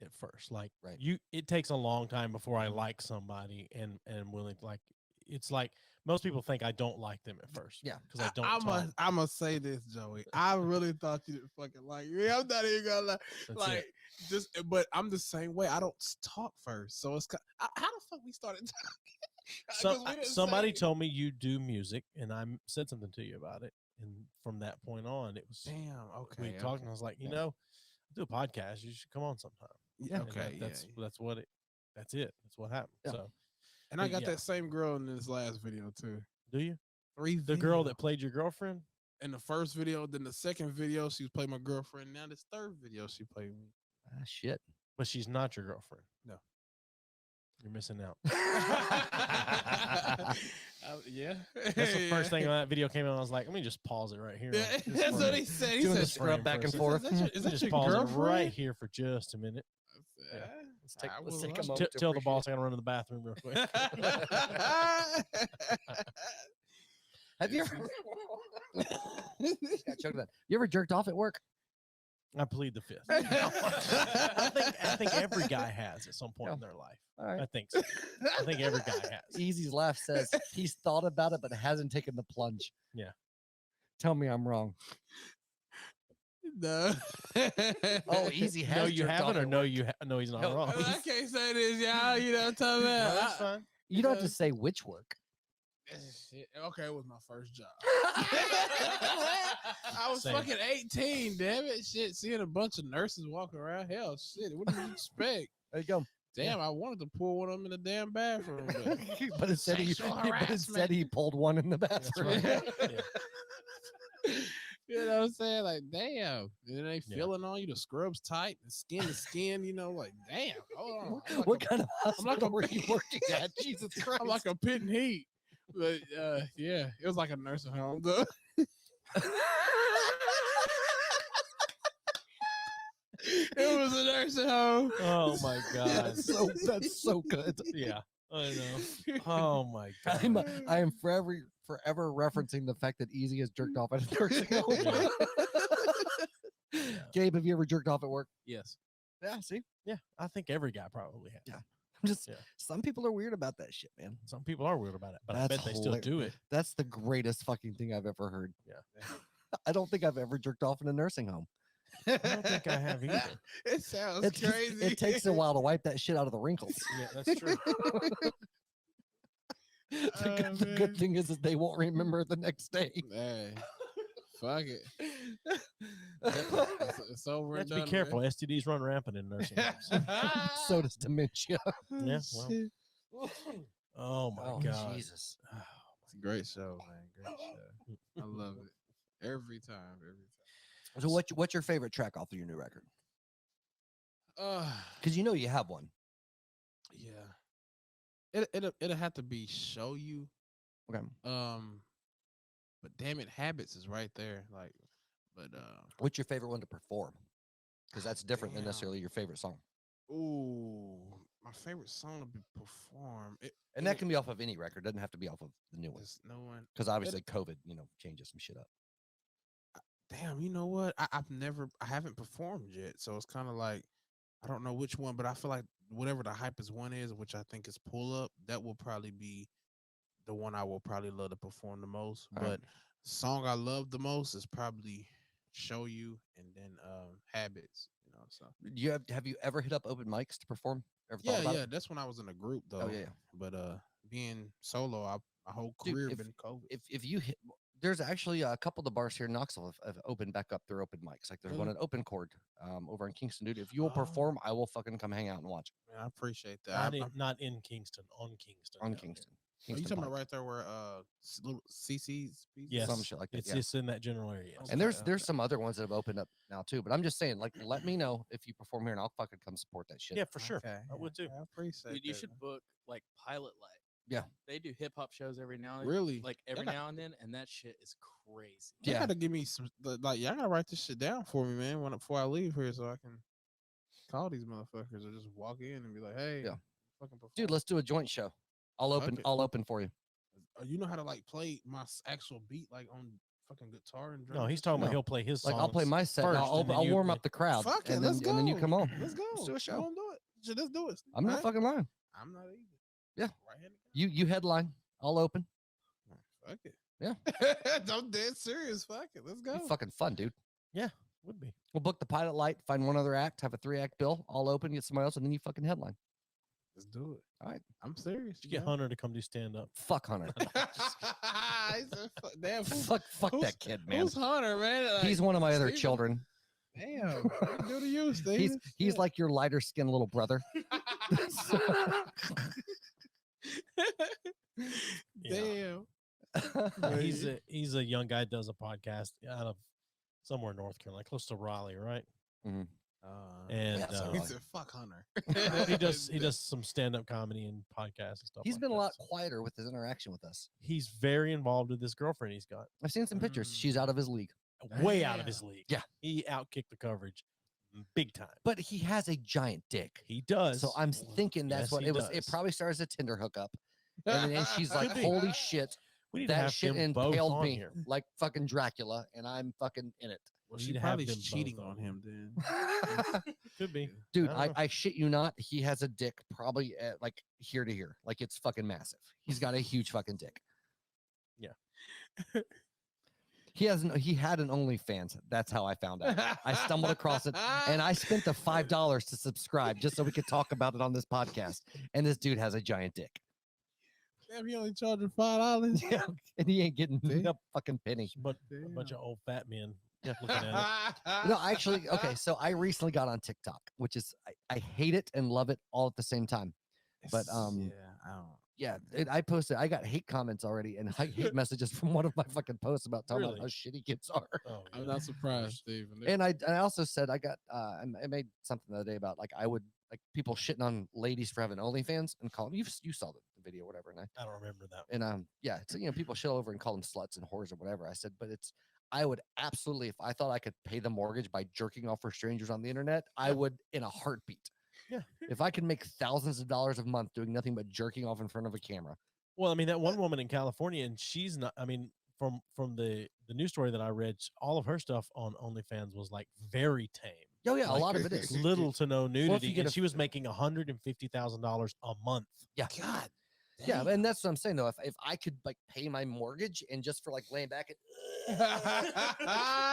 at first. Like Right. it takes a long time before I like somebody and willing to like. It's like most people think I don't like them at first. Yeah. because I don't. talk. I'm gonna say this, Joey. I really thought you didn't fucking like me. I'm not even gonna lie. That's Like it. just, but I'm the same way. I don't talk first, so it's how the fuck we started talking? 'Cause we didn't Somebody say- told me you do music, and I said something to you about it, and from that point on, it was Damn. Okay. we talked, and I was like, you know, I do a podcast. You should come on sometime. Yeah. And Okay. that's yeah. that's what it. That's it. That's what happened. Yeah. So, And I but got yeah. that same girl in this last video too. do you? 3 The girl videos. that played your girlfriend? in the first video, then the second video she was playing my girlfriend. Now this third video she played me. Shit. But she's not your girlfriend. No. You're missing out. Yeah. That's the first thing when that video came out. I was like, let me just pause it right here. Yeah, on this that's frame. what he said. He Doing said, the scrub back and Is forth. Is that Just your pause it girlfriend? right here for just a minute. Yeah. Let's take I let's will take a watch. moment. to Tell the appreciate boss I gotta run to the bathroom real quick. Have you ever? Got choked on. You ever jerked off at work? I plead the fifth. I think every guy has at some point in their life. All right. I think so. I think every guy has. Easy's laugh says he's thought about it but hasn't taken the plunge. Yeah. Tell me I'm wrong. No. Oh, Easy has. No, you jerked off haven't, or at no, work. no, he's not No, wrong. I can't say this, y'all. You know what I'm talking No, about? that's fine. You don't have to say which work. Shit. Okay, it was my first job. I was Same. fucking 18, damn it. Shit, seeing a bunch of nurses walking around. Hell, shit. What did you expect? There you go. Damn, I wanted to pull one of them in the damn bathroom. But but instead Sexual he pulled one in the That's bathroom. right. Yeah. you know what I'm saying? Like, damn. And then they Yeah. feeling on you. The scrub's tight, the skin to skin, you know, like, damn. Hold on. I'm like What a- kind of I'm like hospital a- were you working at? Jesus Christ. I'm like a pit in heat. But yeah, it was like a nursing home though. It was a nursing home. Oh my god. that's so good. Yeah, I know. Oh my god. I am forever referencing the fact that Easy has jerked off at a nursing home. Gabe, have you ever jerked off at work? Yes. Yeah, see? Yeah, I think every guy probably has. Yeah. Just Yeah. some people are weird about that shit, man. Some people are weird about it, but I That's bet they still do it. That's the greatest fucking thing I've ever heard. Yeah. I don't think I've ever jerked off in a nursing home. I don't think I have either. It sounds It, just- crazy. it takes a while to wipe that shit out of the wrinkles. Yeah, that's true. The good man. thing is that they won't remember the next day. Hey, fuck it. It's over You have and to be done careful. with. STDs run rampant in nursing homes. So does dementia. Yeah, well. Shit. Oh my Oh, god. Jesus. It's a great show, man. Great show. I love it every time. So what's your favorite track off of your new record? Uh, Because you know you have one. yeah. It'll have to be Show You. Okay. But damn it, Habits is right there. Like, but What's your favorite one to perform? Because that's different than Damn. necessarily your favorite song. ooh, my favorite song to be performed. And that can be off of any record. Doesn't have to be off of the new one. There's no one. Because obviously COVID, changes some shit up. Damn, you know what? I haven't performed yet, so it's kind of like I don't know which one, but I feel like whatever the hypest one is, which I think is Pull Up, that will probably be the one I will probably love to perform the most. All right. But song I love the most is probably Show You and then Habits. So Have you ever hit up open mics to perform? Ever thought yeah, about yeah, it? that's when I was in a group though. Oh yeah. But being solo, my whole Dude, career been COVID. If you hit, there's actually a couple of the bars here in Knoxville have opened back up their open mics. Like there's one Really? at Open Chord over in Kingston, dude. If you will perform, I will fucking come hang out and watch Man, I appreciate that. Not in Kingston, on Kingston. on down Kingston. Are you Kingston talking about Pike. right there where little CC's? there. Yes, Some shit like that, It's yeah. just in that general area. Yes. And Okay, there's some other ones that have opened up now too. But I'm just saying, like, let me know if you perform here, and I'll fucking come support that shit. Yeah, for sure. Okay, I would too. I appreciate Dude, you that, should man. book like Pilot Light. Yeah. They do hip hop shows every now and Really? like every got- now and then, and that shit is crazy. You Yeah. gotta give me some like y'all gotta write this shit down for me, man, before I leave here so I can call these motherfuckers or just walk in and be like, hey, Yeah. fucking perform. Dude, let's do a joint show. I'll open. Okay. I'll open for you. You know how to like play my actual beat like on fucking guitar and drums? No, and he's talking shit? about No. he'll play his Like I'll play songs my set. And first, I'll and then I'll you warm play- up the crowd. Fuck it, and let's then, go. And then you come on. Let's go. Let's do a You show. wanna do it? Shit, let's do it. I'm not Right? fucking lying. I'm not either. Yeah. Right-handed guy? You headline. I'll open. Fuck it. Yeah. I'm dead serious. Fuck it. Let's go. Be fucking fun, dude. would be. We'll book the Pilot Light. Find one other act. Have a 3-act bill. I'll open. Get somebody else, and then you fucking headline. Let's do it. All right. I'm serious. You get Hunter to come do stand up. Fuck Hunter. Damn, fuck who's- that kid, man. Who's Hunter, man? He's one of my other Steven? children. Damn. What you do to you, Steve? He's like your lighter skinned little brother. Yeah. Damn. He's a young guy, does a podcast out of somewhere in North Carolina, close to Raleigh, right? And Yeah, so he Raleigh. said, "Fuck Hunter." he does some stand up comedy and podcasts and stuff. He's like been a that, lot so quieter with his interaction with us. He's very involved with this girlfriend he's got. I've seen some pictures. Mm. She's out of his league, Way out of his league. Yeah. He outkicked the coverage big time. but he has a giant dick. He does. So I'm thinking that's Yes, what he it was. It does. probably starts as a Tinder hookup, and she's like, Could be. "Holy shit, we need to that have shit them both impaled on me here. like fucking Dracula, and I'm fucking in it." Well, We she need to have probably them cheating both on on. him then. Could be. Dude, I don't know. I shit you not. He has a dick probably at, like here to here. Like it's fucking massive. He's got a huge fucking dick. Yeah. He had an OnlyFans. That's how I found out. I stumbled across it and I spent the $5 to subscribe just so we could talk about it on this podcast. And this dude has a giant dick. Damn, you only charging $5. Yeah, and he ain't getting See? a fucking penny. But a bunch of old fat men Yeah. looking at it. No, actually, okay. So I recently got on TikTok, which is I hate it and love it all at the same time. But, yeah, I don't. Yeah, I posted. I got hate comments already and hate messages from one of my fucking posts about talking about Really? how shitty kids are. Oh, I'm yeah. not surprised, Stephen. And I also said I got I made something the other day about like I would like people shitting on ladies for having OnlyFans and call them you saw the video or whatever, and I don't remember that. yeah, it's people shit over and call them sluts and whores or whatever. I said, but I would absolutely, if I thought I could pay the mortgage by jerking off for strangers on the internet, I would in a heartbeat. Yeah. If I could make thousands of dollars a month doing nothing but jerking off in front of a camera. Well, I mean, that one woman in California, and she's not. I mean, from the news story that I read, all of her stuff on OnlyFans was like very tame. Oh yeah, a Like, lot of it is. little to no nudity, get and a- she was making $150,000 a month. Yeah. God. Yeah, and that's what I'm saying though. If I could like pay my mortgage and just for like laying back,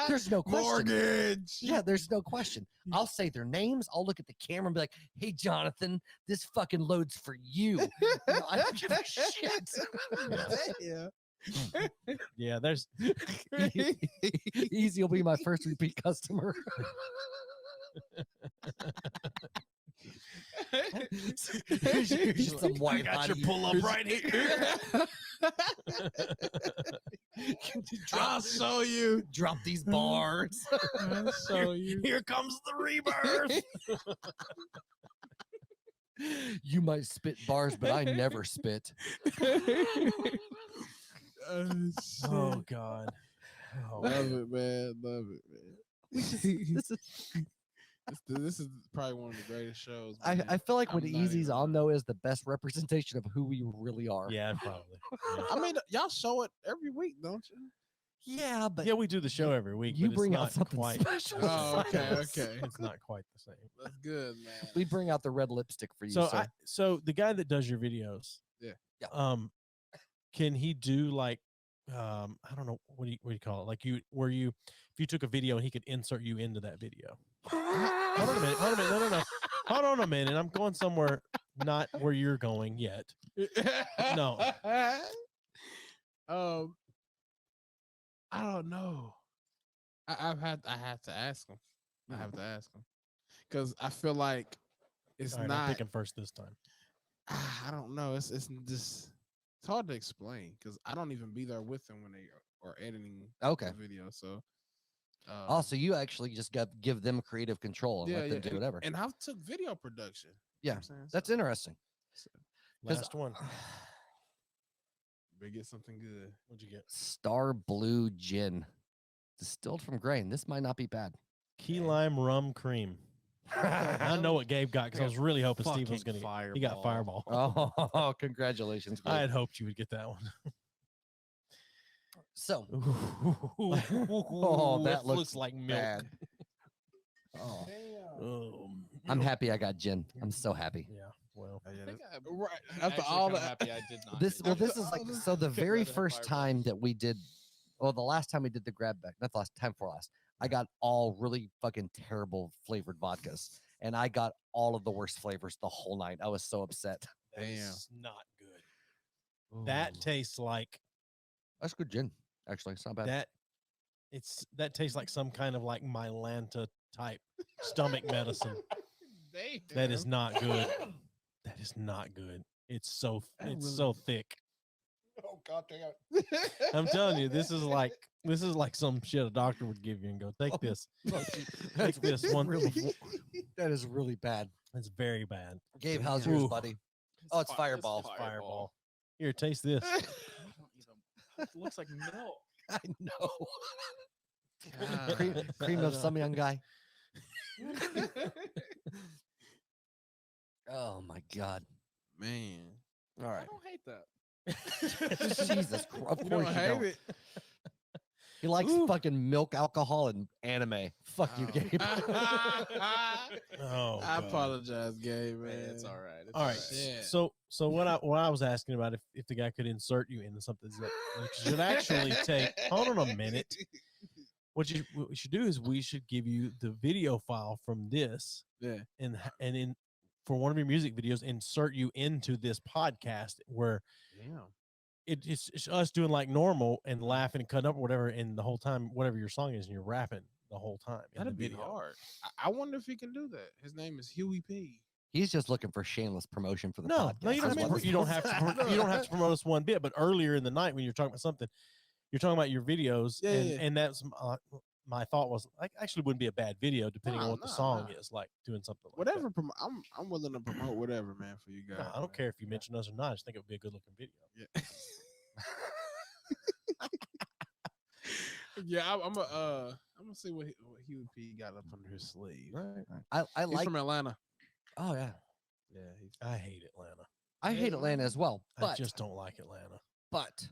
there's no question. Mortgage. Yeah, there's no question. I'll say their names. I'll look at the camera and be like, "Hey, Jonathan, this fucking load's for you." You know, I don't give a shit. Yeah. Yeah, there's Easy will be my first repeat customer. Here's some white hot pull up right here. I'll show you. Drop these bars. I'll show you. Here comes the rebirth. You might spit bars, but I never spit. Oh God. Oh, Love it, man. Love it, man. This is probably one of the greatest shows. Man. I feel like with I'm not Easy's even on lying. though is the best representation of who we really are. yeah, probably. Yeah. I mean, y'all show it every week, don't you? Yeah, but Yeah, we do the show every week. you but bring it's out not something quite. special. Oh, for okay, us. okay. It's not quite the same. That's good, man. We bring out the red lipstick for you. So, sir. so the guy that does your videos, Yeah. Yeah. Can he do like, I don't know what do you call it? Like if you took a video and he could insert you into that video. Hold on a minute. No. Hold on a minute. I'm going somewhere not where you're going yet. No. I don't know. I have to ask him. I have to ask him because I feel like it's All right, I'm not. picking first this time. I don't know. It's just it's hard to explain because I don't even be there with them when they are editing Okay. the video. So Also, you actually just give them creative control and let them do and- whatever. And I took video production. You Yeah, know what I'm saying? That's So, interesting. 'Cause- Last one. we get something good. What'd you get? Star Blue Gin, distilled from grain. This might not be bad. Key lime rum cream. I know what Gabe got because I was really hoping Steve was Fucking going to. He got Fireball. Oh, congratulations! I had hoped you would get that one. So, Oh, that looks like milk. bad. Oh, Oh, I'm happy I got gin. I'm so happy. Yeah. Well, Right I'm after actually all kinda that. happy I did not. This do well, that. this is like so. The I'd very rather have first Fireball. time that we did, well, the last time we did the grab bag, not the last time for last. I got all really fucking terrible flavored vodkas, and I got all of the worst flavors the whole night. I was so upset. that Damn. is not good. That tastes like That's good gin. Actually, it's not bad. that. That tastes like some kind of like Mylanta type stomach medicine. That is not good. That is not good. It's so thick. Oh god damn. I'm telling you, this is like some shit a doctor would give you and go, take this. Take this one. That is really bad. It's very bad. Gabe, how's yours, Ooh. buddy? Oh, it's Fireball. Fireball. Here, taste this. I don't even- It looks like milk. I know. God. Cream of some young guy. Oh my god. Man. All I right. don't hate that. Jesus Christ. Of You course don't you hate don't. it. He likes Ooh. fucking milk, alcohol, and anime. Fuck you, Gabe. Oh, I God. apologize, Gabe, man. Man, it's all right. It's All right. Yeah. So what I was asking about if the guy could insert you into something that you should actually take. Hold on a minute. What we should do is we should give you the video file from this Yeah. and in for one of your music videos insert you into this podcast where Damn. it's us doing like normal and laughing and cutting up or whatever, and the whole time whatever your song is and you're rapping the whole time. in That'd the be video. hard. I wonder if he can do that. His name is Huey P. He's just looking for shameless promotion for the No, podcast. no, you That's don't. what You don't have this to. is. You don't have to promote us one bit. But earlier in the night when you're talking about something, you're talking about your videos, Yeah, and yeah. and that's my thought was like actually wouldn't be a bad video depending on what the No, song no. is like doing something like Whatever. That. I'm willing to promote whatever, man, for you guys. No, I don't man. care if you mention us or not. I just think it would be a good looking video. Yeah. Yeah, I'm gonna see what Huey P got up under his sleeve. Right. I He's like. from Atlanta. Oh yeah. Yeah, he's I hate Atlanta. I hate Atlanta as well, I but just don't like Atlanta. but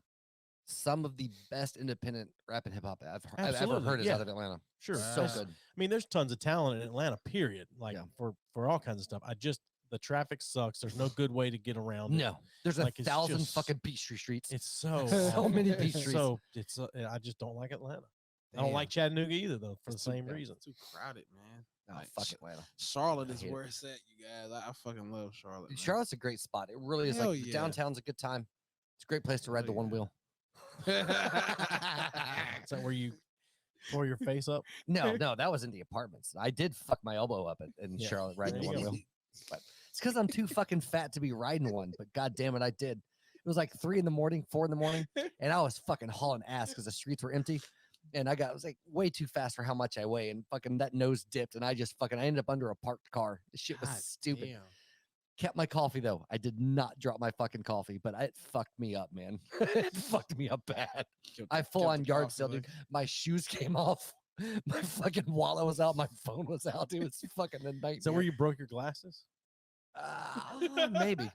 some of the best independent rap and hip hop I've ever Absolutely, heard is yeah. out of Atlanta. Sure. So There's- good. I mean, there's tons of talent in Atlanta, period. Like Yeah. for all kinds of stuff. The traffic sucks. There's no good way to get around it. No, there's Like, it's 1,000 just- fucking Peachtree streets. It's so So awful. many It's Peachtrees. So it's I just don't like Atlanta. I don't Damn. like Chattanooga either, though, for the same Yeah, reason. it's too crowded, man. Oh, Like, fuck Atlanta. Charlotte I is hate it. where it's at, you guys. I fucking love Charlotte. Man. Charlotte's a great spot. It really is. Hell Like yeah. downtown's a good time. It's a great place to ride the Hell one yeah. wheel. Is that where you tore your face up? No, that was in the apartments. I did fuck my elbow up in Yeah, Charlotte riding the there one you go. wheel. But it's because I'm too fucking fat to be riding one. But god damn it, I did. It was like 3 in the morning, 4 in the morning, and I was fucking hauling ass because the streets were empty. And I was like way too fast for how much I weigh, and fucking that nose dipped, and I ended up under a parked car. This shit was God stupid. damn. Kept my coffee though. I did not drop my fucking coffee, but it fucked me up, man. It fucked me up bad. Kept I the- full kept on the yard coffee sale, away. dude. My shoes came off. My fucking wallet was out. My phone was out. Dude, it's fucking a nightmare. Is that where you broke your glasses? Maybe.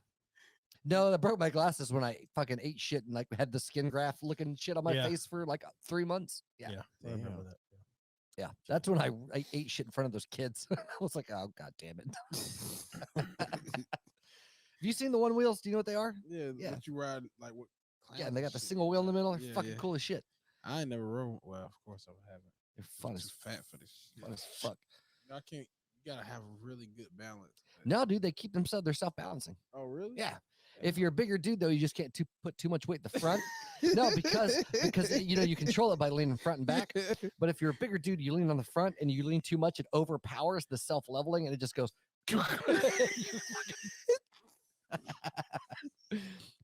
No, I broke my glasses when I fucking ate shit and like had the skin graft looking shit on my Yeah. face for like 3 months. Yeah. I remember Damn. that. Yeah. That's when I ate shit in front of those kids. I was like, oh, god damn it. Have you seen the one wheels? Do you know what they are? Yeah, Yeah. what you ride like what? Yeah, and they got the shit. single wheel in the middle. They're Yeah, fucking yeah. cool as shit. I ain't never rode. Well, of course I haven't. They're fun I'm as too fat for this shit. fun as fuck. I can't. You gotta have really good balance. No, dude, they keep themselves. They're self-balancing. Oh really? Yeah. If you're a bigger dude, though, you just can't put too much weight in the front. No, because you control it by leaning front and back. But if you're a bigger dude, you lean on the front and you lean too much, it overpowers the self-leveling and it just goes.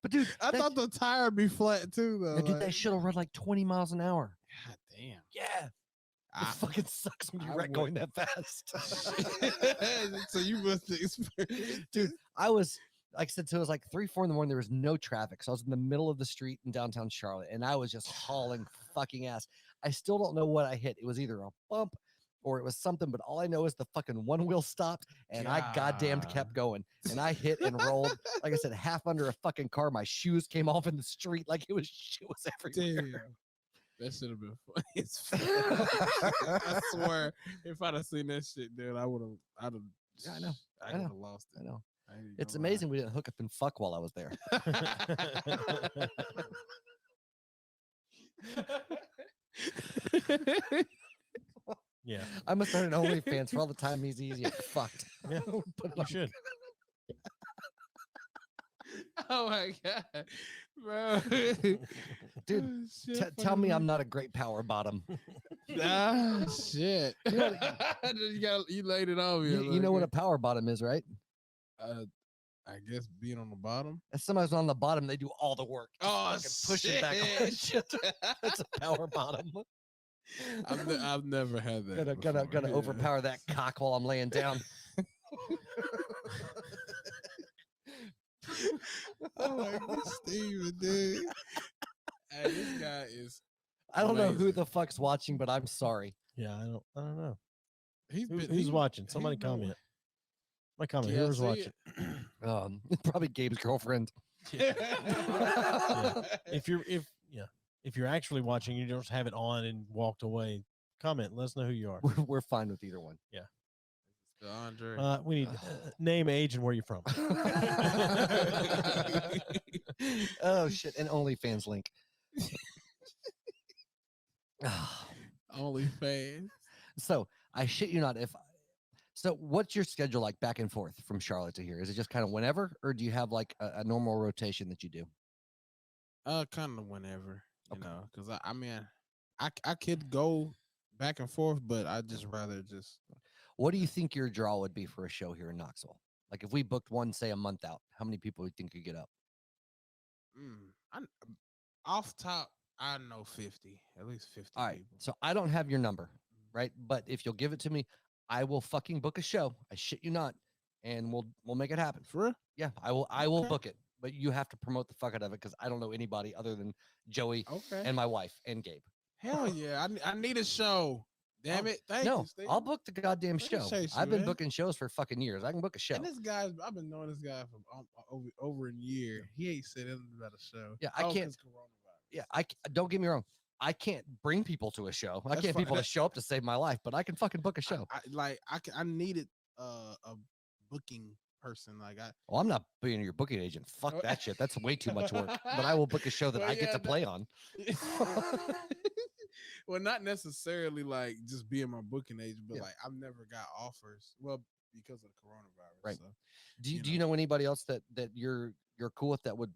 But dude, I thought the tire would be flat too, though. dude, like- that shit'll run like 20 miles an hour. God damn. Yeah, it I- fucking sucks when I you're right would- going that fast. so you must experience, Dude, I was like I said, so it was like 3, 4 in the morning. There was no traffic, so I was in the middle of the street in downtown Charlotte, and I was just hauling fucking ass. I still don't know what I hit. It was either a bump or it was something, but all I know is the fucking one wheel stopped, and I goddamned kept going, and I hit and rolled. Like I said, half under a fucking car. My shoes came off in the street, like it was shit was everywhere. Damn. That should have been funny as fuck. I swear, if I'd have seen that shit, dude, I'd have. Yeah, I know. I I would know. have lost it. I know. I ain't even It's gonna lie. amazing we didn't hook up and fuck while I was there. Yeah. I must start an OnlyFans for all the time he's easy and fucked. Yeah. Put it You on- should. Oh my god, bro, Dude, Oh, shit, tell me funny. I'm not a great power bottom. Ah, shit. You know you laid it on me. You know what a power bottom is, right? I guess being on the bottom. As somebody's on the bottom, they do all the work. Just Oh, fucking push it back on. Shit. That's a power bottom. I've never had that. Gotta before, yeah. overpower that cock while I'm laying down. Oh my god, Steven, dude. Hey, this guy is. I don't know who Amazing. the fuck's watching, but I'm sorry. Yeah, I don't know. He's Who's watching? Somebody been- comment. My comment. Whoever's TLC. watching. Probably Gabe's girlfriend. If you're actually watching, you just have it on and walked away. Comment. Let us know who you are. We're fine with either one. Andre. We need name, age, and where you're from. Oh shit! An OnlyFans link. Only fans. So I shit you not. So, what's your schedule like back and forth from Charlotte to here? Is it just kind of whenever, or do you have like a normal rotation that you do? Kind of whenever, you Okay. know, because I mean, I could go back and forth, but I just rather just. What do you think your draw would be for a show here in Knoxville? Like if we booked one, say a month out, how many people do you think could get up? Off top, I know 50, at least 50. All right. people. So I don't have your number, right? But if you'll give it to me, I will fucking book a show. I shit you not, and we'll make it happen. For real? Yeah, I will Okay. book it. But you have to promote the fuck out of it because I don't know anybody other than Joey Okay. and my wife and Gabe. Hell yeah, I need a show. Damn it! Thank No, you, Steve. I'll book the goddamn show. Appreciate you, I've been man. booking shows for fucking years. I can book a show. And this guy's, I've been knowing this guy for over a year. He ain't said anything about a show. Yeah, I Oh, can't- 'cause coronavirus. don't get me wrong. I can't bring people to a show. I That's can't fine. people to show up to save my life, but I can fucking book a show. I needed a booking person. Well, I'm not being your booking agent. Fuck that shit. That's way too much work. But I will book a show that I get to play on. Well, not necessarily like just being my booking agent, but Yeah. like I've never got offers. Well, because of the coronavirus. Right. So, Do you know anybody else that you're cool with that would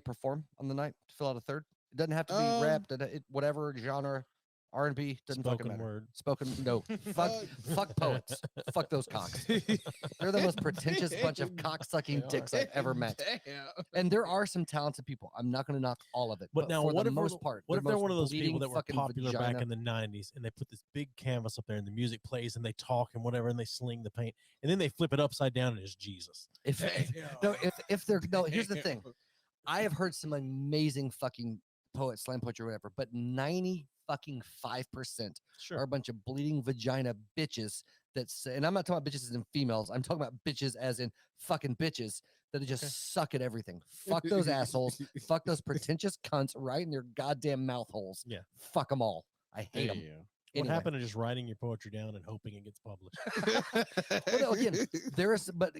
perform on the night to fill out a third? It doesn't have to be rap, whatever genre, R&B, doesn't fucking Spoken matter. word. Spoken, no, fuck poets, fuck those cocks. They're the most pretentious bunch of cock-sucking They dicks are. I've ever met. Damn. And there are some talented people. I'm not going to knock all of it, But now, for what the if most part, what if they're most one of those people bleeding that were fucking popular back vagina- in the '90s, and they put this big canvas up there, and the music plays, and they talk and whatever, and they sling the paint, and then they flip it upside down, and it's Jesus. If they're no, here's the thing. I have heard some amazing fucking poets, slam poetry, or whatever, but 95% Sure. are a bunch of bleeding vagina bitches and I'm not talking about bitches as in females. I'm talking about bitches as in fucking bitches that just suck at everything. Fuck those assholes. Fuck those pretentious cunts right in their goddamn mouth holes. Yeah. Fuck them all. I hate them. What happened to just writing your poetry down and hoping it gets published? Well, no, again, there is, but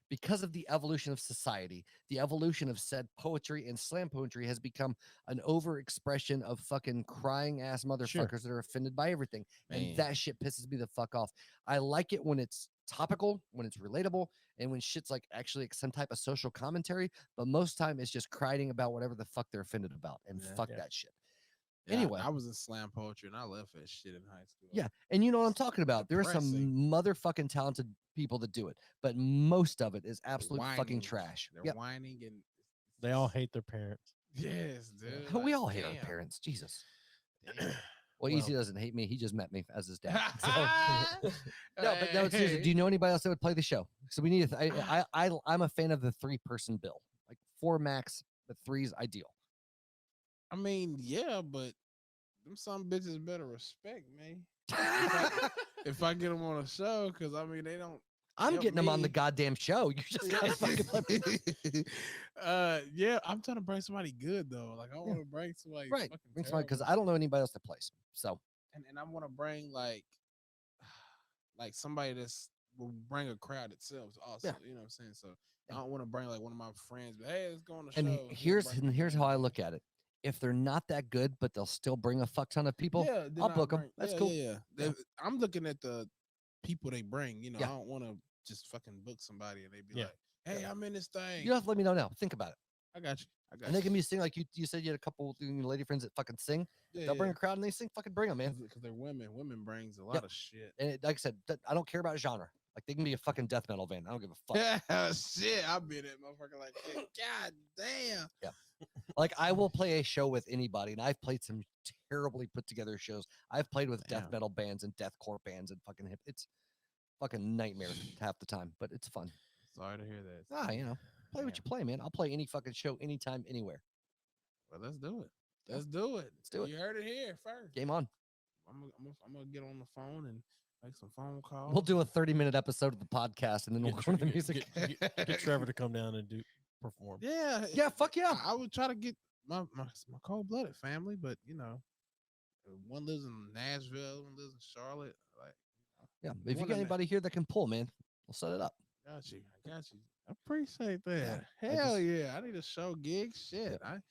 because of the evolution of society, the evolution of said poetry and slam poetry has become an overexpression of fucking crying ass motherfuckers that are offended by everything. Man. And that shit pisses me the fuck off. I like it when it's topical, when it's relatable, and when shit's like actually some type of social commentary. But most time it's just crying about whatever the fuck they're offended about. And fuck that shit. Yeah, Anyway. I was in slam poetry and I left that shit in high school. Yeah, and you know what I'm talking about. There are some Depressing. motherfucking talented people that do it, but most of it is absolute fucking Whining. trash. They're Yep. whining and They all hate their parents. yes, dude. We like, all hate our damn. parents. Jesus. Damn. Well, Well- Eazzy doesn't hate me. He just met me as his dad. So. no, No, but no, seriously. Do you know anybody else that would play the show? So we need. I'm a fan of the 3-person bill, like 4 max, but 3's ideal. I mean, yeah, but them some bitches better respect me if I get them on a show, because I mean they don't. I'm Help getting them on me. the goddamn show. You just gotta fucking let me. Yeah, I'm trying to bring somebody good though. Like I want to bring somebody Right, fucking because I don't know anybody else that plays. So and I want to bring like somebody that's will bring a crowd itself also. Yeah. You know what I'm saying? So Yeah. I don't want to bring like one of my friends, but hey, let's go on the and show. here's how I look at it. If they're not that good, but they'll still bring a fuck ton of people, Yeah, then I'll book 'em. bring- That's yeah, cool. Yeah. I'm looking at the people they bring. You know, Yeah. I don't want to just fucking book somebody and they be Yeah. like, "Hey, I'm in this thing." you don't have to let me know now. Think about it. I got you. I got And they can be sing like you said you had a couple lady friends that fucking sing. Yeah, They'll bring a crowd and they sing. Fucking bring them, man. because they're women. Women brings a lot Yep. of shit. And like I said, I don't care about genre. Like they can be a fucking death metal band. I don't give a fuck. Yeah, shit. I've been at motherfucker like that. God damn. Like I will play a show with anybody, and I've played some terribly put together shows. I've played with death Damn. metal bands and deathcore bands and fucking hip. It's fucking nightmare half the time, but it's fun. Sorry to hear that. Play what you play, man. I'll play any fucking show, anytime, anywhere. Well, let's do it. Let's do it. Let's do it. You heard it here first. Game on. I'm gonna get on the phone and make some phone calls. We'll do a 30-minute episode of the podcast, and then we'll Get, go to the music. get Trevor to come down and perform. Yeah. Yeah, fuck yeah. I would try to get my cold-blooded family, but you know, one lives in Nashville, one lives in Charlotte. Like, Yeah, if you one got in the- anybody here that can pull, man, we'll set it up. got you. I got you. I appreciate that. I Hell just- yeah! I need a show gig. Shit, I'm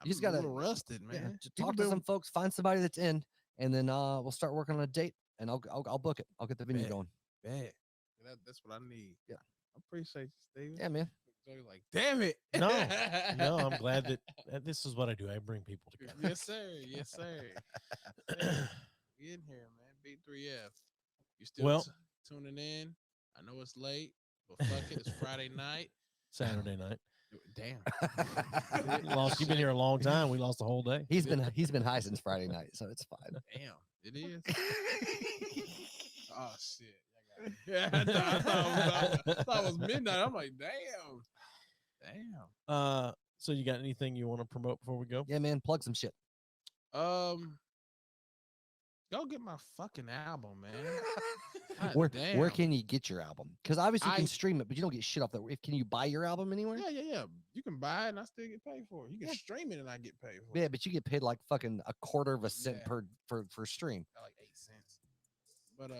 just a gotta- little rusted, Yeah, man. just People talk to been- some folks, find somebody that's in, and then we'll start working on a date, and I'll book it. I'll get the venue Bet. going. Bad. That's what I need. Yeah. I appreciate you, Steven. Yeah, man. So you're like, damn it. No, no, I'm glad that this is what I do. I bring people together. Yes, sir. Yes, sir. Yeah. We in here, man. B3F. You still Well- tuning in? I know it's late, but fuck it. It's Friday night. Saturday night. Damn. You've been here a long time. We lost the whole day. He's been high since Friday night, so it's fine. Damn. It is. Oh shit. Yeah, I thought it was midnight. I'm like, damn. So you got anything you want to promote before we go? Yeah, man. Plug some shit. Go get my fucking album, man. Where can you get your album? Because obviously you can I- stream it, but you don't get shit off that. Can you buy your album anywhere? Yeah. You can buy it and I still get paid for it. You can stream it and I get paid for it. Yeah, but you get paid like fucking a quarter of a cent Yeah. per stream. Like 8 cents. But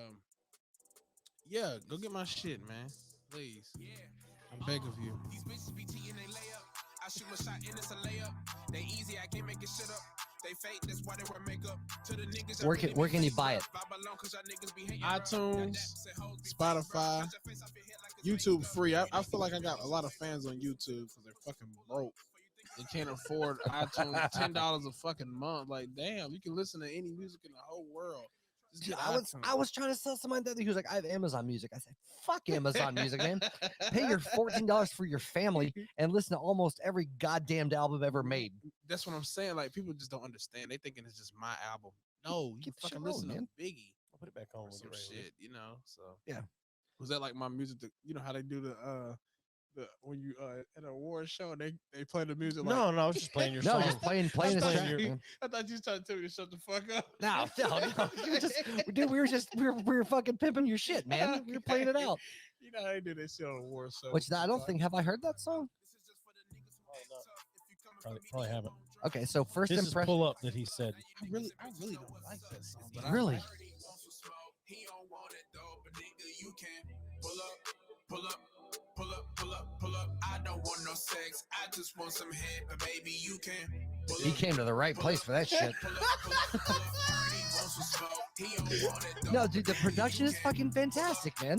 yeah, go get my shit, man. Please. I beg of you. These bitches be cheating, they lay up. I shoot my shot and it's a layup. They easy, I can't make it shit up. They fake, that's why they wear makeup. To the niggas, Where can you buy it? iTunes, Spotify, YouTube free. I feel like I got a lot of fans on YouTube because they're fucking broke. They can't afford iTunes $10 a fucking month. Like, damn, you can listen to any music in the whole world. Just Dude, get I was trying to sell somebody that he was like, I have Amazon Music. I said, fuck Amazon Music, man. Pay your $14 for your family and listen to almost every goddamned album ever made. That's what I'm saying. Like, people just don't understand. They thinking it's just my album. No, you Keep the shit fucking rolling, listen man. to Biggie I'll put it back on. or We'll some get ready to leave. shit, you know. So Yeah. Was that like my music? You know how they do the when you at an award show they play the music? Like, No, I was just playing your No, song. just playing I his thought track, you- man. I thought you was trying to tell me to shut the fuck up. No. You were just, dude, we were fucking pimping your shit, man. We were playing it out. You know how they do that shit on award show. Which I don't think, have I heard that song? Probably haven't. Okay, so first This is impression. pull up that he said. I really don't like that song. But Really? He don't want it though, but nigga, you can pull up. I don't want no sex. I just want some head, but baby, you can. He came to the right place for that shit. No, dude, the production is fucking fantastic, man.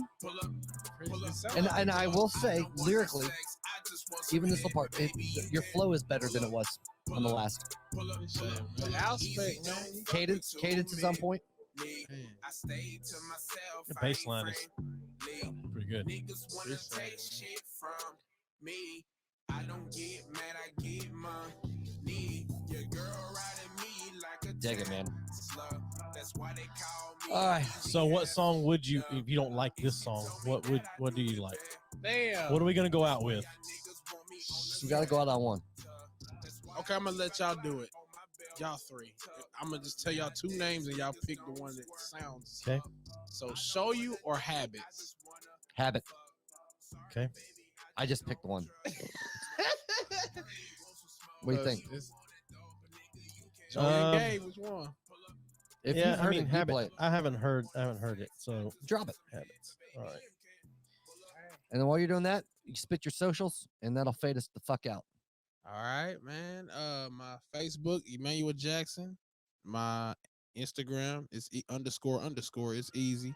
And I will say, lyrically, even this little part, your flow is better than it was on the last. Outspec, man. Cadence is on point. The bass line is pretty good. Niggas wanna take shit from me. I don't get mad, I get money. Your girl riding me like a Dig it, man. Tesla. That's why they call me. All right. So, what song would you, if you don't like this song, what do you like? Damn. What are we gonna go out with? We got to go out on one. Okay, I'm gonna let y'all do it. Y'all three. I'm gonna just tell y'all two names and y'all pick the one that sounds. Okay. So, Show You or Habits? Habit. Okay. I just picked one. What do you think? Joey and Gabe, which one? If Yeah, you've heard it, you Habit. play it. I haven't heard it. So Drop it. Habits. All right. And then while you're doing that, you spit your socials, and that'll fade us the fuck out. All right, man. My Facebook, Emmanuel Jackson. My Instagram is __ It's Eazzy.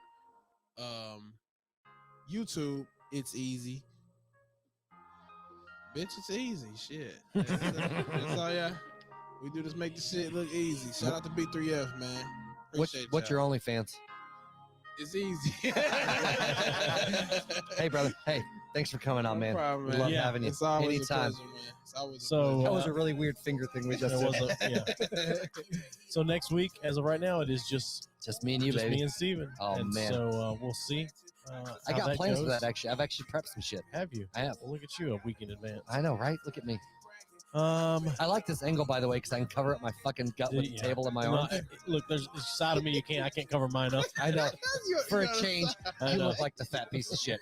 YouTube, it's Eazzy. Bitch, it's easy. Shit. That's all, yeah. We do this, make the shit look easy. Shout out to B3F, man. Appreciate What's your y'all. OnlyFans? It's easy. Hey, brother. Hey, thanks for coming on, man. No problem, We man. love Yeah, having you. It's always Anytime. a pleasure, man. It's always a So, That was a really weird finger thing we just There did. was So next week, as of right now, it is just Just me and you, just baby. me and Steven. Oh, and man. So we'll see. I how got that plans for goes. that, actually. I've actually prepped some shit. Have you? I have. Well, look at you, a week in advance. I know, right? Look at me. Um, I like this angle, by the way, because I can cover up my fucking gut with the yeah. table in my no, arms. look, there's a side of me I can't cover mine up. I know. For a change, I you know. look like the fat piece of shit.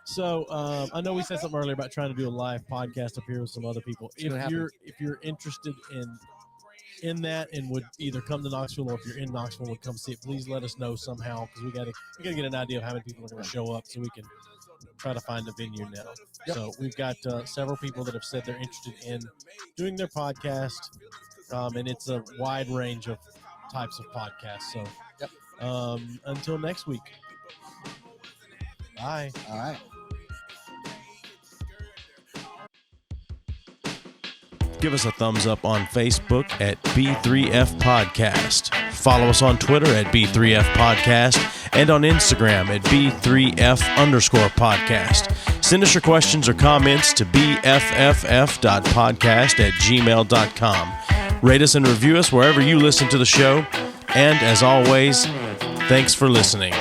So I know we said something earlier about trying to do a live podcast up here with some other people. It's gonna happen. If you're interested in that and would either come to Knoxville or if you're in Knoxville and would come see it, please let us know somehow because we gotta get an idea of how many people are going to show up so we can try to find a venue now. Yep. So we've got several people that have said they're interested in doing their podcast, and it's a wide range of types of podcasts. So until next week, bye. All right. Give us a thumbs up on Facebook at B3F Podcast. Follow us on Twitter at B3F Podcast and on Instagram at B3F_podcast. Send us your questions or comments to bfff.podcast@gmail.com. Rate us and review us wherever you listen to the show. And as always, thanks for listening.